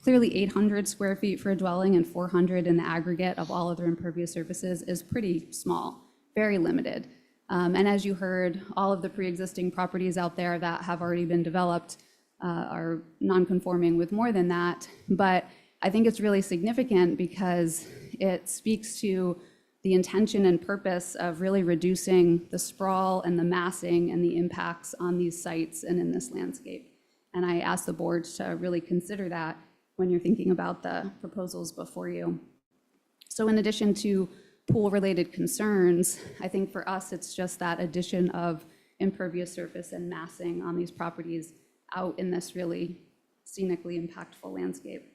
Clearly 800 square feet for a dwelling and 400 in the aggregate of all other impervious surfaces is pretty small, very limited. And as you heard, all of the pre-existing properties out there that have already been developed are non-conforming with more than that. But I think it's really significant because it speaks to the intention and purpose of really reducing the sprawl and the massing and the impacts on these sites and in this landscape. And I ask the board to really consider that when you're thinking about the proposals before you. So in addition to pool-related concerns, I think for us, it's just that addition of impervious surface and massing on these properties out in this really scenically impactful landscape.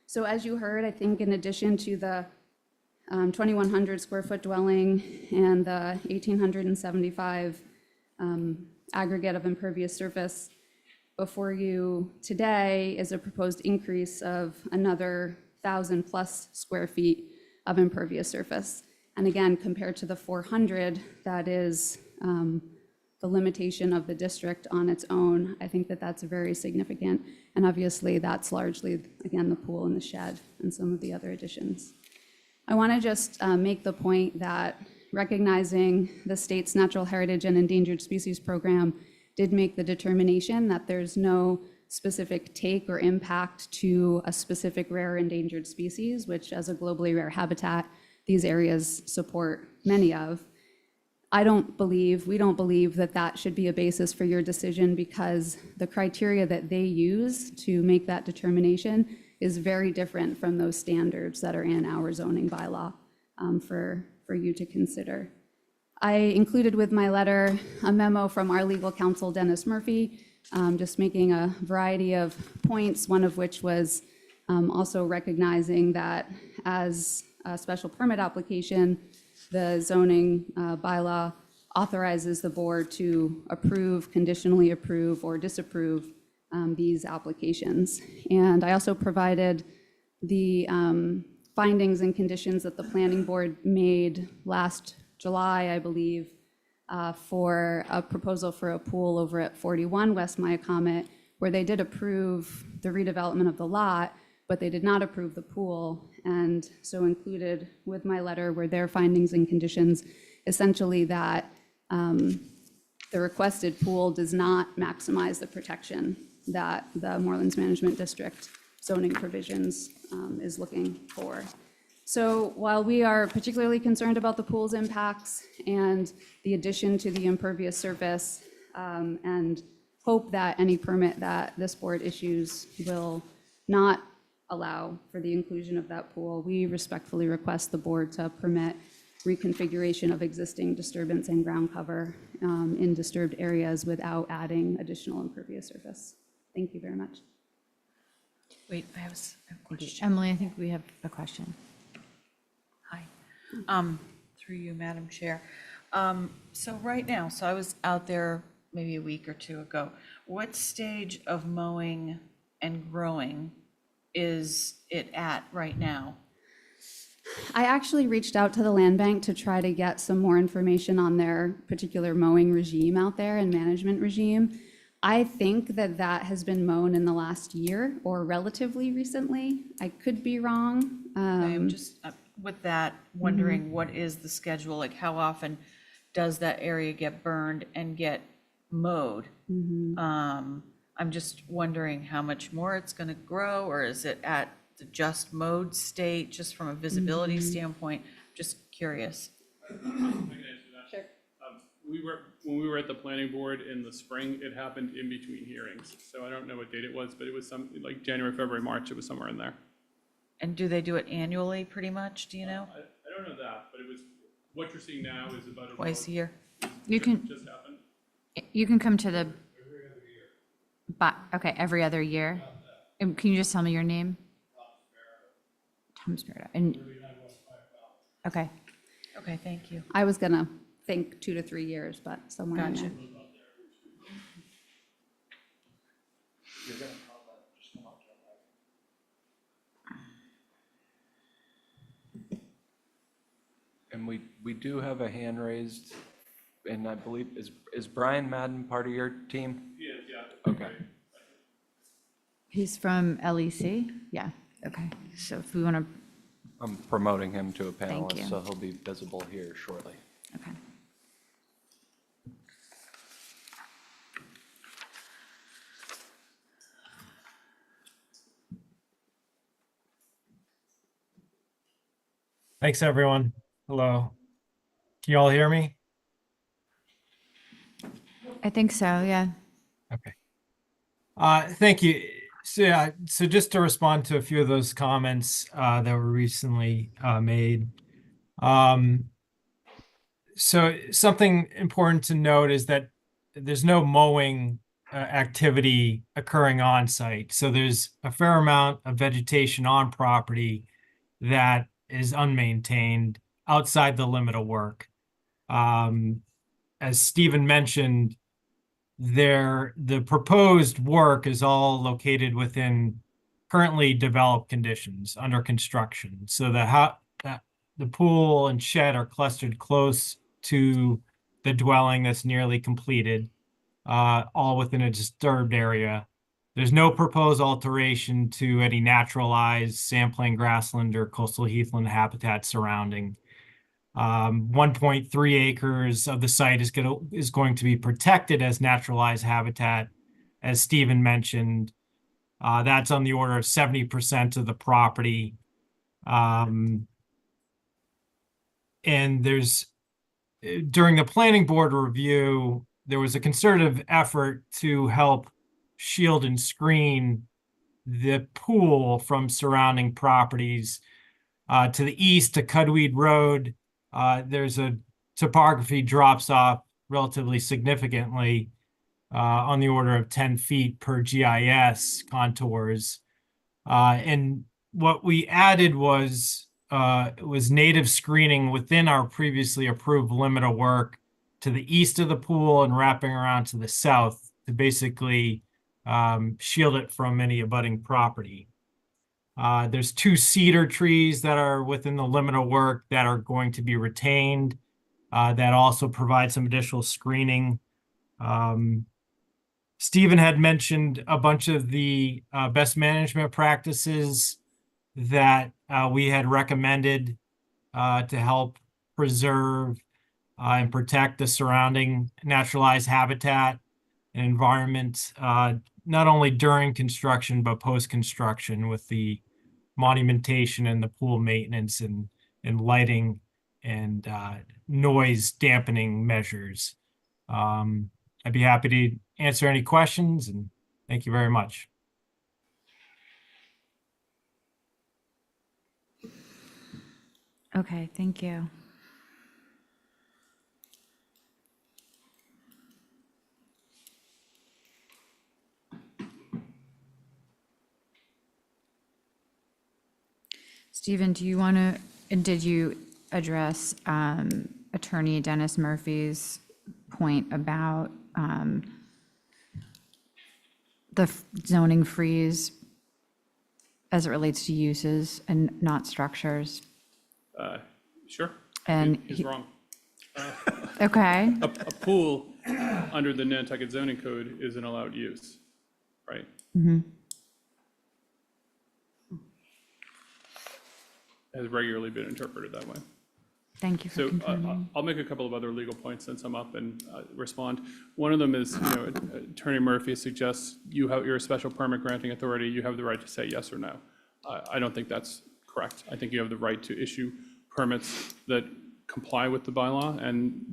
So as you heard, I think in addition to the 2,100 square foot dwelling and the 1,875 aggregate of impervious surface, before you today is a proposed increase of another 1,000 plus square feet of impervious surface. And again, compared to the 400 that is the limitation of the district on its own, I think that that's very significant. And obviously, that's largely, again, the pool and the shed and some of the other additions. I want to just make the point that recognizing the state's Natural Heritage and Endangered Species Program did make the determination that there's no specific take or impact to a specific rare endangered species, which as a globally rare habitat, these areas support many of. We don't believe that that should be a basis for your decision, because the criteria that they use to make that determination is very different from those standards that are in our zoning bylaw for you to consider. I included with my letter a memo from our legal counsel, Dennis Murphy, just making a variety of points, one of which was also recognizing that as a special permit application, the zoning bylaw authorizes the board to approve, conditionally approve, or disapprove these applications. And I also provided the findings and conditions that the planning board made last July, I believe, for a proposal for a pool over at 41 West Miacomet, where they did approve the redevelopment of the lot, but they did not approve the pool. And so included with my letter were their findings and conditions, essentially that the requested pool does not maximize the protection that the Morelands Management District zoning provisions is looking for. So while we are particularly concerned about the pool's impacts and the addition to the impervious surface, and hope that any permit that this board issues will not allow for the inclusion of that pool, we respectfully request the board to permit reconfiguration of existing disturbance and ground cover in disturbed areas without adding additional impervious surface. Thank you very much. Wait, I have a question. Emily, I think we have a question. Hi. Through you, Madam Chair. So right now, so I was out there maybe a week or two ago. What stage of mowing and growing is it at right now? I actually reached out to the land bank to try to get some more information on their particular mowing regime out there and management regime. I think that that has been mown in the last year or relatively recently. I could be wrong. I'm just with that wondering what is the schedule, like how often does that area get burned and get mowed? I'm just wondering how much more it's going to grow, or is it at the just mowed state, just from a visibility standpoint? Just curious. Sure. When we were at the planning board in the spring, it happened in between hearings. So I don't know what date it was, but it was some, like January, February, March, it was somewhere in there. And do they do it annually, pretty much? Do you know? I don't know that, but it was, what you're seeing now is about Twice a year? You can, just happened. you can come to the, but, okay, every other year. And can you just tell me your name? Tom Sparrow. And, okay. Okay, thank you. I was gonna think 2 to 3 years, but somewhere in Gotcha. there. And we do have a hand raised, and I believe, is Brian Madden part of your team? He is, yeah. Okay. He's from LEC? Yeah, okay. So if we want to, I'm promoting him to a Thank you. panelist, so he'll be visible here shortly. okay. Thanks, everyone. Hello. Can you all hear me? I think so, yeah. Okay. Thank you. So, yeah, so just to respond to a few of those comments that were recently made. So something important to note is that there's no mowing activity occurring on site. So there's a fair amount of vegetation on property that is unmaintained outside the limit of work. As Stephen mentioned, the proposed work is all located within currently developed conditions under construction. So the pool and shed are clustered close to the dwelling that's nearly completed, all within a disturbed area. There's no proposed alteration to any naturalized sampling grassland or coastal heathland habitat surrounding. 1.3 acres of the site is going to be protected as naturalized habitat, as Stephen mentioned. That's on the order of 70% of the property. And during the planning board review, there was a concerted effort to help shield and screen the pool from surrounding properties. To the east, to Cudweed Road, there's a topography drops off relatively significantly, on the order of 10 feet per GIS contours. And what we added was native screening within our previously approved limit of work to the east of the pool and wrapping around to the south to basically shield it from any abutting property. There's 2 cedar trees that are within the limit of work that are going to be retained, that also provide some additional screening. Stephen had mentioned a bunch of the best management practices that we had recommended to help preserve and protect the surrounding naturalized habitat and environment, not only during construction, but post-construction with the monumentation and the pool maintenance and lighting and noise dampening measures. I'd be happy to answer any questions, and thank you very much. Okay, thank you. Stephen, do you want to, and did you address Attorney Dennis Murphy's point about the zoning freeze as it relates to uses and not structures? Sure. And he's wrong. Okay. A pool under the Nantucket zoning code is an allowed use, right? Mm-hmm. Has regularly been interpreted that way. Thank you for So confirming. I'll make a couple of other legal points since I'm up and respond. One of them is, Attorney Murphy suggests you're a special permit granting authority. You have the right to say yes or no. I don't think that's correct. I think you have the right to issue permits that comply with the bylaw and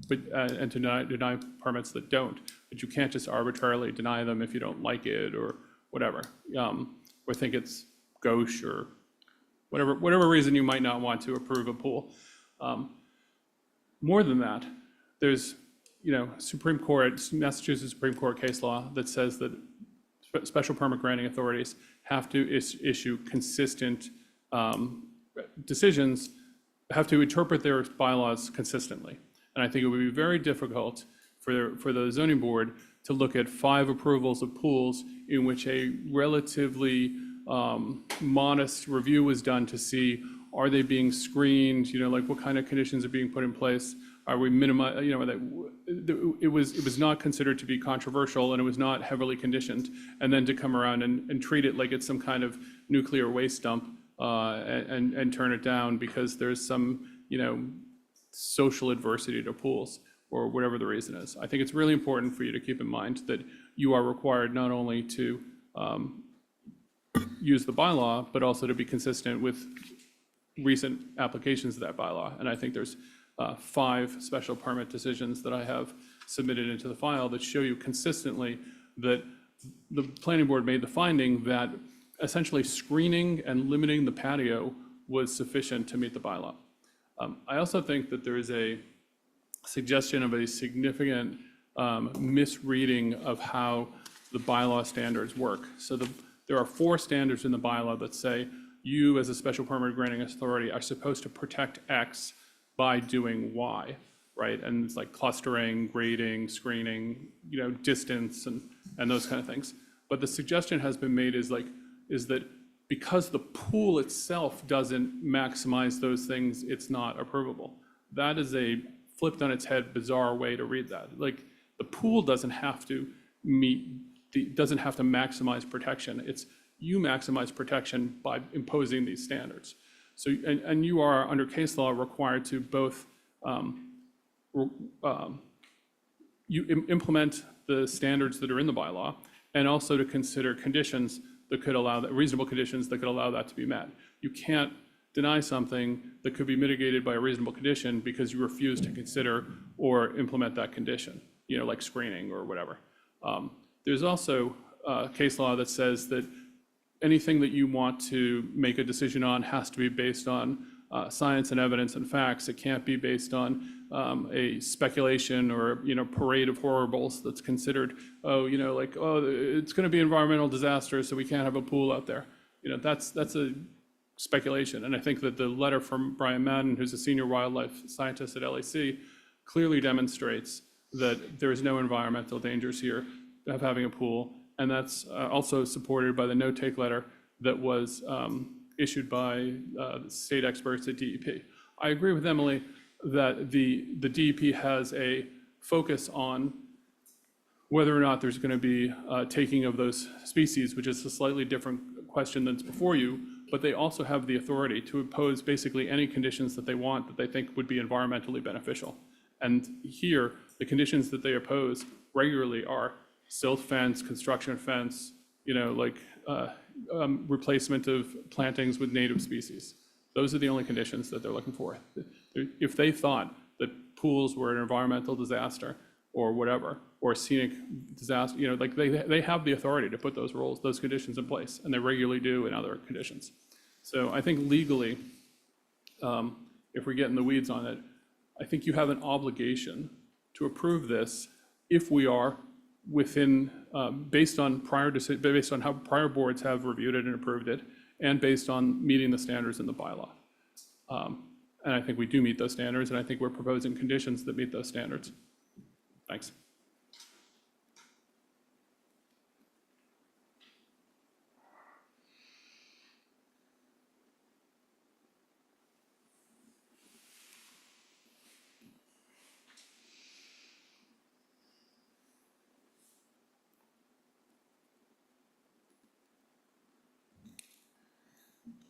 to deny permits that don't. But you can't just arbitrarily deny them if you don't like it or whatever, or think it's gauche or whatever reason you might not want to approve a pool. More than that, there's, Supreme Court, Massachusetts Supreme Court case law that says that special permit granting authorities have to issue consistent decisions, have to interpret their bylaws consistently. And I think it would be very difficult for the zoning board to look at 5 approvals of pools in which a relatively modest review was done to see, are they being screened, like what kind of conditions are being put in place? Are we minimizing, it was not considered to be controversial and it was not heavily conditioned. And then to come around and treat it like it's some kind of nuclear waste dump and turn it down because there's some, social adversity to pools or whatever the reason is. I think it's really important for you to keep in mind that you are required not only to use the bylaw, but also to be consistent with recent applications of that bylaw. And I think there's 5 special permit decisions that I have submitted into the file that show you consistently that the planning board made the finding that essentially screening and limiting the patio was sufficient to meet the bylaw. I also think that there is a suggestion of a significant misreading of how the bylaw standards work. So there are 4 standards in the bylaw that say you as a special permit granting authority are supposed to protect X by doing Y, right? And it's like clustering, grading, screening, distance and those kind of things. But the suggestion has been made is that because the pool itself doesn't maximize those things, it's not approvable. That is a flipped on its head, bizarre way to read that. Like, the pool doesn't have to doesn't have to maximize protection. It's you maximize protection by imposing these standards. So, and you are, under case law, required to both implement the standards that are in the bylaw, and also to consider conditions that could allow that, reasonable conditions that could allow that to be met. You can't deny something that could be mitigated by a reasonable condition because you refuse to consider or implement that condition, you know, like screening or whatever. There's also case law that says that anything that you want to make a decision on has to be based on science and evidence and facts. It can't be based on a speculation or, you know, parade of horribles that's considered, oh, you know, like, oh, it's going to be environmental disaster, so we can't have a pool out there. You know, that's a speculation. And I think that the letter from Brian Madden, who's a senior wildlife scientist at LAC, clearly demonstrates that there is no environmental dangers here of having a pool. And that's also supported by the no-take letter that was issued by state experts at DEP. I agree with Emily that the DEP has a focus on whether or not there's going to be taking of those species, which is a slightly different question than's before you, but they also have the authority to impose basically any conditions that they want that they think would be environmentally beneficial. And here, the conditions that they oppose regularly are silt fence, construction fence, you know, like replacement of plantings with native species. Those are the only conditions that they're looking for. If they thought that pools were an environmental disaster or whatever, or a scenic disaster, you know, like they have the authority to put those rules, those conditions in place, and they regularly do in other conditions. So I think legally, if we get in the weeds on it, I think you have an obligation to approve this if we are within, based on how prior boards have reviewed it and approved it, and based on meeting the standards in the bylaw. And I think we do meet those standards, and I think we're proposing conditions that meet those standards. Thanks.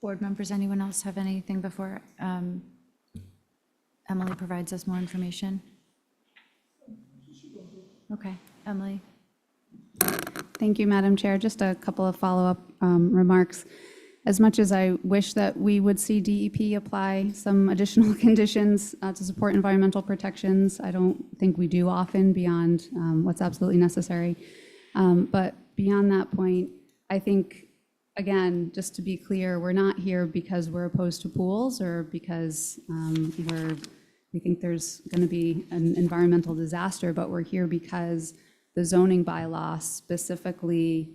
Board members, anyone else have anything before Emily provides us more information? Okay, Emily. Thank you, Madam Chair. Just a couple of follow-up remarks. As much as I wish that we would see DEP apply some additional conditions to support environmental protections, I don't think we do often beyond what's absolutely necessary. But beyond that point, I think, again, just to be clear, we're not here because we're opposed to pools or because we think there's going to be an environmental disaster, but we're here because the zoning bylaw specifically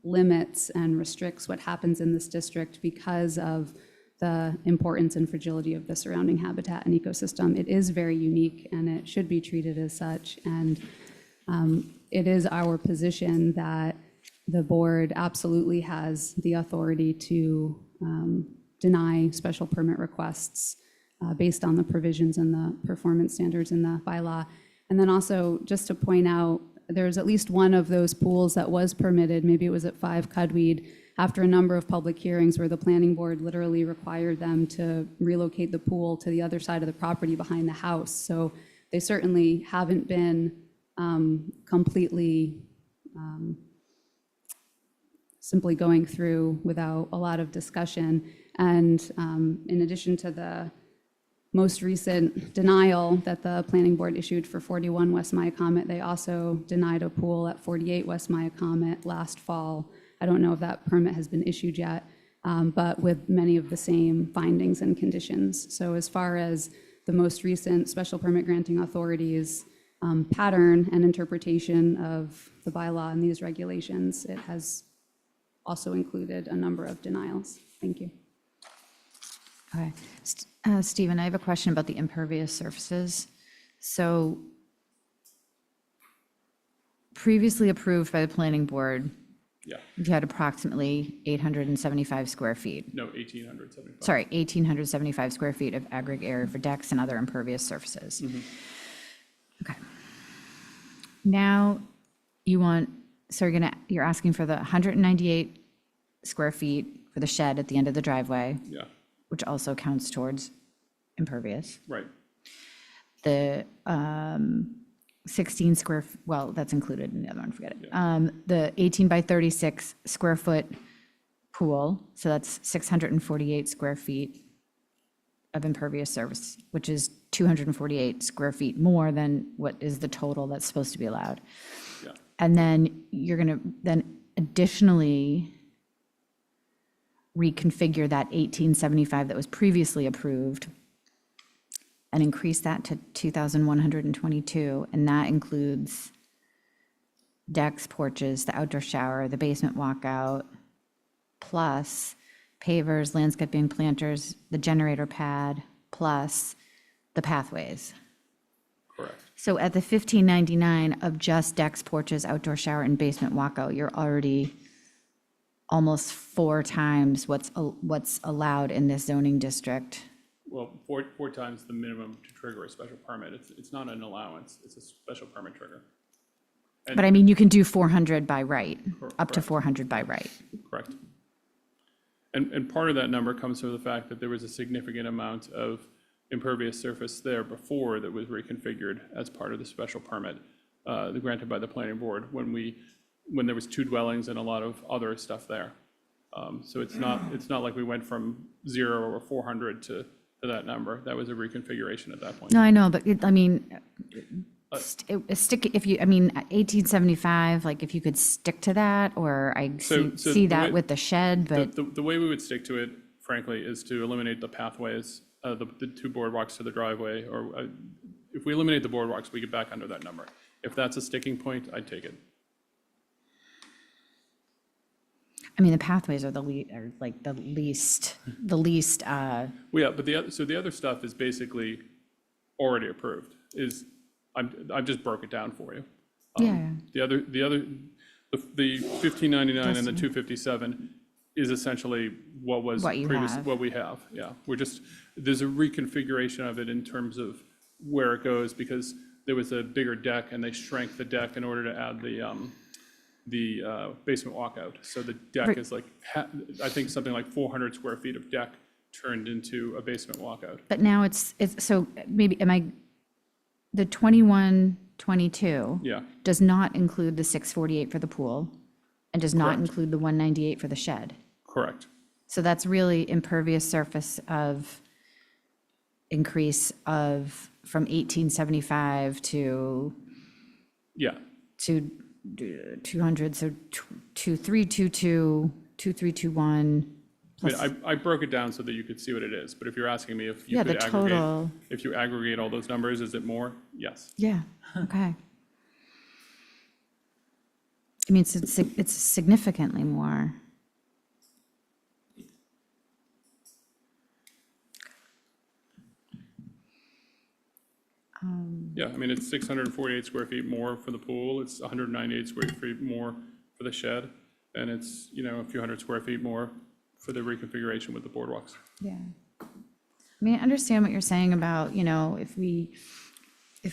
limits and restricts what happens in this district because of the importance and fragility of the surrounding habitat and ecosystem. It is very unique and it should be treated as such. And it is our position that the board absolutely has the authority to deny special permit requests based on the provisions and the performance standards in the bylaw. And then also, just to point out, there's at least one of those pools that was permitted, maybe it was at 5 Cudweed, after a number of public hearings where the planning board literally required them to relocate the pool to the other side of the property behind the house. So they certainly haven't been completely simply going through without a lot of discussion. And in addition to the most recent denial that the planning board issued for 41 West Miacomet, they also denied a pool at 48 West Miacomet last fall. I don't know if that permit has been issued yet, but with many of the same findings and conditions. So as far as the most recent special permit granting authorities pattern and interpretation of the bylaw and these regulations, it has also included a number of denials. Thank you. Okay. Stephen, I have a question about the impervious surfaces. So previously approved by the planning board, Yeah, if you had approximately 875 square feet. no, 1,875. Sorry, 1,875 square feet of aggregate area for decks and other impervious surfaces. Okay. Now you want, so you're asking for the 198 square feet for the shed at the end of the driveway, Yeah, which also counts towards impervious. right. The 16 square, well, that's included in the other one, forget it. The 18 by 36 square foot pool, so that's 648 square feet of impervious surface, which is 248 square feet more than what is the total that's supposed to be allowed. Yeah. And then you're gonna then additionally reconfigure that 1875 that was previously approved and increase that to 2,122, and that includes decks, porches, the outdoor shower, the basement walkout, plus pavers, landscaping planters, the generator pad, plus the pathways. Correct. So at the 1,599 of just decks, porches, outdoor shower, and basement walkout, you're already almost 4 times what's allowed in this zoning district. Well, four times the minimum to trigger a special permit. It's not an allowance, it's a special permit trigger. But I mean, you can do 400 by right, up to Correct. 400 by right. Correct. And part of that number comes from the fact that there was a significant amount of impervious surface there before that was reconfigured as part of the special permit granted by the planning board when there was 2 dwellings and a lot of other stuff there. So it's not like we went from 0 or 400 to that number. That was a reconfiguration at that point. No, I know, but I mean, stick, if you, I mean, 1875, like if you could stick to that, or I So see the that way- with the shed, but The way we would stick to it, frankly, is to eliminate the pathways, the 2 boardwalks to the driveway, or if we eliminate the boardwalks, we get back under that number. If that's a sticking point, I'd take it. I mean, the pathways are the least. Well, yeah, but the other stuff is basically already approved, I've just broke it down for you. Yeah. The 1599 and the 257 is essentially what was What you previous, have. what we have, yeah. There's a reconfiguration of it in terms of where it goes, because there was a bigger deck and they shrank the deck in order to add the basement walkout. So the deck Right. is like, I think something like 400 square feet of deck turned into a basement walkout. But now it's, so maybe, the 2122 Yeah, does not include the 648 for the pool, and does not Correct. include the 198 for the shed. correct. So that's really impervious surface of increase of from 1875 to Yeah, 200, so 2322, 2321. I mean, I broke it down so that you could see what it is, but if you're asking me if you Yeah, could the aggregate, total. if you aggregate all those numbers, is it more? Yes. Yeah, okay. I mean, it's significantly more. Yeah, I mean, it's 648 square feet more for the pool, it's 198 square feet more for the shed, and it's, a few hundred square feet more for the reconfiguration with the boardwalks. Yeah. I mean, I understand what you're saying about, if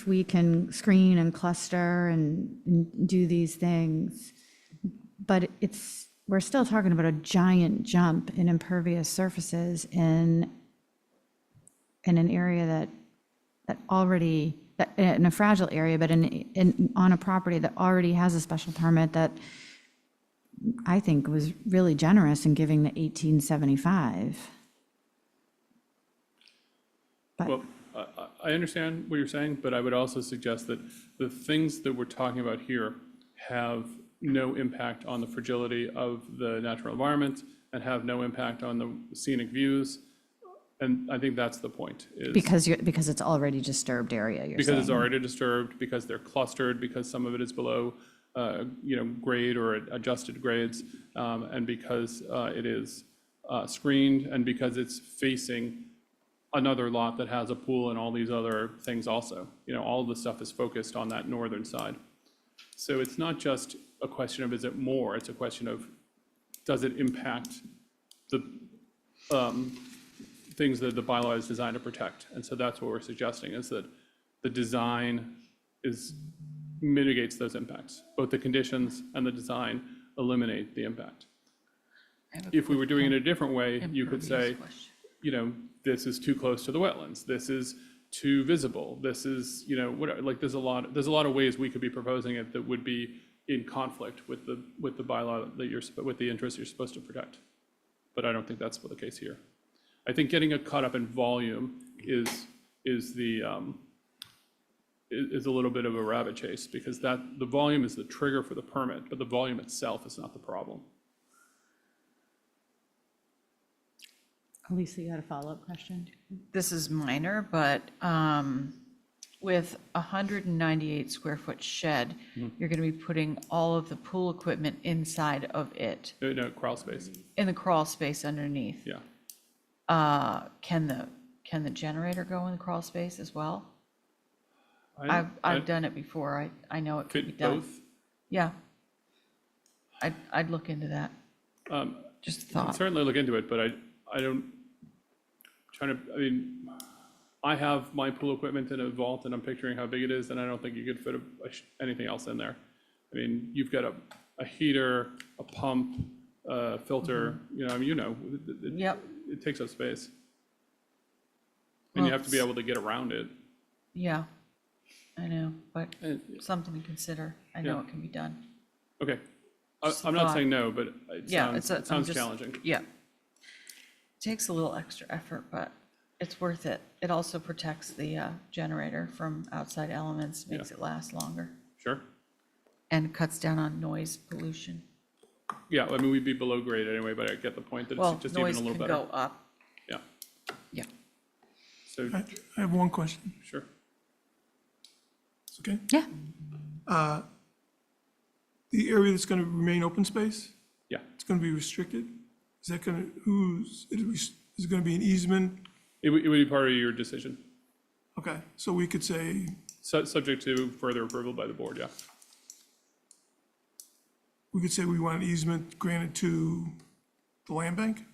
we can screen and cluster and do these things, but we're still talking about a giant jump in impervious surfaces in an area that already, in a fragile area, but on a property that already has a special permit that I think was really generous in giving the 1875. But Well, I understand what you're saying, but I would also suggest that the things that we're talking about here have no impact on the fragility of the natural environment and have no impact on the scenic views. And I think that's the point. because it's already disturbed area, you're Because it's saying. already disturbed, because they're clustered, because some of it is below, grade or adjusted grades, and because it is screened, and because it's facing another lot that has a pool and all these other things also. All of the stuff is focused on that northern side. So it's not just a question of is it more, it's a question of does it impact the things that the bylaw is designed to protect? And so that's what we're suggesting, is that the design mitigates those impacts. Both the conditions and the design eliminate the impact. If we were doing it a different way, you could say, you know, this is too close to the wetlands, this is too visible, this is, you know, whatever. Like there's a lot of ways we could be proposing it that would be in conflict with the bylaw that with the interests you're supposed to protect. But I don't think that's the case here. I think getting caught up in volume is a little bit of a rabbit chase, because the volume is the trigger for the permit, but the volume itself is not the problem. Elisa, you had a follow-up question? This is minor, but with a 198 square foot shed, you're going to be putting all of the pool equipment inside of it, No, crawl space. in the crawl space underneath. Yeah. Can the generator go in the crawl space as well? I I've done it before. I know it can be Fit done. both? Yeah. I'd look into that. Just a I'd thought. certainly look into it, but I mean, I have my pool equipment in a vault and I'm picturing how big it is, and I don't think you could fit anything else in there. I mean, you've got a heater, a pump, a filter, you know, Yep. it takes up space. And you have to be able to get around it. Yeah, I know, but something to consider. I know it can be done. Okay. Just a I'm not thought. saying no, but it Yeah, sounds challenging. Yeah. Takes a little extra effort, but it's worth it. It also protects the generator from outside elements, makes it last longer, Sure. and cuts down on noise pollution. Yeah, I mean, we'd be below grade anyway, but I get the point that Well, it's just even a noise little can better. go up. Yeah. Yeah. So, I have one question. sure. It's okay? Yeah. The area that's going to remain open space, Yeah. it's going to be restricted? Is that going to, is it going to be an easement? It would be part of your decision, Okay, so we could say, subject to further approval by the board, yeah. we could say we want an easement granted to the land bank?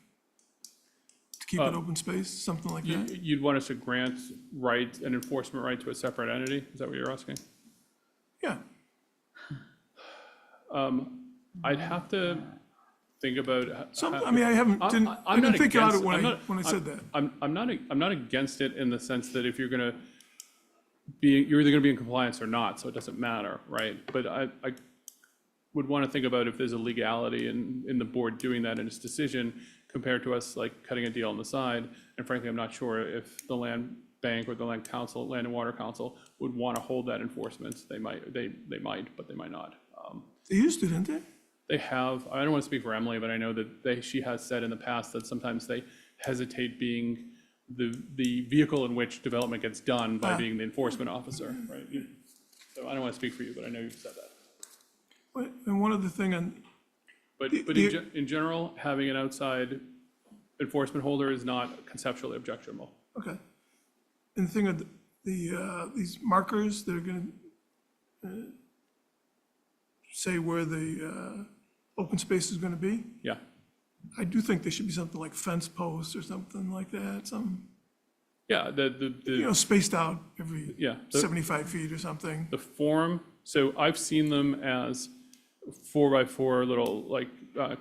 To keep it open space, something like that? You'd want us to grant an enforcement right to a separate entity? Is that what you're asking? Yeah, I'd have to think about. I mean, I didn't think about it when I said that. I'm not against it in the sense that if you're gonna you're either gonna be in compliance or not, so it doesn't matter, right? But I would want to think about if there's a legality in the board doing that in its decision compared to us like cutting a deal on the side. And frankly, I'm not sure if the land bank or the land council, land and water council would want to hold that enforcement. They might, but they might not. They used to, didn't they? They have, I don't want to speak for Emily, but I know that she has said in the past that sometimes they hesitate being the vehicle in which development gets done by being the enforcement officer, right? So I don't want to speak for you, but I know you've said that. And one other thing on, But in general, having an outside enforcement holder is not conceptually objectionable. okay. And the thing of these markers that are going to say where the open space is going to be, Yeah, I do think there should be something like fence posts or something like that, yeah, spaced out every yeah. 75 feet or something. The form, so I've seen them as 4x4 little like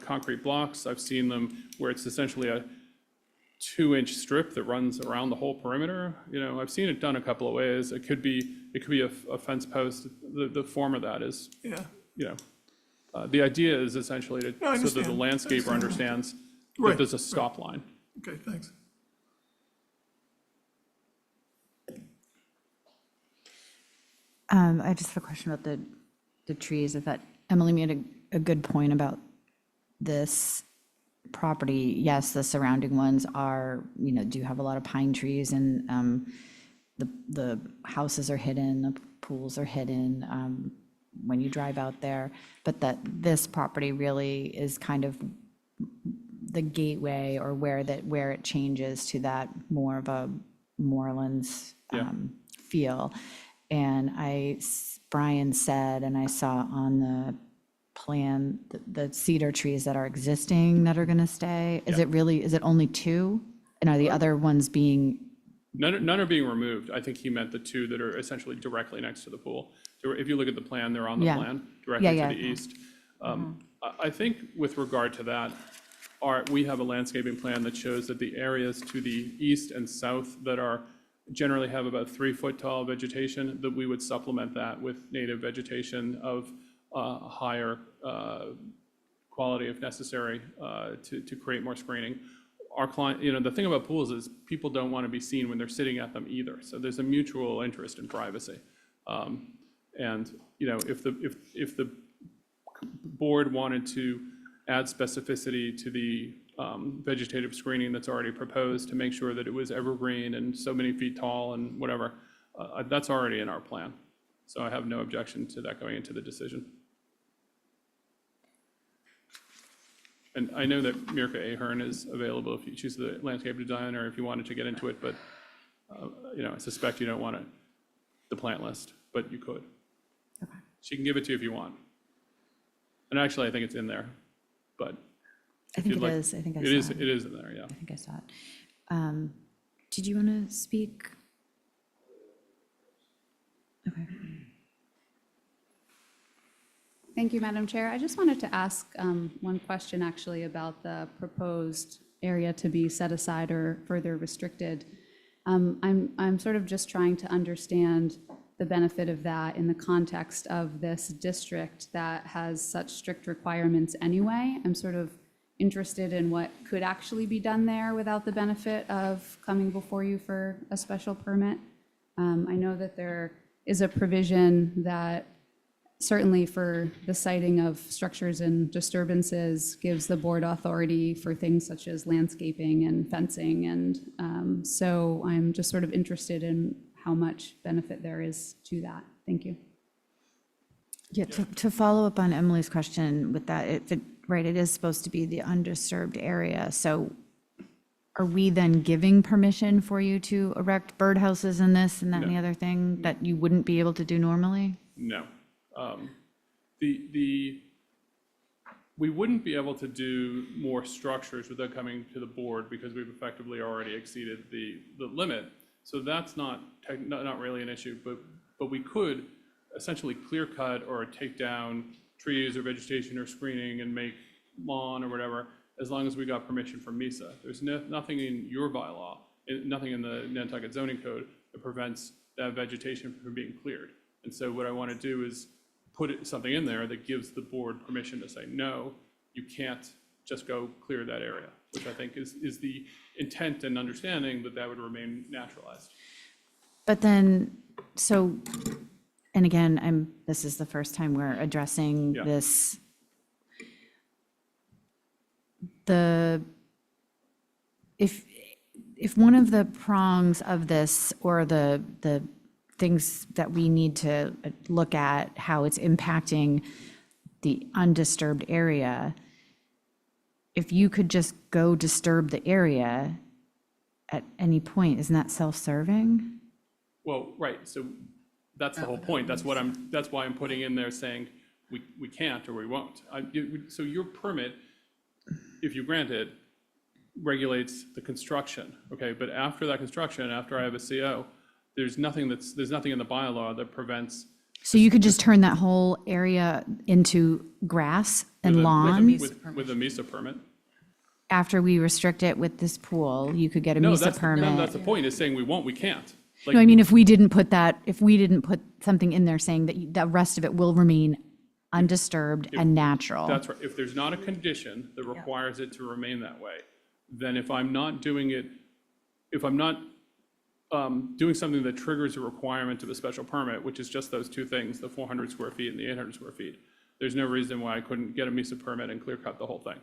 concrete blocks. I've seen them where it's essentially a 2-inch strip that runs around the whole perimeter. I've seen it done a couple of ways. It could be a fence post. The form of that is, Yeah, the idea is essentially so that the understand. landscaper understands that Right, there's a stop line. okay, thanks. I just have a question about the trees. I thought Emily made a good point about this property. Yes, the surrounding ones are, do have a lot of pine trees, and the houses are hidden, the pools are hidden when you drive out there. But that this property really is kind of the gateway, or where it changes to that more of a moorlands feel. And I Brian said, and I saw on the plan, the cedar trees that are existing that are going to stay. Is it really, is it only 2? And are the other ones being, None are being removed. I think he meant the 2 that are essentially directly next to the pool. So if you look at the plan, they're on the Yeah. plan, directly Yeah, to the yeah. east. I think with regard to that, we have a landscaping plan that shows that the areas to the east and south that are generally have about 3-foot tall vegetation, that we would supplement that with native vegetation of higher quality if necessary to create more screening. Our client, the thing about pools is people don't want to be seen when they're sitting at them either. So there's a mutual interest in privacy. And if the board wanted to add specificity to the vegetative screening that's already proposed to make sure that it was evergreen and so many feet tall and whatever, that's already in our plan. So I have no objection to that going into the decision. And I know that Mirka Ahern is available if she's the landscape designer, if you wanted to get into it, but I suspect you don't want the plant list, but you could. Okay. She can give it to you if you want. And actually, I think it's in there, but. I think it is. I think I saw it. It is in there, yeah. I think I saw it. Did you want to speak? Okay. Thank you, Madam Chair. I just wanted to ask one question actually about the proposed area to be set aside or further restricted. I'm sort of just trying to understand the benefit of that in the context of this district that has such strict requirements anyway. I'm sort of interested in what could actually be done there without the benefit of coming before you for a special permit. I know that there is a provision that certainly for the siting of structures and disturbances gives the board authority for things such as landscaping and fencing. And so I'm just sort of interested in how much benefit there is to that. Thank you. Yeah, to follow up on Emily's question with that, it is supposed to be the undisturbed area. So are we then giving permission for you to erect birdhouses and this and that and the other thing that you wouldn't be able to do normally? No. We wouldn't be able to do more structures without coming to the board because we've effectively already exceeded the limit. So that's not really an issue, but we could essentially clear cut or take down trees or vegetation or screening and make lawn or whatever, as long as we got permission from MISA. There's nothing in your bylaw, nothing in the Nantucket zoning code that prevents that vegetation from being cleared. And so what I want to do is put something in there that gives the board permission to say, no, you can't just go clear that area, which I think is the intent and understanding that would remain naturalized. But then, so, and again, this is the first time we're addressing this. If one of the prongs of this or the things that we need to look at how it's impacting the undisturbed area, if you could just go disturb the area at any point, isn't that self-serving? Well, right, so that's the whole point. That's why I'm putting in there saying we can't or we won't. So your permit, if you grant it, regulates the construction, okay? But after that construction, after I have a CO, there's nothing in the bylaw that prevents. So you could just turn that whole area into grass and lawn? With a MISA permit. After we restrict it with this pool, you could get a MISA permit? No, that's the point, is saying we can't. No, I mean, if we didn't put something in there saying that the rest of it will remain undisturbed and natural. That's right. If there's not a condition that requires it to remain that way, then if I'm not doing it, if I'm not doing something that triggers a requirement of a special permit, which is just those two things, the 400 square feet and the 800 square feet, there's no reason why I couldn't get a MISA permit and clear cut the whole thing.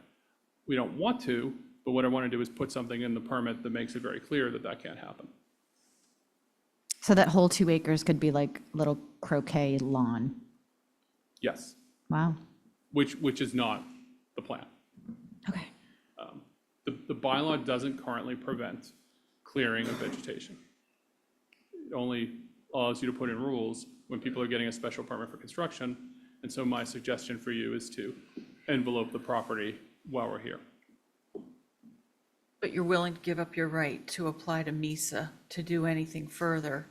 We don't want to, but what I want to do is put something in the permit that makes it very clear that can't happen. So that whole 2 acres could be like little croquet lawn? Yes. Wow. Which is not the plan. Okay. The bylaw doesn't currently prevent clearing of vegetation. It only allows you to put in rules when people are getting a special permit for construction. And so my suggestion for you is to envelope the property while we're here. But you're willing to give up your right to apply to MISA to do anything further?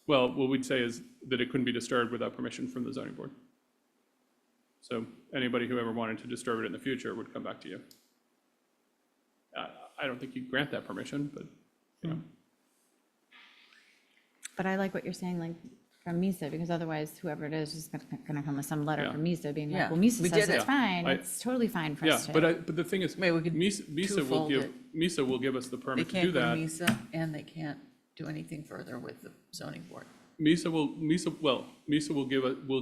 Well, what we'd say is that it couldn't be disturbed without permission from the zoning board. So anybody who ever wanted to disturb it in the future would come back to you. I don't think you'd grant that permission, but, you know. But I like what you're saying, like, from MISA, because otherwise whoever it is gonna come with some letter Yeah. from MISA being Yeah, like, well, MISA we says did it's it. fine, I- it's totally fine for Yeah, us to. but the thing is, Maybe we could MISA will twofold give, it. MISA will give us the They permit to do can't go to that. MISA, and they can't do anything further with the zoning board. MISA will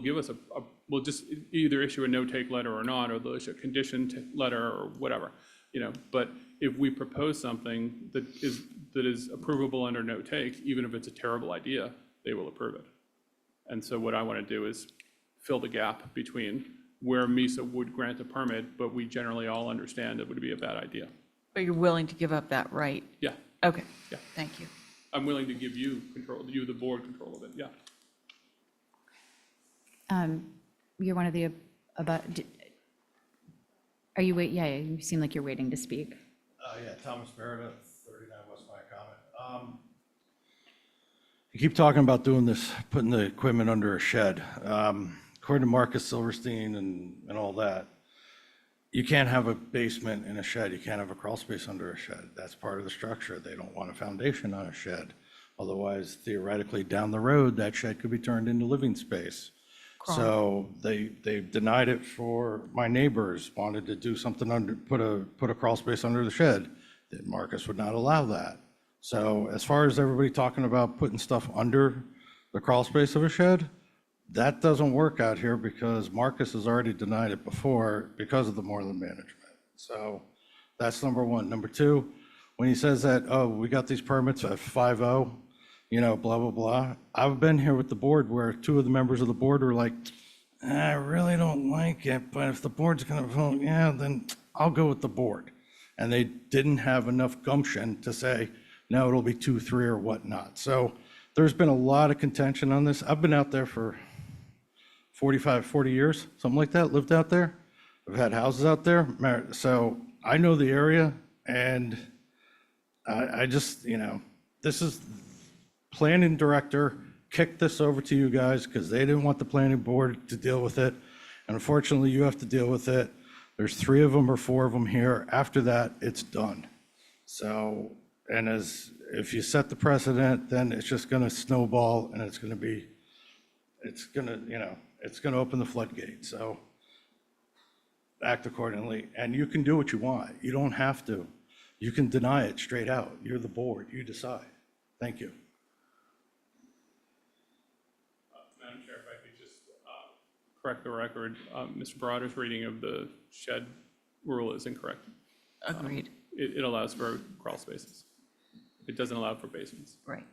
give us we'll just either issue a no-take letter or not, or they'll issue a condition letter or whatever, you know. But if we propose something that is approvable under no-take, even if it's a terrible idea, they will approve it. And so what I want to do is fill the gap between where MISA would grant a permit, but we generally all understand it would be a bad idea. But you're willing to give up that right? Yeah, Okay. Yeah. Thank you. I'm willing to give you control, you, the board, control of it, yeah. You're one of the, are you yeah, you seem like you're waiting to speak. Yeah, Thomas Merida, 39 West Miacomet. You keep talking about doing this, putting the equipment under a shed. According to Marcus Silverstein and all that, you can't have a basement in a shed. You can't have a crawl space under a shed. That's part of the structure. They don't want a foundation on a shed. Otherwise, theoretically, down the road, that shed could be turned into living space. So they denied it for my neighbors, wanted to do something under, put a crawl space under the shed. That Marcus would not allow that. So as far as everybody talking about putting stuff under the crawl space of a shed, that doesn't work out here because Marcus has already denied it before because of the moorland management. So that's number one. Number two, when he says that, oh, we got these permits at 5-0, you know, blah, blah, blah. I've been here with the board where two of the members of the board were like, I really don't like it, but if the board's gonna vote, yeah, then I'll go with the board. And they didn't have enough gumption to say, no, it'll be 2-3 or whatnot. So there's been a lot of contention on this. I've been out there for 40 years, something like that, lived out there. I've had houses out there. So I know the area, and I just, you know, this is planning director kicked this over to you guys because they didn't want the planning board to deal with it. And unfortunately, you have to deal with it. There's 3 of them or 4 of them here. After that, it's done. So, and if you set the precedent, then it's just going to snowball, and it's going to, you know, it's going to open the floodgate. So act accordingly, and you can do what you want. You don't have to. You can deny it straight out. You're the board. You decide. Thank you. Madam Chair, if I could just correct the record, Mr. Barado's reading of the shed rule is incorrect. Agreed. It allows for crawl spaces. It doesn't allow for basements. Right.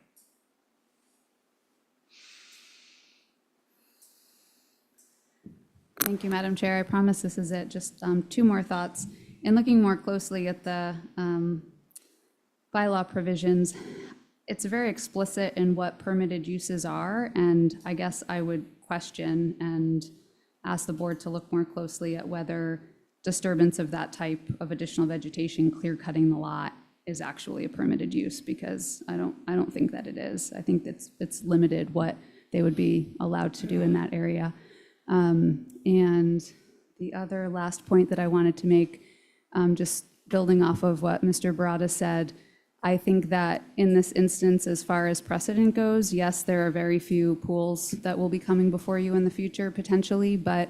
Thank you, Madam Chair. I promise this is it. Just 2 more thoughts. In looking more closely at the bylaw provisions, it's very explicit in what permitted uses are, and I guess I would question and ask the board to look more closely at whether disturbance of that type of additional vegetation, clear cutting the lot, is actually a permitted use, because I don't think that it is. I think it's limited what they would be allowed to do in that area. And the other last point that I wanted to make, just building off of what Mr. Barada said, I think that in this instance, as far as precedent goes, yes, there are very few pools that will be coming before you in the future potentially, but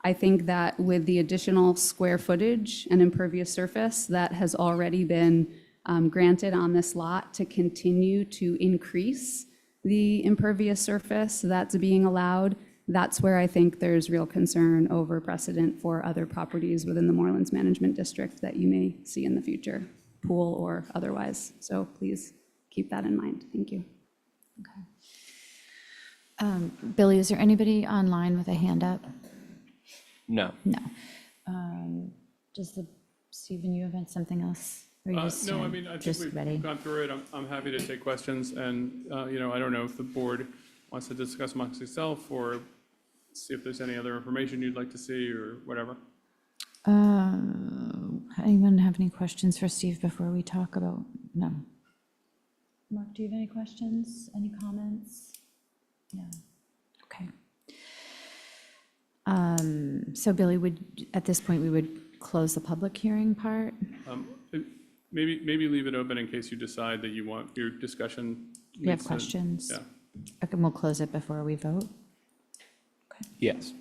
I think that with the additional square footage and impervious surface that has already been granted on this lot, to continue to increase the impervious surface that's being allowed, that's where I think there's real concern over precedent for other properties within the Moorlands Management District that you may see in the future, pool or otherwise. So please keep that in mind. Thank you. Okay. Billy, is there anybody online with a hand up? No. No. Stephen, you have something else? Or you just, No, I mean, I think just we've ready? gone through it. I'm happy to take questions, and, you know, I don't know if the board wants to discuss amongst itself, or see if there's any other information you'd like to see, or whatever. Anyone have any questions for Steve before we talk about, no? Mark, do you have any questions, any comments? No, okay. So Billy, at this point, we would close the public hearing part? Maybe leave it open in case you decide that you want your discussion. You have needs to- questions? Yeah. Okay, we'll close it before we vote? Yes.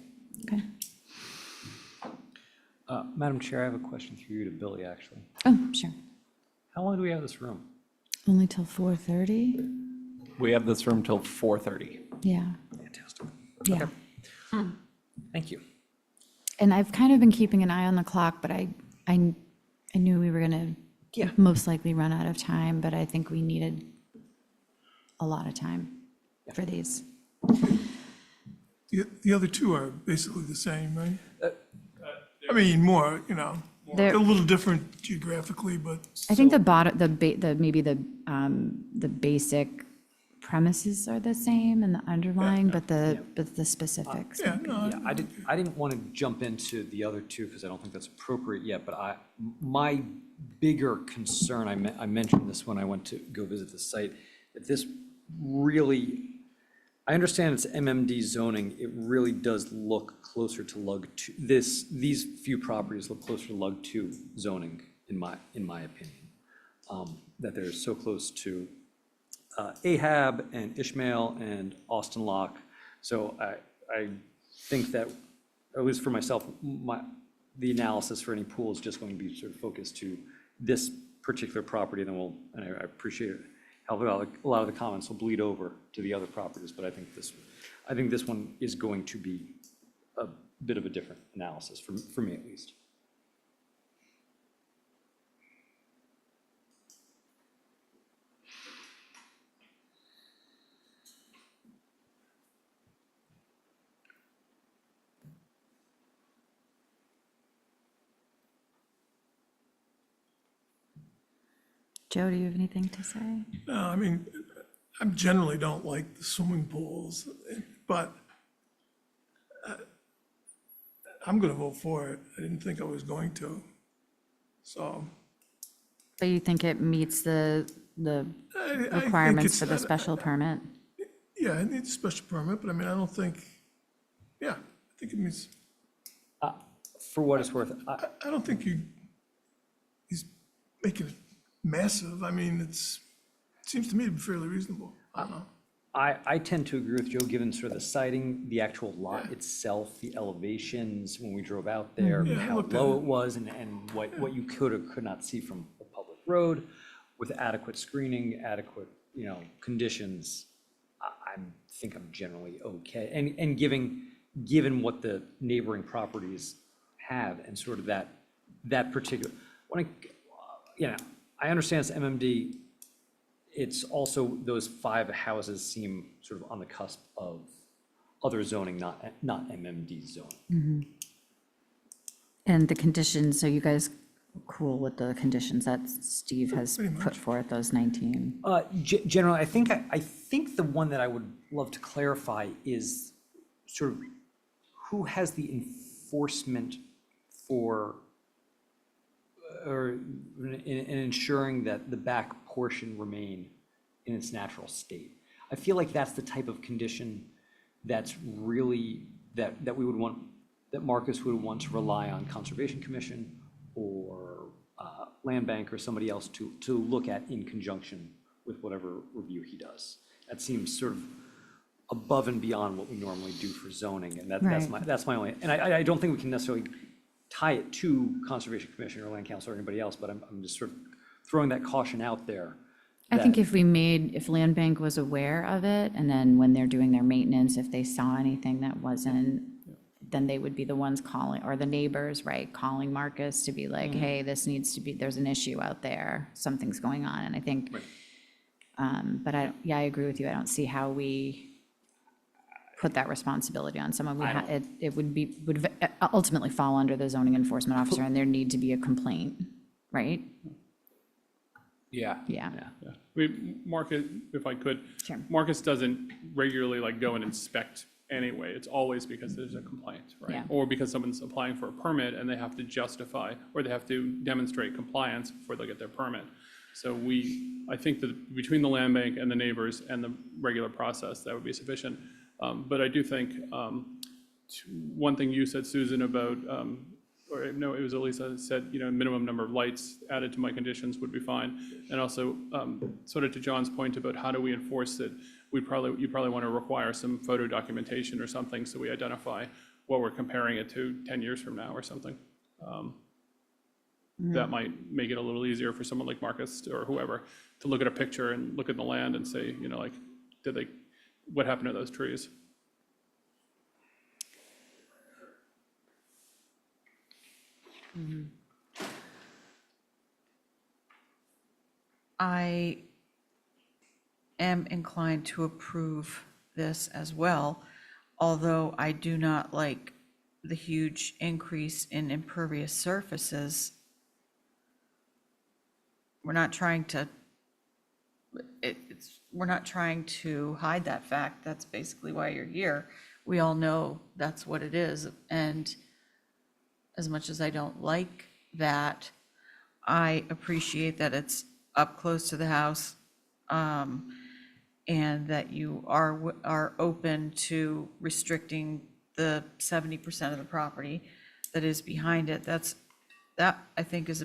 Okay. Madam Chair, I have a question through you to Billy, actually. Oh, sure. How long do we have this room? Only till 4:30? We have this room till 4:30. Yeah. Fantastic. Yeah. Thank you. And I've kind of been keeping an eye on the clock, but I knew we were gonna most likely run out of time, but I think we needed a lot of time for these. The other two are basically the same, right? I mean, more, you know, They're- they're a little different geographically, but. I think the bottom, maybe the basic premises are the same and the underlying, but the specifics. Yeah, no, Yeah, I didn't want to jump into the other two because I don't think that's appropriate yet, but my bigger concern, I mentioned this when I went to go visit the site, that this really, I understand it's MMD zoning, it really does look closer to Lug 2. These few properties look closer to Lug 2 zoning, in my opinion. That they're so close to Ahab and Ishmael and Austin Lock. So I think that, at least for myself, the analysis for any pool is just going to be sort of focused to this particular property, then and I appreciate it, how a lot of the comments will bleed over to the other properties, but I think this one is going to be a bit of a different analysis, for me at least. Joe, do you have anything to say? No, I mean, I generally don't like the swimming pools, but I'm gonna vote for it. I didn't think I was going to. So, But you think it meets the I think requirements for the it's- special permit? yeah, it needs a special permit, but I mean, I don't think, yeah, I think it means, For what it's worth, I don't think he's making it massive. I mean, it seems to me to be fairly reasonable. I don't know. I tend to agree with Joe, given sort of the siting, the actual lot itself, the elevations, when we drove out there, Yeah, I how looked at low it. it was, and what you could or could not see from a public road, with adequate screening, adequate, conditions, I think I'm generally okay. And given what the neighboring properties have, and sort of that particular, I understand it's MMD. It's also, those 5 houses seem sort of on the cusp of other zoning, not MMD zoning. And the conditions, are you guys cool with the conditions that Steve has put forth, those 19? Generally, I think the one that I would love to clarify is sort of who has the enforcement for, or in ensuring that the back portion remain in its natural state. I feel like that's the type of condition that's really, that we would want, that Marcus would want to rely on Conservation Commission or Land Bank or somebody else to look at in conjunction with whatever review he does. That seems sort of above and beyond what we normally do for zoning, and that's my only, and I don't think we can necessarily tie it to Conservation Commission or Land Council or anybody else, but I'm just sort of throwing that caution out there. I think if Land Bank was aware of it, and then when they're doing their maintenance, if they saw anything that wasn't, then they would be the ones calling, or the neighbors, right, calling Marcus to be like, hey, this needs to be, there's an issue out there, something's going on, and I think, but I agree with you, I don't see how we put that responsibility on someone. It would ultimately fall under the zoning enforcement officer, and there need to be a complaint, right? Yeah. Yeah. Yeah. I mean, Marcus, if I could. Sure. Marcus doesn't regularly like go and inspect anyway. It's always because there's a complaint, right? Yeah. Or because someone's applying for a permit and they have to justify, or they have to demonstrate compliance before they get their permit. So I think that between the land bank and the neighbors and the regular process, that would be sufficient. But I do think, one thing you said, Susan, about, or no, it was Elisa said, minimum number of lights added to my conditions would be fine. And also, sort of to John's point about how do we enforce it, you probably want to require some photo documentation or something so we identify what we're comparing it to 10 years from now or something. That might make it a little easier for someone like Marcus or whoever to look at a picture and look at the land and say, like, what happened to those trees? I am inclined to approve this as well, although I do not like the huge increase in impervious surfaces. We're not trying to, we're not trying to hide that fact. That's basically why you're here. We all know that's what it is. And as much as I don't like that, I appreciate that it's up close to the house, and that you are open to restricting the 70% of the property that is behind it. That I think is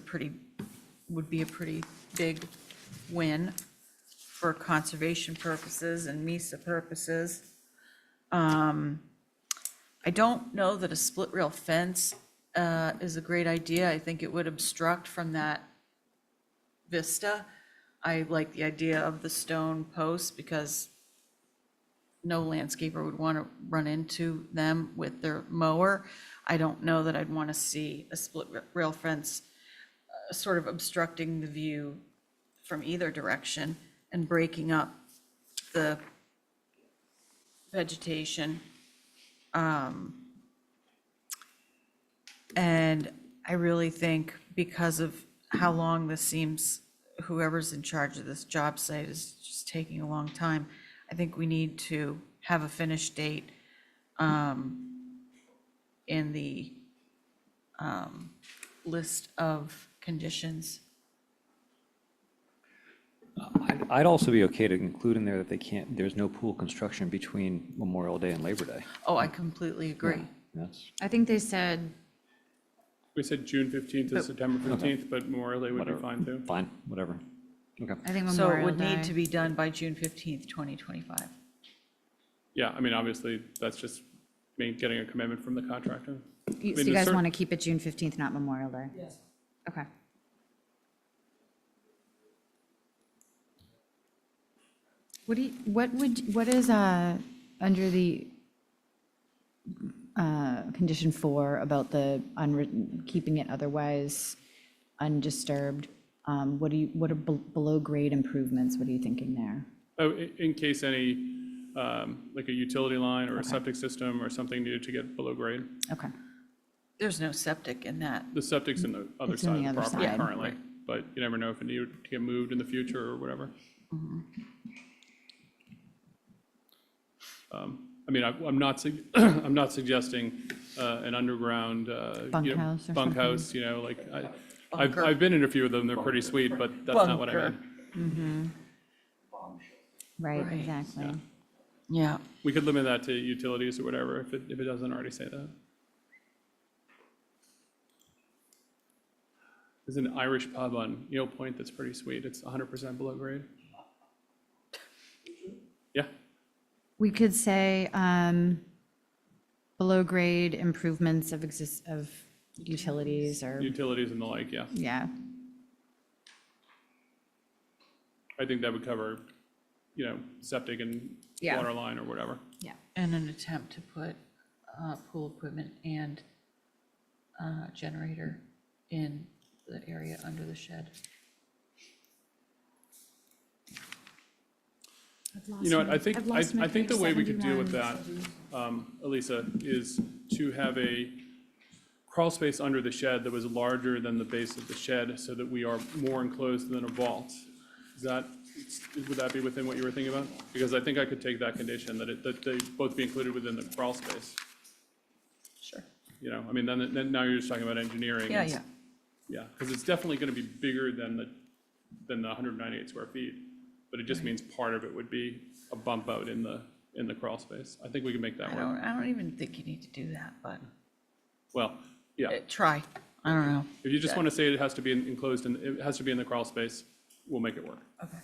would be a pretty big win for conservation purposes and MESA purposes. I don't know that a split rail fence is a great idea. I think it would obstruct from that vista. I like the idea of the stone posts because no landscaper would want to run into them with their mower. I don't know that I'd want to see a split rail fence sort of obstructing the view from either direction and breaking up the vegetation. And I really think because of how long this seems, whoever's in charge of this job site is just taking a long time. I think we need to have a finish date in the list of conditions. I'd also be okay to include in there that there's no pool construction between Memorial Day and Labor Day. Oh, I completely agree. I think they said, We said June 15th to September 15th, but Memorial Day would be fine too. Fine, whatever. Okay. I think So it Memorial would need Day. to be done by June 15th, 2025. Yeah, I mean, obviously, that's just getting a commitment from the contractor. So I mean, you there's guys cer- want to keep it June 15th, not Memorial Day? Yes. Okay. What is, under the, condition 4 about the keeping it otherwise undisturbed? What are below grade improvements? What are you thinking there? Oh, in case any, like a utility line or a septic system or something needed to get below grade. Okay. There's no septic in that. The septic's in the other It's on side the of the other property side. currently, but you never know if it needed to get moved in the future or whatever. I mean, I'm not suggesting an underground, Bunkhouse or bunkhouse, like, I've been in a few of them, they're pretty sweet, but that's not what I Bunker. meant. Right, exactly. Yeah. We could limit that to utilities or whatever, if it doesn't already say that. There's an Irish pub on Eel Point that's pretty sweet. It's 100% below grade. Yeah, We could say, below grade improvements of utilities or, utilities and the like, yeah. yeah. I think that would cover, septic and Yeah. water line or whatever. Yeah. And an attempt to put pool equipment and generator in the area under the shed. You know what, I think the way we could deal with that, Elisa, is to have a crawl space under the shed that was larger than the base of the shed so that we are more enclosed than a vault. would that be within what you were thinking about? Because I think I could take that condition, that they both be included within the crawl space. Sure. You know, I mean, then now you're just talking about engineering. Yeah, It's- Yeah, because it's definitely going to be bigger than the 198 square feet, but it just means part of it would be a bump out in the crawl space. I think we can make that work. I don't even think you need to do that, but Well, yeah. try. I don't know. If you just want to say it has to be enclosed and it has to be in the crawl space, we'll make it work. Okay.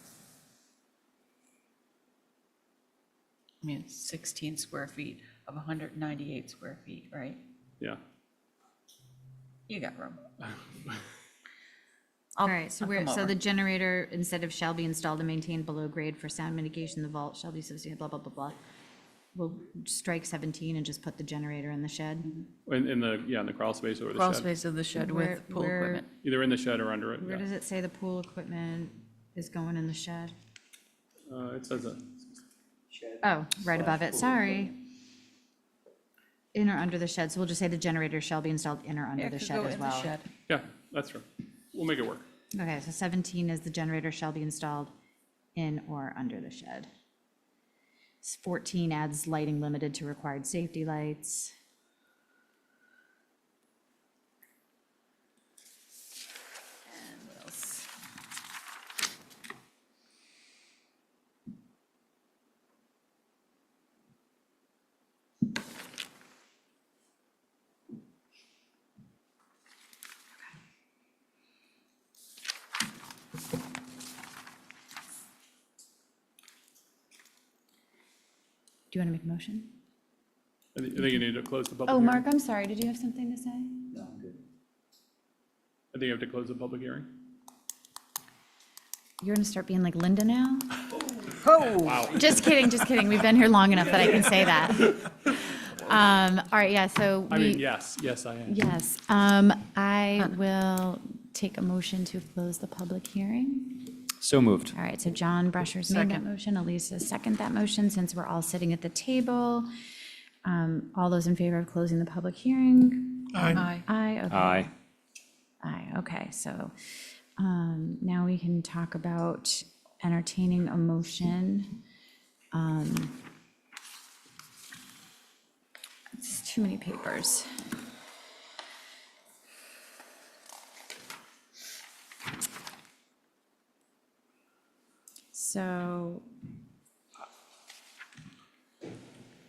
I mean, it's 16 square feet of 198 square feet, right? Yeah. You got room. All right, so I'll come so over. the generator, instead of shall be installed and maintained below grade for sound mitigation, the vault shall be substantial, blah, blah, blah, blah. We'll strike 17 and just put the generator in the shed. In the crawl space or the Crawl shed. space of the shed Where- with pool where- equipment. Either in the shed or under it, Where yeah. does it say the pool equipment is going in the shed? It says that. Oh, right above it, sorry. In or under the shed, so we'll just say the generator shall be installed in or under Yeah, the could shed go as in the well. shed. Yeah, that's true. We'll make it work. Okay, so 17 is the generator shall be installed in or under the shed. 14 adds lighting limited to required safety lights. And what else? Do you want to make a motion? I think you need to close the public Oh, hearing. Mark, I'm sorry, did you have something to say? No, I'm good. I think you have to close the public hearing. You're gonna start being like Linda now? Wow. Just kidding, we've been here long enough that I can say that. All right, yeah, so I mean, we, yes, I am. yes, I will take a motion to close the public hearing. So moved. All right, so John Brusher's made that Second. motion, Elisa second that motion, since we're all sitting at the table. All those in favor of closing the public hearing? Aye. Aye, okay. Aye. Aye, okay, so now we can talk about entertaining a motion. It's too many papers. So,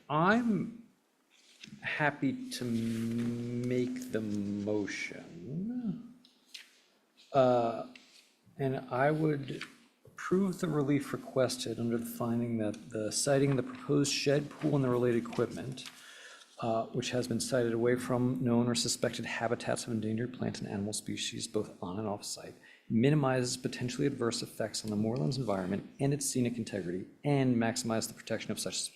I'm happy to make the motion. And I would approve the relief requested under the finding that the siting the proposed shed, pool, and the related equipment, which has been sited away from known or suspected habitats of endangered plant and animal species, both on and off site, minimizes potentially adverse effects on the moorlands environment and its scenic integrity, and maximize the protection of such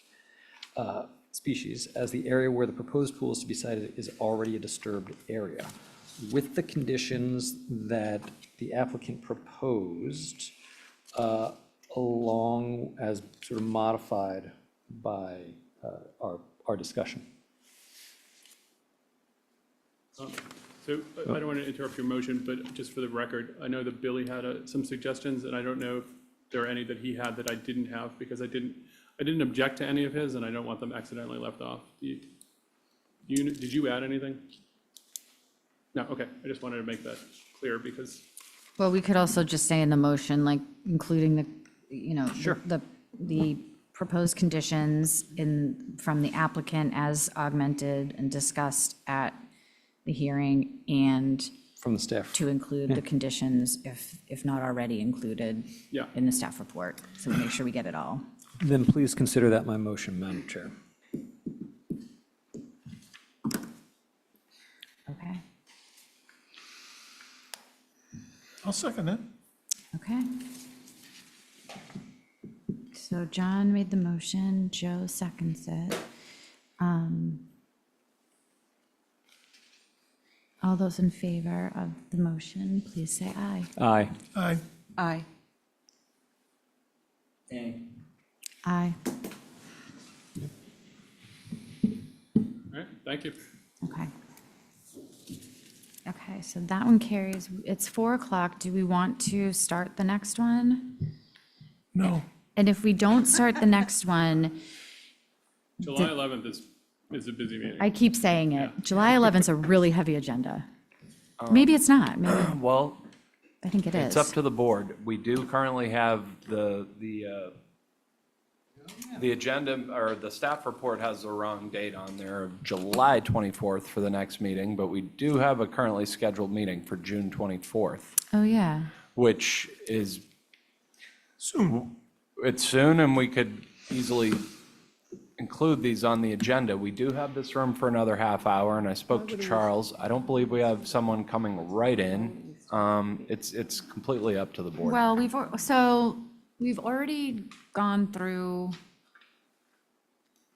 species, as the area where the proposed pool is to be sited is already a disturbed area, with the conditions that the applicant proposed, along as sort of modified by our discussion. So I don't want to interrupt your motion, but just for the record, I know that Billy had some suggestions, and I don't know if there are any that he had that I didn't have, because I didn't object to any of his, and I don't want them accidentally left off. Did you add anything? No, okay, I just wanted to make that clear, because, well, we could also just say in the motion, like, including the, Sure. the proposed conditions from the applicant as augmented and discussed at the hearing, and From the staff. to include the conditions if not already included Yeah. in the staff report, so we make sure we get it all. Then please consider that my motion, Madam Chair. Okay, I'll second it. okay. So John made the motion, Joe seconds it. All those in favor of the motion, please say aye. Aye. Aye. Aye. Aye. all right, thank you. Okay. Okay, so that one carries. It's 4 o'clock. Do we want to start the next one? No. And if we don't start the next one, July 11th is a busy meeting. I keep saying it, July 11th's a really heavy agenda. Maybe it's not, maybe, Well, I think it is. it's up to the board. We do currently have the agenda, or the staff report has the wrong date on there, of July 24th for the next meeting, but we do have a currently scheduled meeting for June 24th, Oh, yeah. which is soon. It's soon, and we could easily include these on the agenda. We do have this room for another half hour, and I spoke to Charles. I don't believe we have someone coming right in. It's completely up to the board. Well, we've already gone through,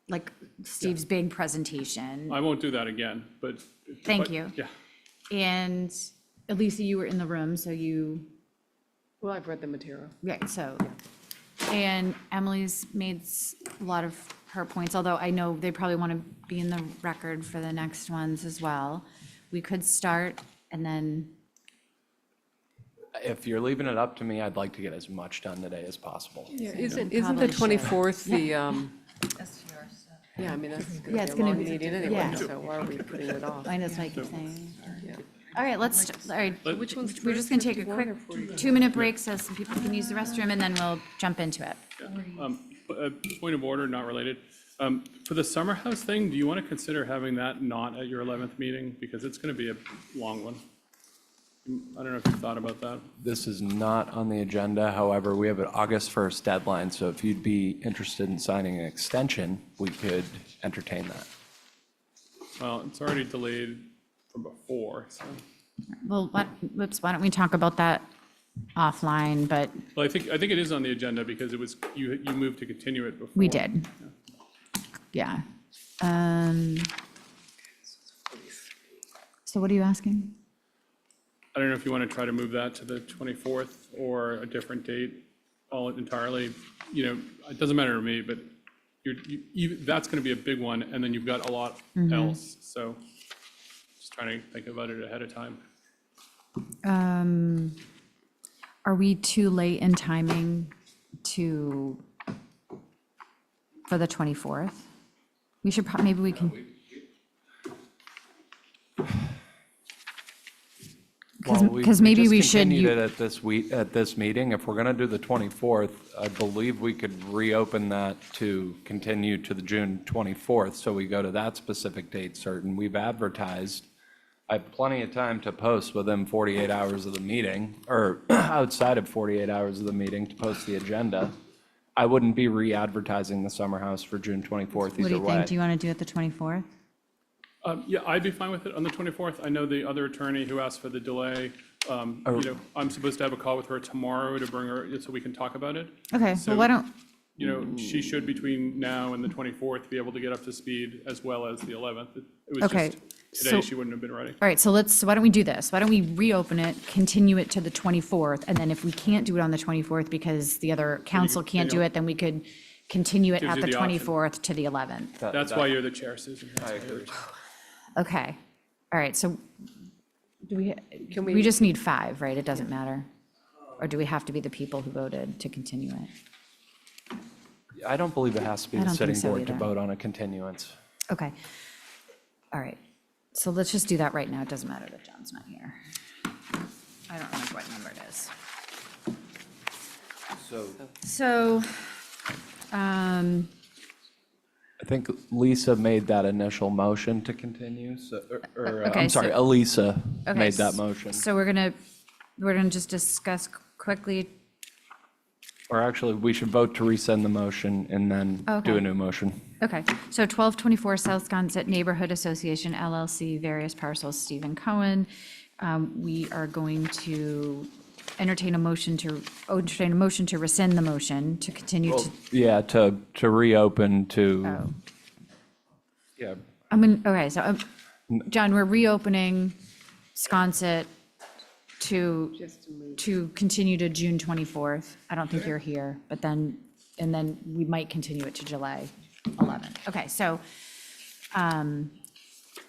like, Steve's big presentation. I won't do that again, but. Thank you. Yeah. And Elisa, you were in the room, so you, Well, I've read the material. yeah, so, and Emily's made a lot of her points, although I know they probably want to be in the record for the next ones as well. We could start and then, If you're leaving it up to me, I'd like to get as much done today as possible. Yeah, isn't the Probably should. 24th the, STR stuff. yeah, I mean, that's Yeah, gonna it's be a gonna long be- meeting anyway, yeah. so why are we putting it off? I know that's what I keep saying. Yeah. All right, all right, Which one's we're just gonna take a quick 2-minute break so some people can use the restroom and then we'll jump into it. Point of order, not related. For the summer house thing, do you want to consider having that not at your 11th meeting? Because it's going to be a long one. I don't know if you've thought about that. This is not on the agenda. However, we have an August 1st deadline, so if you'd be interested in signing an extension, we could entertain that. Well, it's already delayed from before, so. Well, why don't we talk about that offline, but Well, I think it is on the agenda because it was, you moved to continue it before. we did. Yeah. So what are you asking? I don't know if you want to try to move that to the 24th or a different date, all entirely, it doesn't matter to me, but that's going to be a big one, and then you've got a lot else, so just trying to think about it ahead of time. Are we too late in timing for the 24th? We should, maybe we can, Well, we 'cause maybe just we should- continued it at this week, at this meeting. If we're going to do the 24th, I believe we could reopen that to continue to the June 24th, so we go to that specific date certain. We've advertised. I have plenty of time to post within 48 hours of the meeting, or outside of 48 hours of the meeting to post the agenda. I wouldn't be re-advertising the summer house for June 24th what do either you way. think? Do you want to do it the 24th? Yeah, I'd be fine with it on the 24th. I know the other attorney who asked for the delay, I'm supposed to have a call with her tomorrow to bring her, so we can talk about it. Okay, So, well, why don't, She should, between now and the 24th, be able to get up to speed as well as the 11th. It was Okay, just, today so- she wouldn't have been ready. all right, so why don't we do this? Why don't we reopen it, continue it to the 24th, and then if we can't do it on the 24th because the other council can't do it, then we could continue it Gives at you the the option. 24th to the 11th. That's why you're the chair, Susan. I agree. Okay, all right, so we we- just need 5, right? It doesn't matter? Or do we have to be the people who voted to continue it? I don't believe it has to be I the don't think sitting so board to either. vote on a continuance. Okay, all right, so let's just do that right now. It doesn't matter that John's not here. I don't remember what number it is. So, I think Lisa made that initial motion to continue, Okay, I'm sorry, so- Elisa okay, made that motion. So we're gonna just discuss quickly. Or actually, we should vote to rescind the motion and then do Okay. a new motion. Okay, so 1224 Siasconset Neighborhood Association LLC, various parcels, Stephen Cohen. We are going to entertain a motion to rescind the motion to continue to, Yeah, to reopen to, oh, yeah, okay, so, John, we're reopening Sconset to continue to June 24th. I don't think you're here, but then, and then we might continue it to July 11th. Okay, so,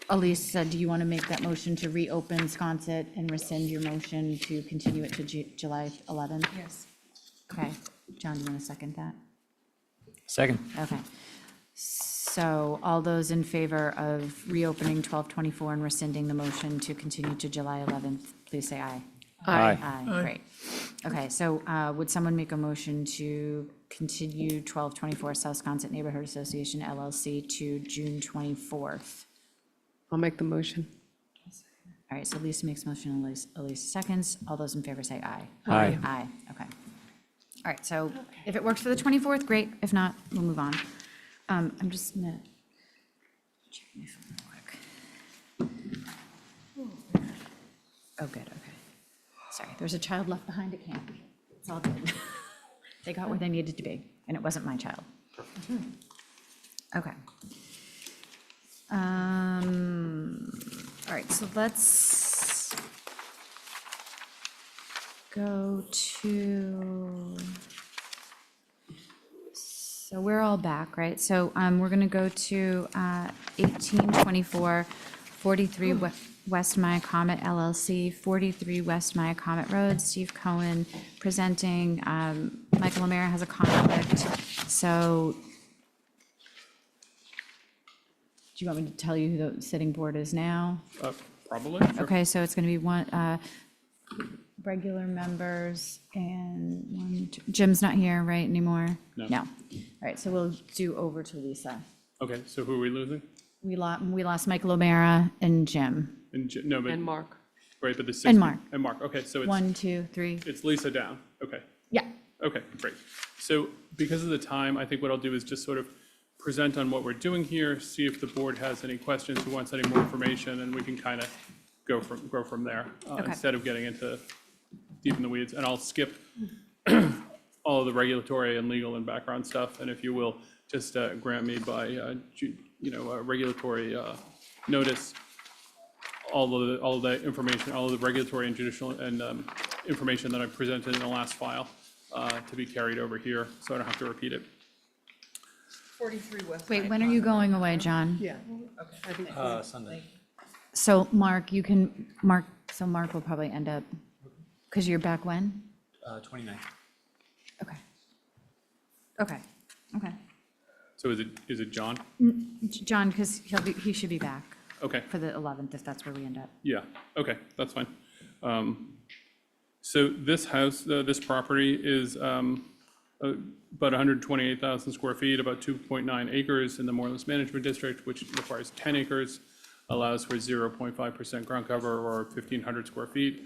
Elisa, do you want to make that motion to reopen Sconset and rescind your motion to continue it to July 11th? Yes. Okay, John, do you want to second that? Second. Okay. So all those in favor of reopening 1224 and rescinding the motion to continue to July 11th, please say aye. Aye. Aye, great. Okay, so would someone make a motion to continue 1224 Siasconset Neighborhood Association LLC to June 24th? I'll make the motion. All right, so Lisa makes motion, Elise seconds. All those in favor say aye. Aye. Aye, okay. All right, so if it works for the 24th, great. If not, we'll move on. I'm just gonna check my phone real quick. Oh, good, okay. Sorry, there's a child left behind at camp. It's all good. They got where they needed to be, and it wasn't my child. Okay. All right, so let's go to, so we're all back, right? So we're gonna go to 1824 43 West Miacomet LLC, 43 West Miacomet Road, Steve Cohen presenting. Michael O'Meara has a conflict, so do you want me to tell you who the sitting board is now? Probably. Sure. Okay, so it's going to be one, regular members and Jim's not here, right, anymore? No. No. All right, so we'll do over to Lisa. Okay, so who are we losing? We lost Michael O'Meara and Jim. No, but. And Mark. Right, but the 60. And Mark. And Mark, okay, so it's. 1, 2, 3. It's Lisa down, okay. Yeah. Okay, great. So because of the time, I think what I'll do is just sort of present on what we're doing here, see if the board has any questions, who wants any more information, and we can kind of go from there, Okay. instead of getting into deep in the weeds. And I'll skip all of the regulatory and legal and background stuff, and if you will, just grant me by, regulatory notice, all of the information, all of the regulatory and judicial and information that I presented in the last file to be carried over here, so I don't have to repeat it. 43 West. Wait, when are you going away, John? Yeah. I think Sunday. So Mark, so Mark will probably end up, because you're back when? 29th. Okay. Okay, okay. So is it John? John, because he should be back Okay. for the 11th, if that's where we end up. Yeah, okay, that's fine. So this house, this property is about 128,000 square feet, about 2.9 acres in the Morelands Management District, which requires 10 acres, allows for 0.5% ground cover or 1,500 square feet,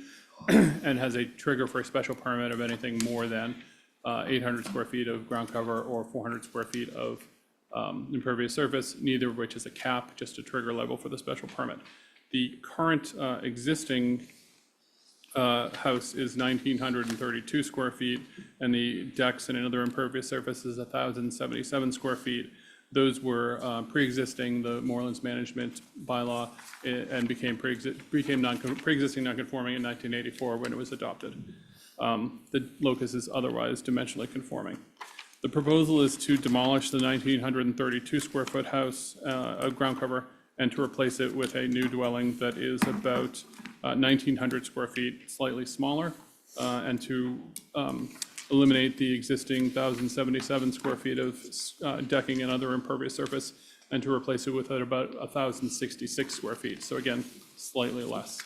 and has a trigger for a special permit of anything more than 800 square feet of ground cover or 400 square feet of impervious surface, neither of which is a cap, just a trigger level for the special permit. The current existing house is 1,932 square feet, and the decks and another impervious surface is 1,077 square feet. Those were pre-existing the Morelands Management bylaw and became pre-existing non-conforming in 1984 when it was adopted. The locus is otherwise dimensionally conforming. The proposal is to demolish the 1,932 square foot house of ground cover and to replace it with a new dwelling that is about 1,900 square feet, slightly smaller, and to eliminate the existing 1,077 square feet of decking and other impervious surface, and to replace it with about 1,066 square feet. So again, slightly less.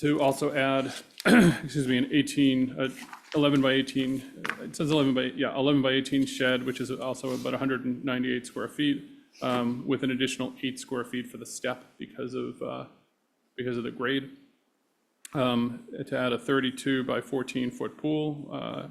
To also add, excuse me, an 11 by 18, it says 11 by 18 shed, which is also about 198 square feet, with an additional 8 square feet for the step because of the grade. To add a 32 by 14 foot pool,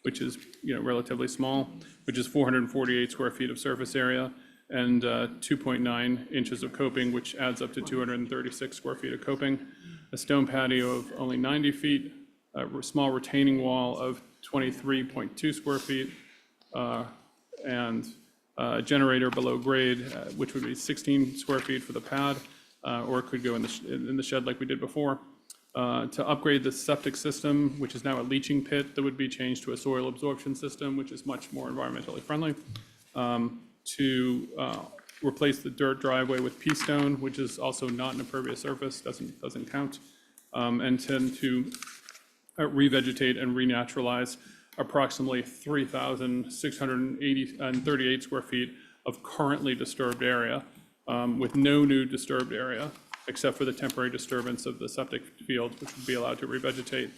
which is relatively small, which is 448 square feet of surface area, and 2.9 inches of coping, which adds up to 236 square feet of coping. A stone patio of only 90 feet, a small retaining wall of 23.2 square feet, and a generator below grade, which would be 16 square feet for the pad, or it could go in the shed like we did before. To upgrade the septic system, which is now a leaching pit, that would be changed to a soil absorption system, which is much more environmentally friendly. To replace the dirt driveway with pea stone, which is also not an impervious surface, doesn't count. And then to revegetate and renaturalize approximately 3,638 square feet of currently disturbed area, with no new disturbed area, except for the temporary disturbance of the septic field, which would be allowed to revegetate.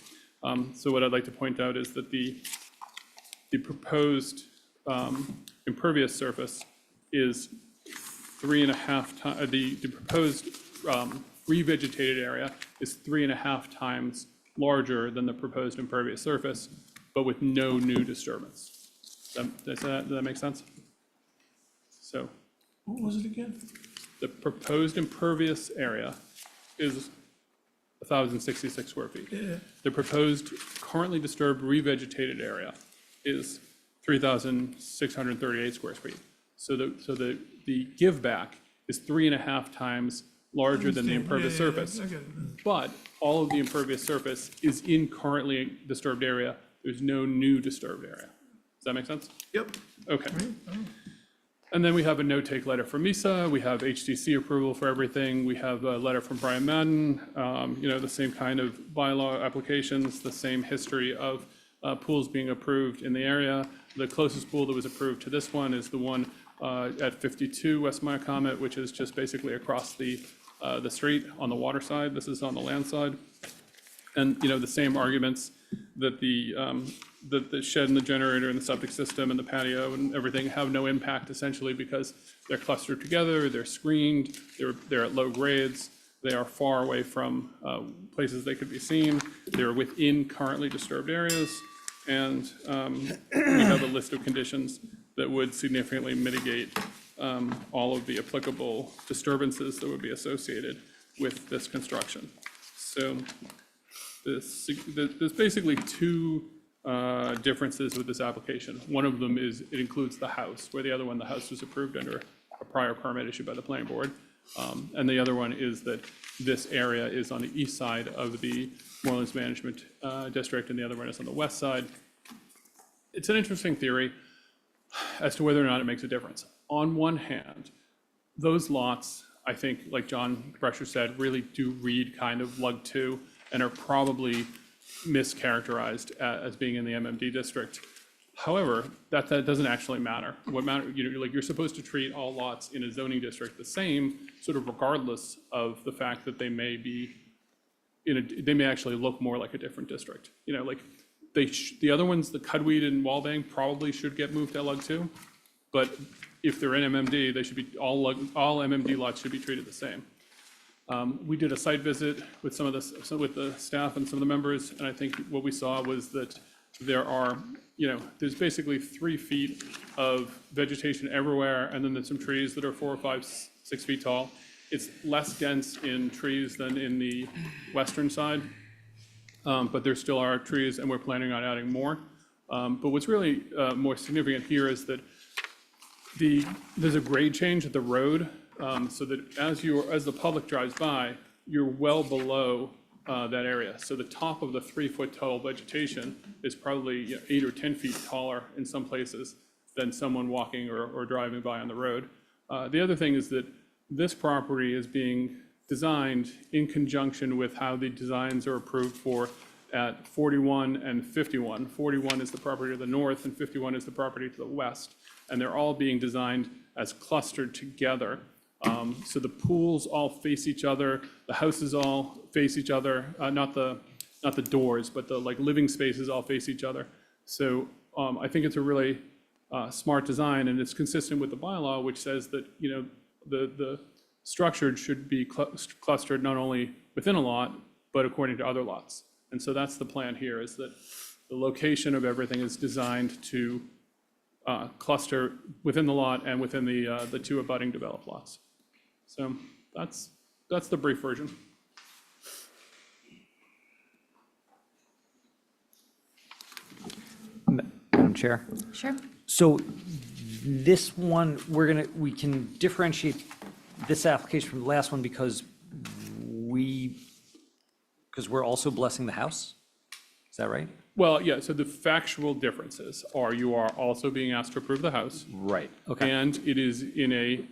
So what I'd like to point out is that the proposed impervious surface is 3.5 times, the proposed revegetated area is 3.5 times larger than the proposed impervious surface, but with no new disturbance. Does that make sense? So What was it again? the proposed impervious area is 1,066 square feet. Yeah. The proposed currently disturbed revegetated area is 3,638 square feet. So the give back is 3.5 times larger than the impervious surface. I get it. But all of the impervious surface is in currently disturbed area. There's no new disturbed area. Does that make sense? Yep. Okay. And then we have a no-take letter from MISA. We have HDC approval for everything. We have a letter from Brian Madden, the same kind of bylaw applications, the same history of pools being approved in the area. The closest pool that was approved to this one is the one at 52 West Miacomet, which is just basically across the street on the water side. This is on the land side. And, the same arguments that the shed and the generator and the septic system and the patio and everything have no impact essentially because they're clustered together, they're screened, they're at low grades, they are far away from places they could be seen, they're within currently disturbed areas, and we have a list of conditions that would significantly mitigate all of the applicable disturbances that would be associated with this construction. So there's basically two differences with this application. One of them is it includes the house, where the other one, the house was approved under a prior permit issued by the planning board. And the other one is that this area is on the east side of the Morelands Management District, and the other one is on the west side. It's an interesting theory as to whether or not it makes a difference. On one hand, those lots, I think, like John Brescher said, really do read kind of lug 2 and are probably mischaracterized as being in the MMD district. However, that doesn't actually matter. What matters, you're supposed to treat all lots in a zoning district the same, sort of regardless of the fact that they may be they may actually look more like a different district. The other ones, the Cudweed and Walbang, probably should get moved to lug 2, but if they're in MMD, they should be all MMD lots should be treated the same. We did a site visit with with the staff and some of the members, and I think what we saw was that there's basically 3 feet of vegetation everywhere, and then there's some trees that are 4 or 5, 6 feet tall. It's less dense in trees than in the western side, but there still are trees, and we're planning on adding more. But what's really more significant here is that there's a grade change at the road, so that as the public drives by, you're well below that area. So the top of the 3-foot tall vegetation is probably 8 or 10 feet taller in some places than someone walking or driving by on the road. The other thing is that this property is being designed in conjunction with how the designs are approved for at 41 and 51. 41 is the property to the north and 51 is the property to the west. And they're all being designed as clustered together. So the pools all face each other, the houses all face each other, not the doors, but the living spaces all face each other. So I think it's a really smart design, and it's consistent with the bylaw, which says that the structure should be clustered not only within a lot, but according to other lots. And so that's the plan here, is that the location of everything is designed to cluster within the lot and within the 2 abutting developed lots. So that's the brief version. Madam Chair? Sure. So this one, we can differentiate this application from the last one because we're also blessing the house? Is that right? Well, yeah, so the factual differences are you are also being asked to approve the house. Right, okay. And it is in a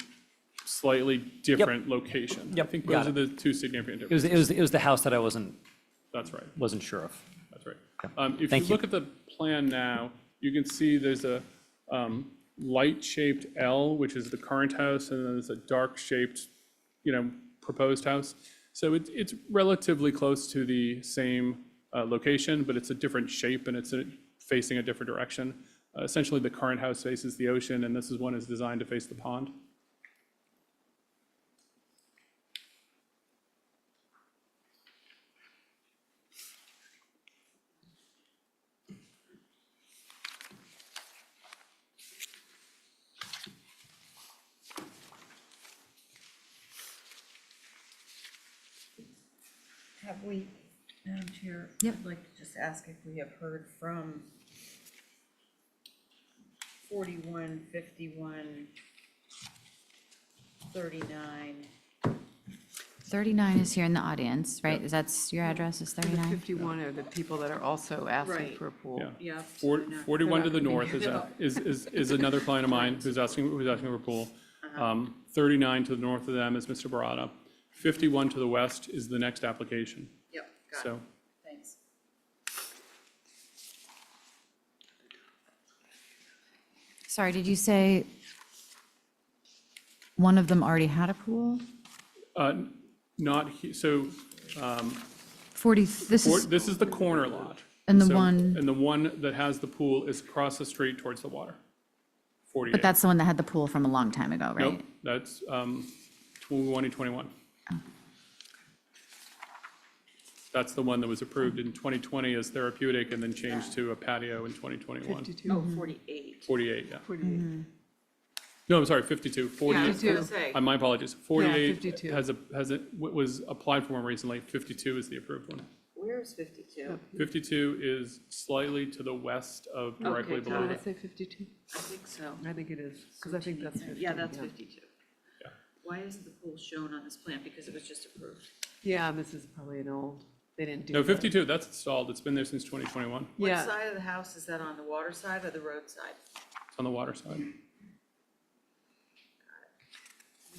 slightly different location. Yep, I think got those are it. the 2 significant differences. It was the house that I wasn't That's right. sure of. That's right. If you Thank you. look at the plan now, you can see there's a light-shaped L, which is the current house, and then there's a dark-shaped, proposed house. So it's relatively close to the same location, but it's a different shape and it's facing a different direction. Essentially, the current house faces the ocean, and this one is designed to face the pond. Have we, Madam Chair? Yep. I'd like to just ask if we have heard from 41, 51, 39. 39 is here in the audience, right? That's your address is The 39? 51 are the people that are also asking Right. for a pool. Yeah. Yeah. 41 to the north is another client of mine who's asking for a pool. 39 to the north of them is Mr. Barata. 51 to the west is the next application. Yep, got it. So Thanks. Sorry, did you say one of them already had a pool? not, so 40, this is, this is the corner lot. And the So- one- And the one that has the pool is across the street towards the water. 48. but that's the one that had the pool from a long time ago, right? Nope, that's 2021. That's the one that was approved in 2020 as therapeutic and then changed to a patio in 2021. 52. Oh, 48. 48, yeah. 48. No, I'm sorry, 52. 48. I was gonna say. My apologies. 48 52. was applied for one recently. 52 is the approved one. Where is 52? 52 is slightly to the west of directly Okay, below Did I that. say 52? I think so. I think it is, because I think that's 50. Yeah, that's 52. Yeah. Why isn't the pool shown on this plan? Because it was just approved. Yeah, this is probably an old, they didn't do. No, that. 52, that's installed. It's been there since 2021. What Yeah. side of the house is that on, the water side or the road side? It's on the water side.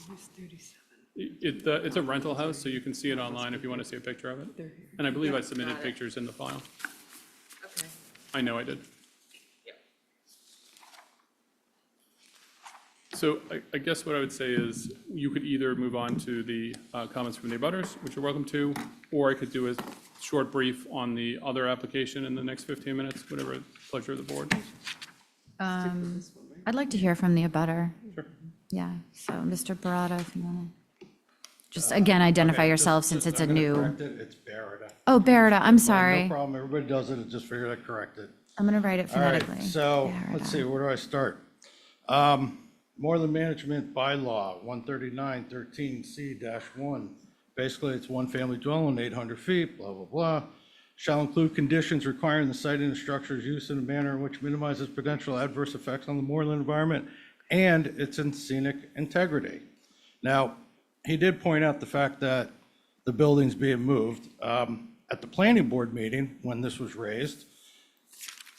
Here's 37. It's a rental house, so you can see it online if you want to see a picture of it. They're here. And I believe I Yep, submitted got it. pictures in the file. Okay. I know I did. Yep. So I guess what I would say is you could either move on to the comments from the abutters, which you're welcome to, or I could do a short brief on the other application in the next 15 minutes, whatever pleasure of the board. I'd like to hear from the abutter. Sure. Yeah, so Mr. Barata, if you want to, just again, identify yourself since it's a new. It's Barrett. Oh, Barata, I'm No sorry. problem, everybody does it, I just figured I'd correct it. I'm going to write it All right, phonetically. so, Barata. let's see, where do I start? More than management bylaw, 139-13C-1. Basically, it's one family dwelling, 800 feet, blah, blah, blah. Shall include conditions requiring the site and the structure's use in a manner in which minimizes potential adverse effects on the moorland environment and its scenic integrity. Now, he did point out the fact that the building's being moved. At the planning board meeting, when this was raised,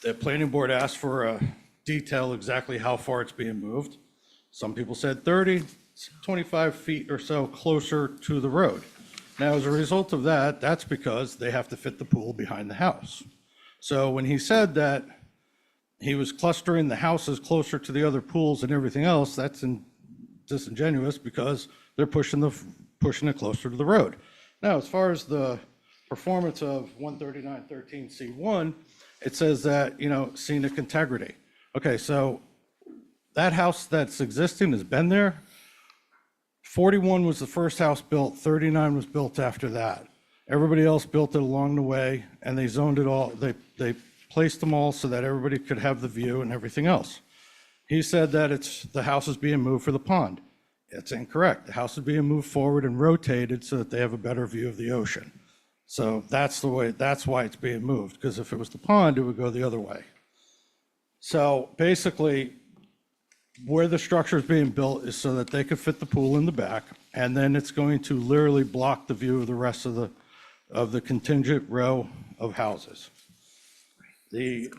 the planning board asked for a detail exactly how far it's being moved. Some people said 30, 25 feet or so closer to the road. Now, as a result of that, that's because they have to fit the pool behind the house. So when he said that he was clustering the houses closer to the other pools and everything else, that's disingenuous because they're pushing it closer to the road. Now, as far as the performance of 139-13C1, it says that, scenic integrity. Okay, so that house that's existing has been there. 41 was the first house built, 39 was built after that. Everybody else built it along the way, and they zoned it all, they placed them all so that everybody could have the view and everything else. He said that the house is being moved for the pond. It's incorrect. The house is being moved forward and rotated so that they have a better view of the ocean. So that's why it's being moved, because if it was the pond, it would go the other way. So basically, where the structure is being built is so that they could fit the pool in the back, and then it's going to literally block the view of the rest of the contingent row of houses. The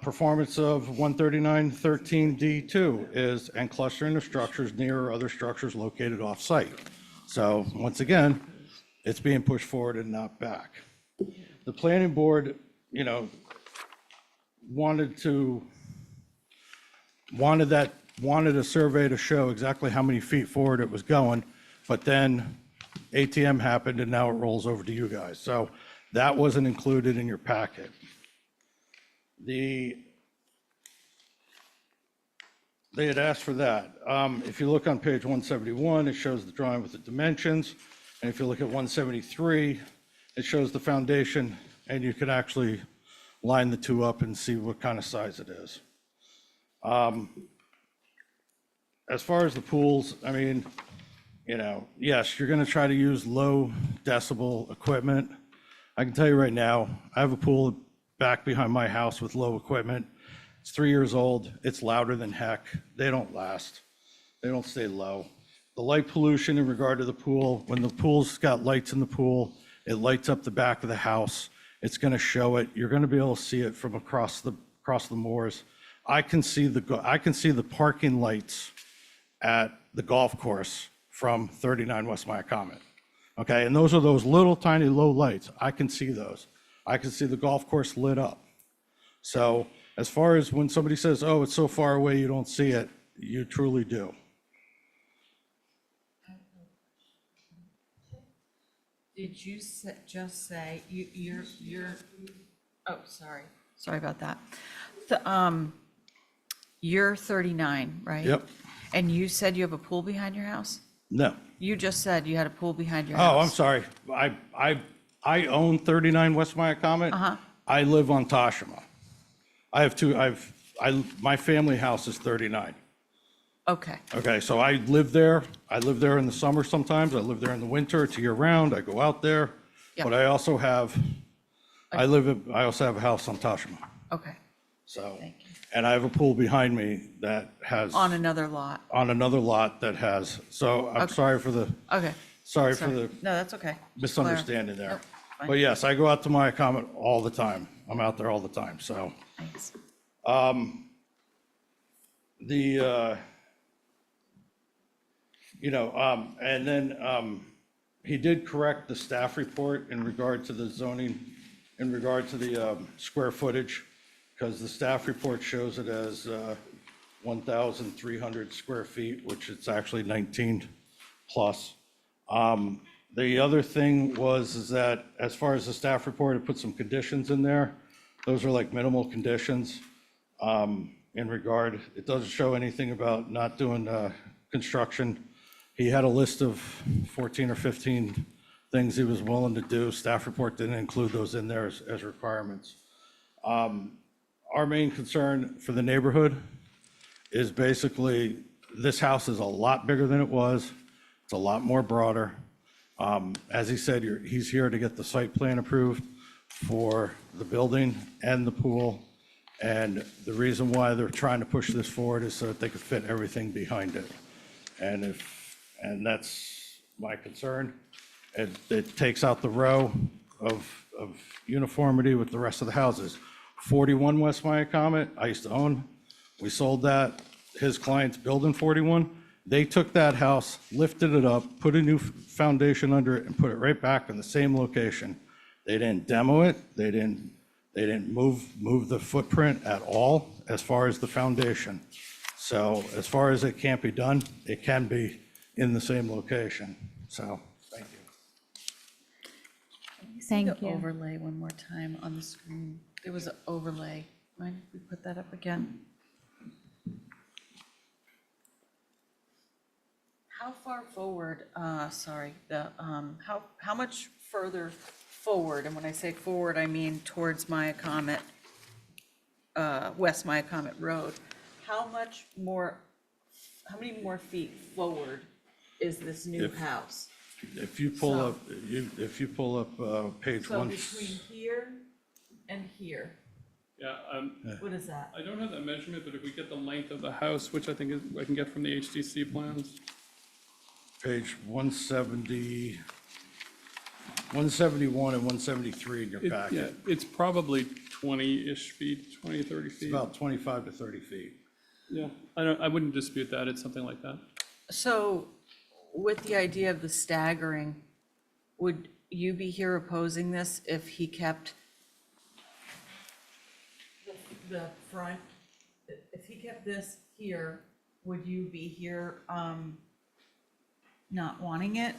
performance of 139-13D2 is and clustering of structures near other structures located off-site. So once again, it's being pushed forward and not back. The planning board, you know, wanted a survey to show exactly how many feet forward it was going, but then ATM happened and now it rolls over to you guys. So that wasn't included in your packet. They had asked for that. If you look on page 171, it shows the drawing with the dimensions. And if you look at 173, it shows the foundation, and you can actually line the two up and see what kind of size it is. As far as the pools, I mean, you know, yes, you're gonna try to use low decibel equipment. I can tell you right now, I have a pool back behind my house with low equipment. It's 3 years old, it's louder than heck. They don't last. They don't stay low. The light pollution in regard to the pool, when the pool's got lights in the pool, it lights up the back of the house. It's gonna show it. You're gonna be able to see it from across the moors. I can see the parking lights at the golf course from 39 West Miacomet. Okay, and those are those little tiny low lights. I can see those. I can see the golf course lit up. So as far as when somebody says, oh, it's so far away you don't see it, you truly do. Did you just say, you're, oh, sorry about that. You're 39, right? Yep. And you said you have a pool behind your house? No. You just said you had a pool behind your house. Oh, I'm sorry. I own 39 West Miacomet. I live on Tashima. I have two, my family house is 39. Okay. Okay, so I live there. I live there in the summer sometimes. I live there in the winter. It's year round. I go out there. Yeah. But I also have, I also have a house on Tashima. Okay. So, Thank you. and I have a pool behind me that has. On another lot. On another lot that has, so I'm Okay. sorry for the. Okay. Sorry for the No, that's okay. misunderstanding there. Nope, fine. But yes, I go out to Miacomet all the time. I'm out there all the time, so. Thanks. And then he did correct the staff report in regard to the zoning, in regard to the square footage, because the staff report shows it as 1,300 square feet, which it's actually 19 plus. The other thing is that as far as the staff report, it put some conditions in there. Those are like minimal conditions in regard. It doesn't show anything about not doing construction. He had a list of 14 or 15 things he was willing to do. Staff report didn't include those in there as requirements. Our main concern for the neighborhood is basically, this house is a lot bigger than it was. It's a lot more broader. As he said, he's here to get the site plan approved for the building and the pool. And the reason why they're trying to push this forward is so that they could fit everything behind it. And that's my concern. It takes out the row of uniformity with the rest of the houses. 41 West Miacomet, I used to own. We sold that. His client's building 41. They took that house, lifted it up, put a new foundation under it, and put it right back in the same location. They didn't demo it. They didn't move the footprint at all as far as the foundation. So as far as it can't be done, it can be in the same location. So, thank you. Thank The you. overlay one more time on the screen. There was an overlay. Mind if we put that up again? How far forward, how much further forward, and when I say forward, I mean towards Miacomet, West Miacomet Road, how many more feet forward is this new house? If you pull up page So one. between here and here, Yeah, what is that? I don't have that measurement, but if we get the length of the house, which I think is, I can get from the HDC plans. Page 170, 171 and 173 in your Yeah, packet. it's probably 20-ish feet, 20, 30 It's feet. about 25 to 30 feet. Yeah, I wouldn't dispute that. It's something like that. So with the idea of the staggering, you be here opposing this if he kept the front, if he kept this here, would you be here, not wanting it?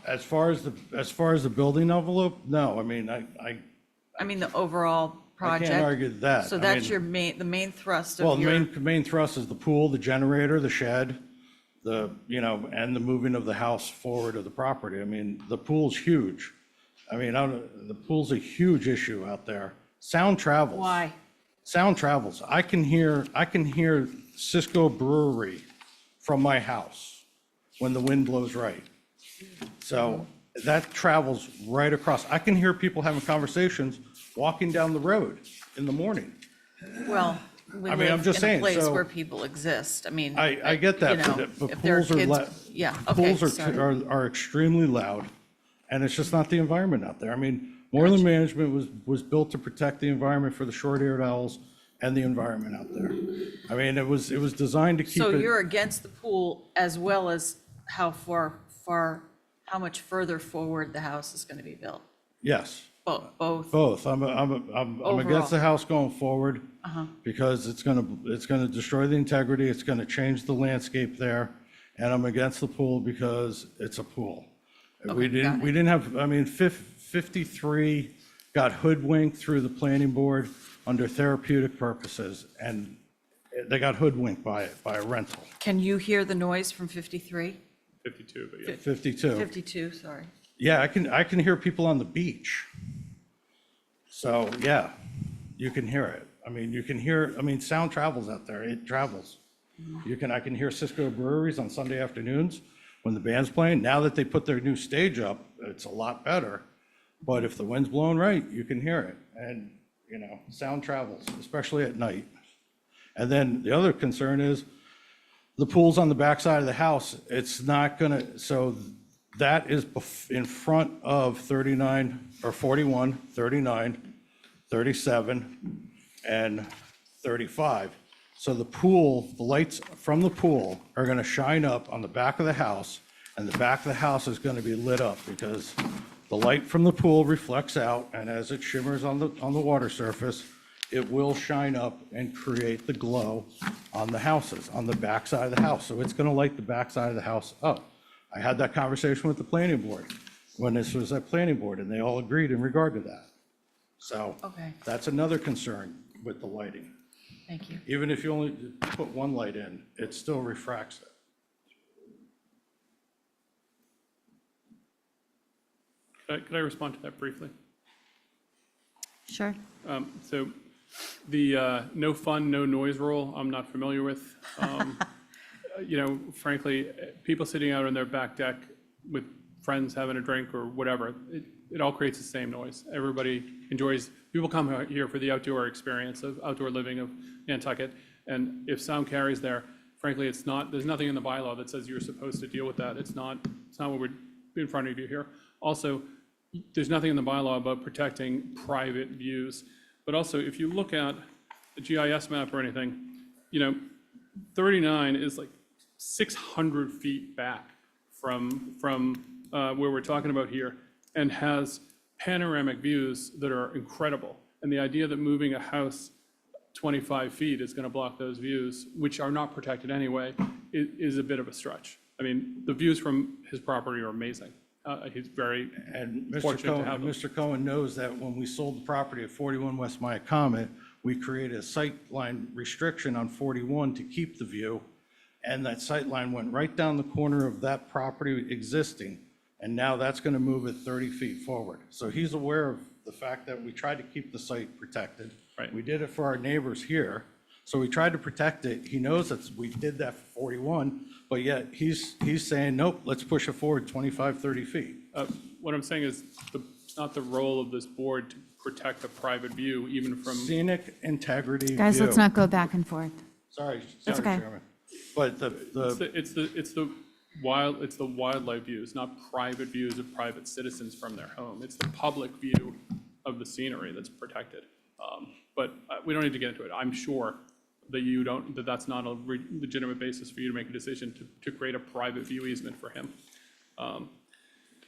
As far as the building envelope, no, I mean, I mean, the overall project? can't argue that. So I that's mean- your the main thrust well, of the your, main thrust is the pool, the generator, the shed, and the moving of the house forward of the property. I mean, the pool's huge. I mean, the pool's a huge issue out there. Sound travels. why? Sound travels. I can hear Cisco Brewery from my house when the wind blows right. So that travels right across. I can hear people having conversations walking down the road in the morning. Well, we I mean, I'm live just in a saying, place so- where people exist. I mean. I get that, you know, but if there are pools are kids- Yeah, okay, pools sorry. are extremely loud, and it's just not the environment out there. I mean, Moreland Management was built to protect the environment for the short-eared owls and the environment out there. I mean, it was designed to keep So it. you're against the pool as well as how how much further forward the house is gonna be built? Yes, Both? both. I'm against the Overall. house going forward Uh-huh. because it's gonna destroy the integrity, it's gonna change the landscape there, and I'm against the pool because it's a pool. We didn't have, I mean, 53 got hoodwinked through the planning board under therapeutic purposes, and they got hoodwinked by it, by a rental. Can you hear the noise from 53? 52, but yeah. 52. 52, sorry. Yeah, I can hear people on the beach. So, yeah, you can hear it. I mean, sound travels out there, it travels. I can hear Cisco Breweries on Sunday afternoons when the band's playing. Now that they put their new stage up, it's a lot better. But if the wind's blowing right, you can hear it. And, sound travels, especially at night. And then the other concern is the pool's on the backside of the house. It's not gonna, so that is in front of 39 or 41, 39, 37, and 35. So the pool, the lights from the pool are gonna shine up on the back of the house, and the back of the house is gonna be lit up because the light from the pool reflects out, and as it shimmers on the water surface, it will shine up and create the glow on the houses, on the backside of the house. So it's gonna light the backside of the house up. I had that conversation with the planning board when this was at planning board, and they all agreed in regard to that. So Okay. that's another concern with the lighting. Thank you. Even if you only put one light in, it still refracts it. Could I respond to that briefly? Sure. So the no fun, no noise rule, I'm not familiar with. Frankly, people sitting out on their back deck with friends having a drink or whatever, it all creates the same noise. Everybody enjoys, people come out here for the outdoor experience of outdoor living of Nantucket. And if sound carries there, frankly, there's nothing in the bylaw that says you're supposed to deal with that. It's not what we're in front of you here. Also, there's nothing in the bylaw about protecting private views. But also, if you look at the GIS map or anything, 39 is like 600 feet back from where we're talking about here, and has panoramic views that are incredible. And the idea that moving a house 25 feet is going to block those views, which are not protected anyway, is a bit of a stretch. I mean, the views from his property are amazing. He's very fortunate to have them. Mr. Cohen knows that when we sold the property at 41 West Miacomet, we created a sightline restriction on 41 to keep the view. And that sightline went right down the corner of that property existing. And now that's going to move it 30 feet forward. So he's aware of the fact that we tried to keep the site protected. Right. We did it for our neighbors here. So we tried to protect it. He knows that we did that for 41, but yet he's saying, nope, let's push it forward 25, 30 feet. What I'm saying is, it's not the role of this board to protect a private view, even from. Scenic integrity Guys, view. let's not go back and forth. Sorry, That's okay. Chairman. But It's the wildlife views, not private views of private citizens from their home. It's the public view of the scenery that's protected. But we don't need to get into it. I'm sure that that's not a legitimate basis for you to make a decision to create a private view easement for him.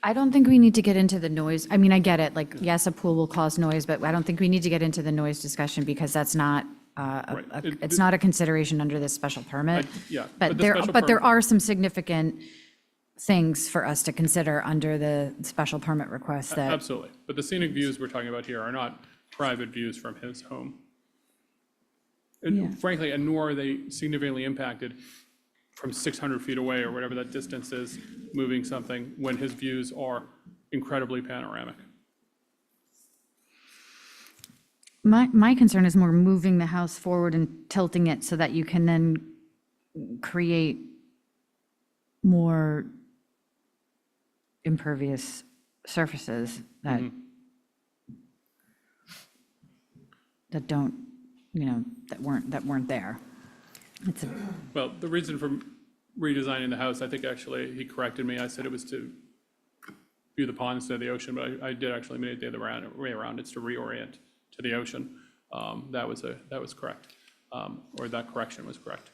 I don't think we need to get into the noise. I mean, I get it, like, yes, a pool will cause noise, but I don't think we need to get into the noise discussion because that's not, it's not a consideration under this special permit. Yeah. But the special there permit- are some significant things for us to consider under the special permit request that, Absolutely. But the scenic views we're talking about here are not private views from his home. And frankly, and nor are they significantly impacted from 600 feet away or whatever that distance is, moving something when his views are incredibly panoramic. my concern is more moving the house forward and tilting it so that you can then create more impervious surfaces that that don't, that weren't there. It's a, Well, the reason for redesigning the house, I think actually he corrected me. I said it was to view the pond instead of the ocean, but I did actually mean it the other way around. It's to reorient to the ocean. That was correct, or that correction was correct.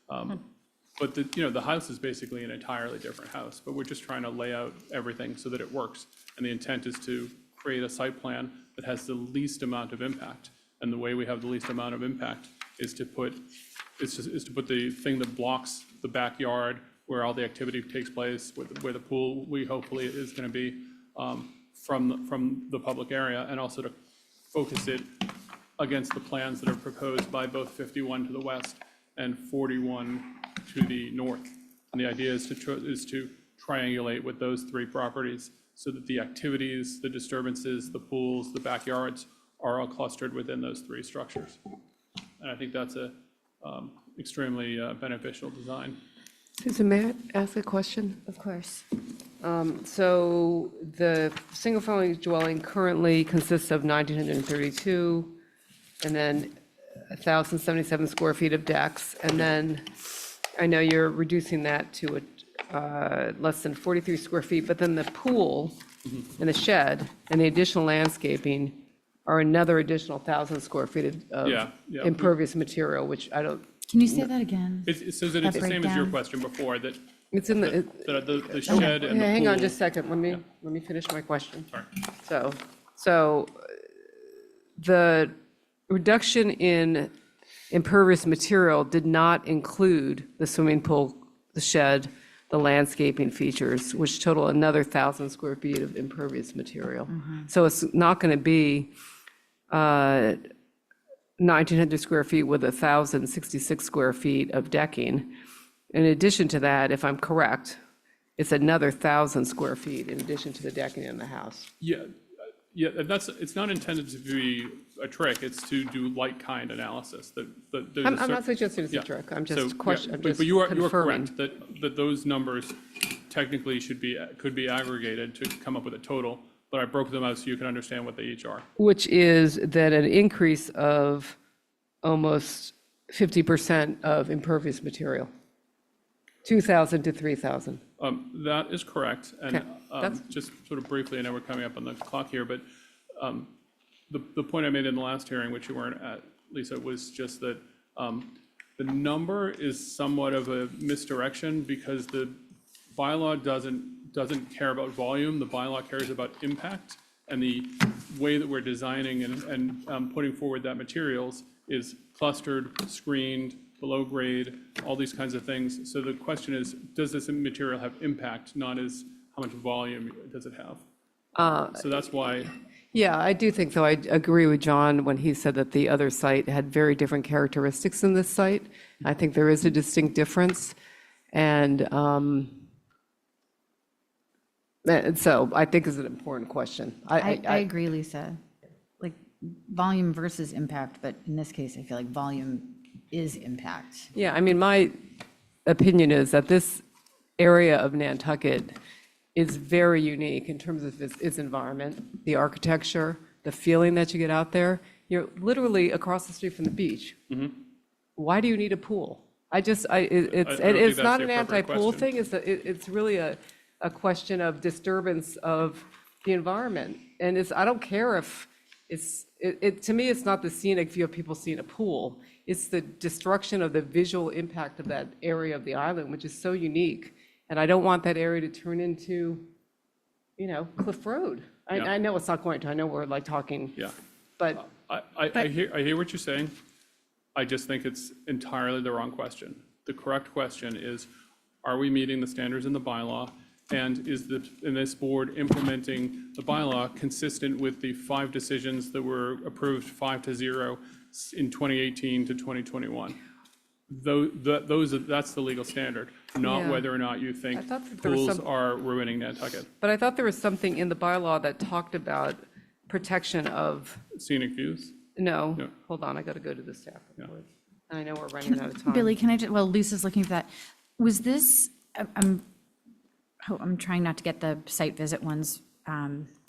But the house is basically an entirely different house, but we're just trying to lay out everything so that it works. And the intent is to create a site plan that has the least amount of impact. And the way we have the least amount of impact is to put the thing that blocks the backyard where all the activity takes place, where the pool we hopefully is going to be, from the public area, and also to focus it against the plans that are proposed by both 51 to the west and 41 to the north. And the idea is to triangulate with those three properties so that the activities, the disturbances, the pools, the backyards are all clustered within those three structures. And I think that's a extremely beneficial design. Susan, may I ask a question? of course. So the single-family dwelling currently consists of 1,932, and then 1,077 square feet of decks. And then I know you're reducing that to less than 43 square feet, but then the pool and the shed and the additional landscaping are another additional 1,000 square feet of Yeah. impervious material, which I don't, Can you say that again? It says that it's the That same as your breakdown. question before, that it's in the, the shed and the pool. hang on just a second, let me finish my question. Sorry. So the reduction in impervious material did not include the swimming pool, the shed, the landscaping features, which total another 1,000 square feet of impervious material. So it's not going to be 1,900 square feet with 1,066 square feet of decking. In addition to that, if I'm correct, it's another 1,000 square feet in addition to the decking in the house. Yeah, it's not intended to be a trick, it's to do like-kind analysis. I'm not suggesting it's a trick, I'm just questioning, But you are confirming. correct, that those numbers technically could be aggregated to come up with a total, but I broke them out so you can understand what they each are. Which is that an increase of almost 50% of impervious material, 2,000 to 3,000. That is correct, and Okay, that's- just sort of briefly, I know we're coming up on the clock here, but the point I made in the last hearing, which you weren't at, Lisa, was just that the number is somewhat of a misdirection because the bylaw doesn't care about volume, the bylaw cares about impact, and the way that we're designing and putting forward that materials is clustered, screened, below grade, all these kinds of things. So the question is, does this material have impact, not as how much volume does it have? So that's why. Yeah, I do think, though, I agree with John when he said that the other site had very different characteristics than this site. I think there is a distinct difference. And so I think it's an important question. I agree, Lisa. Like volume versus impact, but in this case, I feel like volume is impact. Yeah, I mean, my opinion is that this area of Nantucket is very unique in terms of its environment, the architecture, the feeling that you get out there. You're literally across the street from the beach. Why do you need a pool? It's don't think not that's an the appropriate anti-pool question. thing, it's really a question of disturbance of the environment. And I don't care if to me, it's not the scenic view of people seeing a pool. It's the destruction of the visual impact of that area of the island, which is so unique. And I don't want that area to turn into Cliff Road. Yeah. I know it's not going to, I know we're like talking, Yeah. but I hear what you're saying. I just think it's entirely the wrong question. The correct question is, are we meeting the standards in the bylaw? And is this board implementing the bylaw consistent with the 5 decisions that were approved 5-0 in 2018 to 2021? That's the legal standard, not Yeah. whether or not you I think thought that there was pools some- are ruining Nantucket. but I thought there was something in the bylaw that talked about protection of, Scenic views? no, Yeah. hold on, I got to go to the staff Yeah. report. I know we're running out of time. Billy, can I just, well, Lisa's looking for that. Was this, I'm trying not to get the site visit ones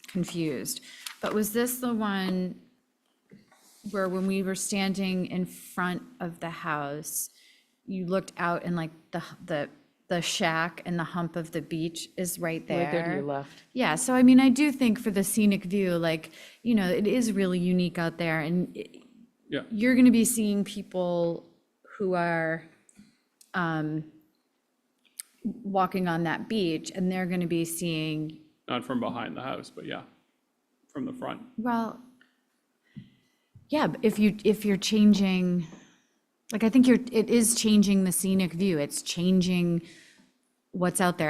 confused, but was this the one where when we were standing in front of the house, you looked out and like the shack and the hump of the beach is right there? Right there to your left. Yeah, so I mean, I do think for the scenic view, like, it is really unique out there, and Yeah. you're gonna be seeing people who are walking on that beach, and they're gonna be seeing, Not from behind the house, but yeah, from the front. well, yeah, but if you're changing, like, I think it is changing the scenic view, it's changing what's out there,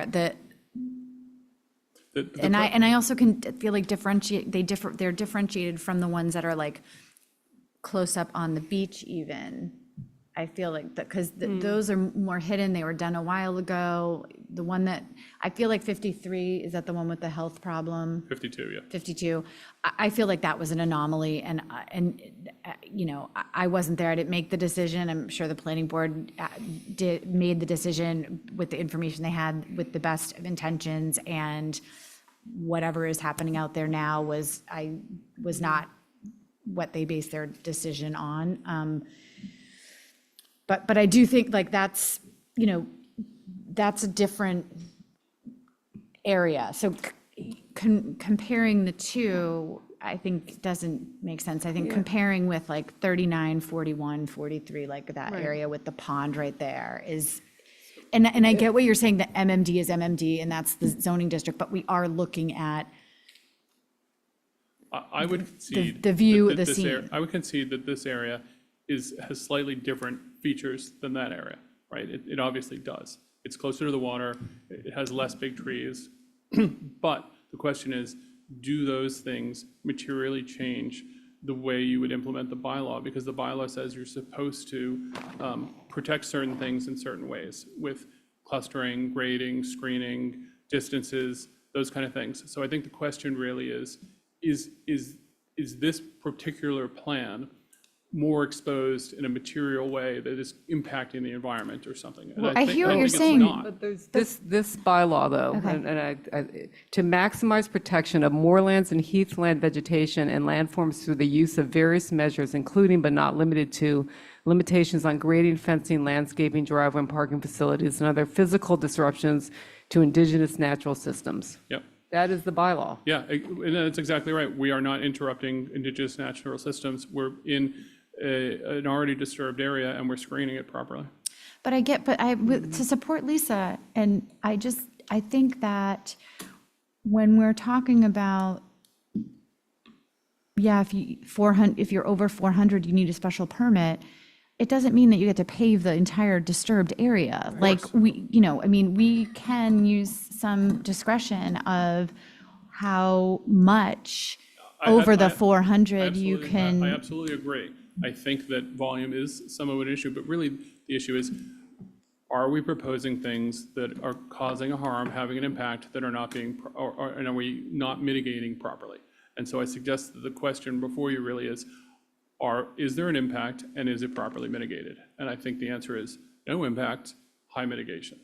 and I also can feel like they're differentiated from the ones that are like close up on the beach even. I feel like that, because those are more hidden, they were done a while ago. The one that, I feel like 53, is that the one with the health problem? 52, yeah. 52. I feel like that was an anomaly, and I wasn't there, I didn't make the decision. I'm sure the planning board made the decision with the information they had, with the best of intentions, and whatever is happening out there now was not what they based their decision on. But I do think like that's a different area. So comparing the two, I think doesn't make sense. I think comparing with like 39, 41, 43, like that area with the pond right there is, and I get what you're saying, that MMD is MMD and that's the zoning district, but we are looking at I would concede. the view, that the this scene. I would concede that this area has slightly different features than that area, right? It obviously does. It's closer to the water, it has less big trees. But the question is, do those things materially change the way you would implement the bylaw? Because the bylaw says you're supposed to protect certain things in certain ways, with clustering, grading, screening, distances, those kind of things. So I think the question really is this particular plan more exposed in a material way that is impacting the environment or something? And Well, I hear what don't you're think it's saying. not. But there's this bylaw, though, Okay. and to maximize protection of moorlands and heathland vegetation and landforms through the use of various measures, including but not limited to limitations on grading, fencing, landscaping, driveway and parking facilities, and other physical disruptions to indigenous natural systems. Yep. That is the bylaw. Yeah, and that's exactly right. We are not interrupting indigenous natural systems. We're in an already disturbed area and we're screening it properly. But to support Lisa, and I think that when we're talking about, if you're over 400, you need a special permit, it doesn't mean that you get to pave the entire disturbed area. Like, we can use some discretion of how much over the 400 you can. I absolutely agree. I think that volume is some of an issue, but really the issue is, are we proposing things that are causing a harm, having an impact, that are not being, and are we not mitigating properly? And so I suggest that the question before you really is there an impact and is it properly mitigated? And I think the answer is no impact, high mitigation.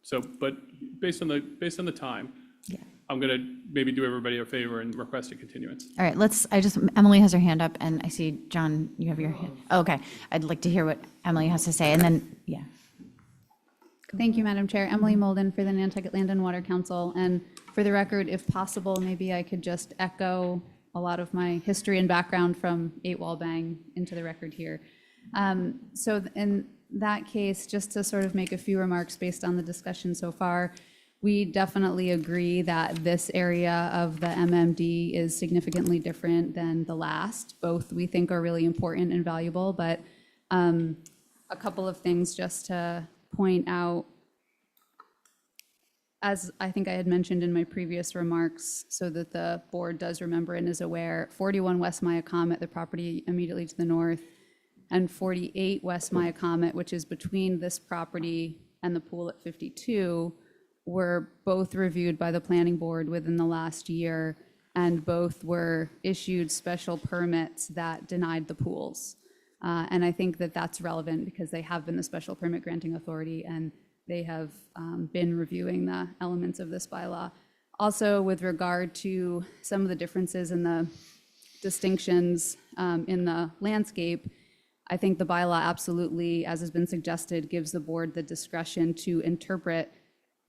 So, but based on the time, I'm gonna maybe do everybody a favor and request a continuance. All right, Emily has her hand up, and I see, John, you have your hand. Oh, okay, I'd like to hear what Emily has to say, and then, yeah. Thank you, Madam Chair. Emily Molden for the Nantucket Land and Water Council. And for the record, if possible, maybe I could just echo a lot of my history and background from 8 Walbang into the record here. So in that case, just to sort of make a few remarks based on the discussion so far, We definitely agree that this area of the MMD is significantly different than the last. Both we think are really important and valuable, but a couple of things just to point out. As I think I had mentioned in my previous remarks, so that the board does remember and is aware, 41 West Miacomet, the property immediately to the north, and 48 West Miacomet, which is between this property and the pool at 52, were both reviewed by the planning board within the last year, and both were issued special permits that denied the pools. And I think that that's relevant because they have been the special permit granting authority, and they have been reviewing the elements of this bylaw. Also, with regard to some of the differences in the distinctions in the landscape, I think the bylaw absolutely, as has been suggested, gives the board the discretion to interpret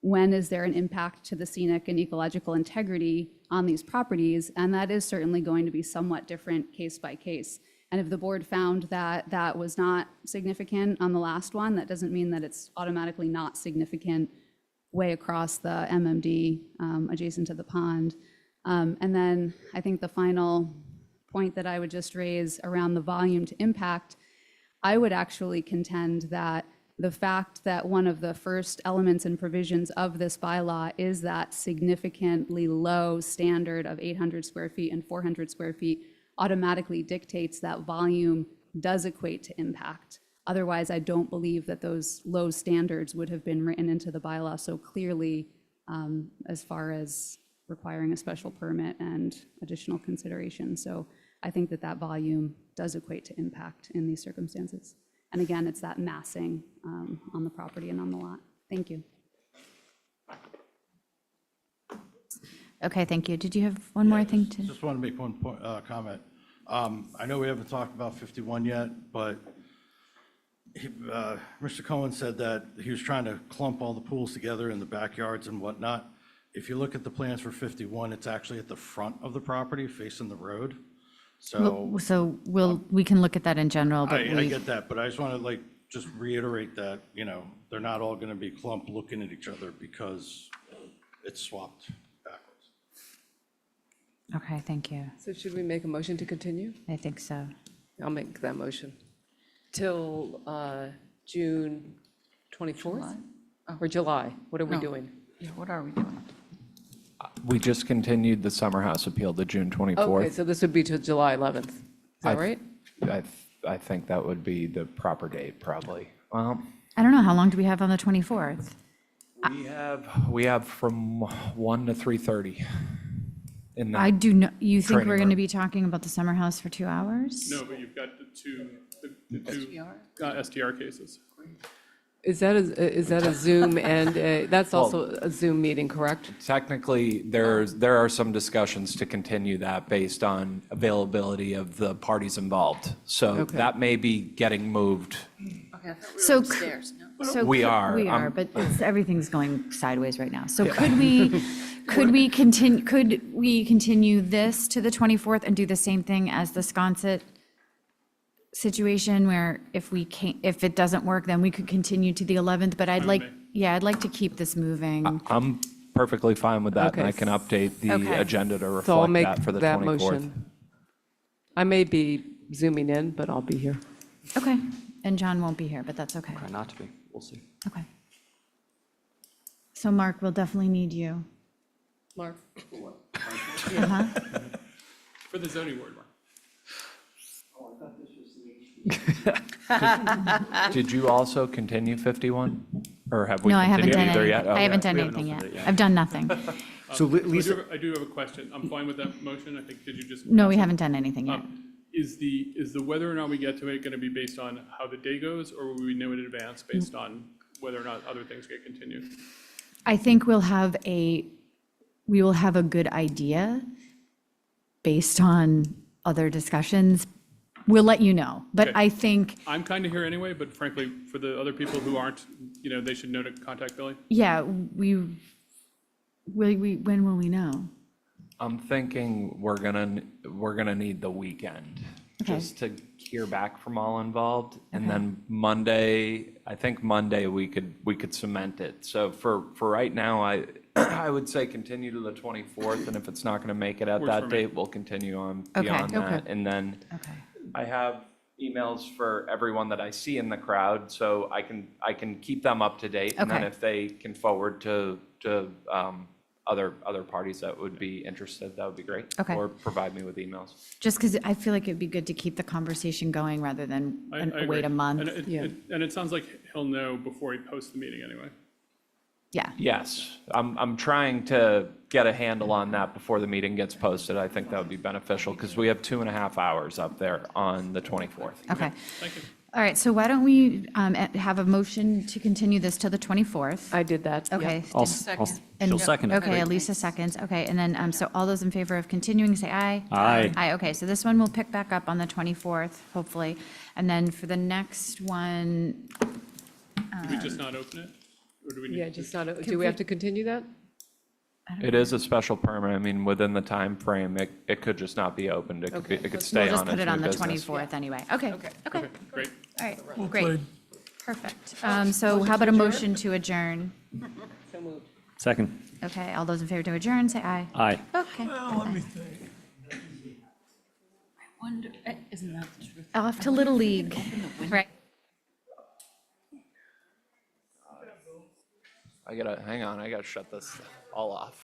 when is there an impact to the scenic and ecological integrity on these properties, and that is certainly going to be somewhat different case by case. And if the board found that that was not significant on the last one, that doesn't mean that it's automatically not significant way across the MMD adjacent to the pond. And then I think the final point that I would just raise around the volume to impact, I would actually contend that the fact that one of the first elements and provisions of this bylaw is that significantly low standard of 800 square feet and 400 square feet automatically dictates that volume does equate to impact. Otherwise, I don't believe that those low standards would have been written into the bylaw so clearly as far as requiring a special permit and additional consideration. So I think that that volume does equate to impact in these circumstances. And again, it's that massing on the property and on the lot. Thank you. Okay, thank you. Did you have one more thing to? Just want to make one point, comment. I know we haven't talked about 51 yet, but Mr. Cohen said that he was trying to clump all the pools together in the backyards and whatnot. If you look at the plans for 51, it's actually at the front of the property facing the road. So we can look at that in general, but I get that, but I just want to just reiterate that, they're not all going to be clumped looking at each other because it's swapped backwards. Okay, thank you. So should we make a motion to continue? I think so. I'll make that motion. Till June 24th? Or July? What are we doing? Yeah, what are we doing? We just continued the Summer House appeal to June 24th. Okay, so this would be till July 11th. Is that right? I think that would be the proper date, probably. Well, I don't know, how long do we have on the 24th? we have from 1 to 3:30 in I that. do not, you think training we're going to room. be talking about the summer house for 2 hours? No, but you've got the two STR cases. Is that a Zoom and that's also a Zoom meeting, correct? Technically, there are some discussions to continue that based on availability of the parties involved. So Okay. that may be getting moved. Okay, I thought we So were c- upstairs, no? So We could- are, We are, I'm- but everything's going sideways right now. So could we continue this to the 24th and do the same thing as the Sconset situation where if it doesn't work, then we could continue to the 11th, but I'd like to keep this moving. I'm perfectly fine with that, and Okay. I can update the Okay. agenda to So I'll reflect make that for the that 24th. motion. I may be Zooming in, but I'll be here. Okay, and John won't be here, but that's okay. Try not to be, we'll see. Okay. So Mark, we'll definitely need you. Mark? Uh-huh. For the zoning board, Mark. Did you also continue 51? Or have we No, I haven't continued done either anything. yet? I Okay. haven't done We haven't anything yet. opened it yet. I've done nothing. So Lisa, I do have a question. I'm fine with that motion. I think, did you just? No, we haven't done anything yet. Is the whether or not we get to it going to be based on how the day goes, or will we know in advance based on whether or not other things get continued? I think we will have a good idea based on other discussions. We'll let you know, but Okay. I think, I'm kind of here anyway, but frankly, for the other people who aren't, they should know to contact Billy. yeah, when will we know? I'm thinking we're gonna need the weekend Okay. just to hear back from all involved, and then Monday, I think Monday we could cement it. So for right now, I would say continue to the 24th, and if it's not going to make it at Works for that me. date, we'll continue on Okay. beyond Okay. that. And then Okay. I have emails for everyone that I see in the crowd, so I can keep them up to date. And then Okay. if they can forward to other parties that would be interested, that would be great. Okay. Or provide me with emails. Just because I feel like it'd be good to keep the conversation going rather than I agree. wait a month. And and it sounds like he'll know before he posts the meeting anyway. Yeah. Yes, I'm trying to get a handle on that before the meeting gets posted. I think that would be beneficial because we have 2.5 hours up there on the 24th. Okay. Thank you. All right, so why don't we have a motion to continue this till the 24th? I did that. yeah. Okay. I'll, Second. she'll second it. Okay, Elisa seconds. Okay, and then, so all those in favor of continuing, say aye. Aye. Aye, okay, so this one we'll pick back up on the 24th, hopefully. And then for the next one, Do we just not open it? Or do we need Yeah, to- just not, do we have to continue that? It is a special permit. I mean, within the time frame, it could just not be opened. It could be, it could stay we'll on just put as it on new the business. 24th anyway. Okay, okay, Great. all right, Well great, played. perfect. So how about a motion to adjourn? Second. Okay, all those in favor to adjourn, say aye. Aye. Okay. Well, let me think. Wonder, isn't that the truth? Off to Little League, right? Hang on, I gotta shut this all off.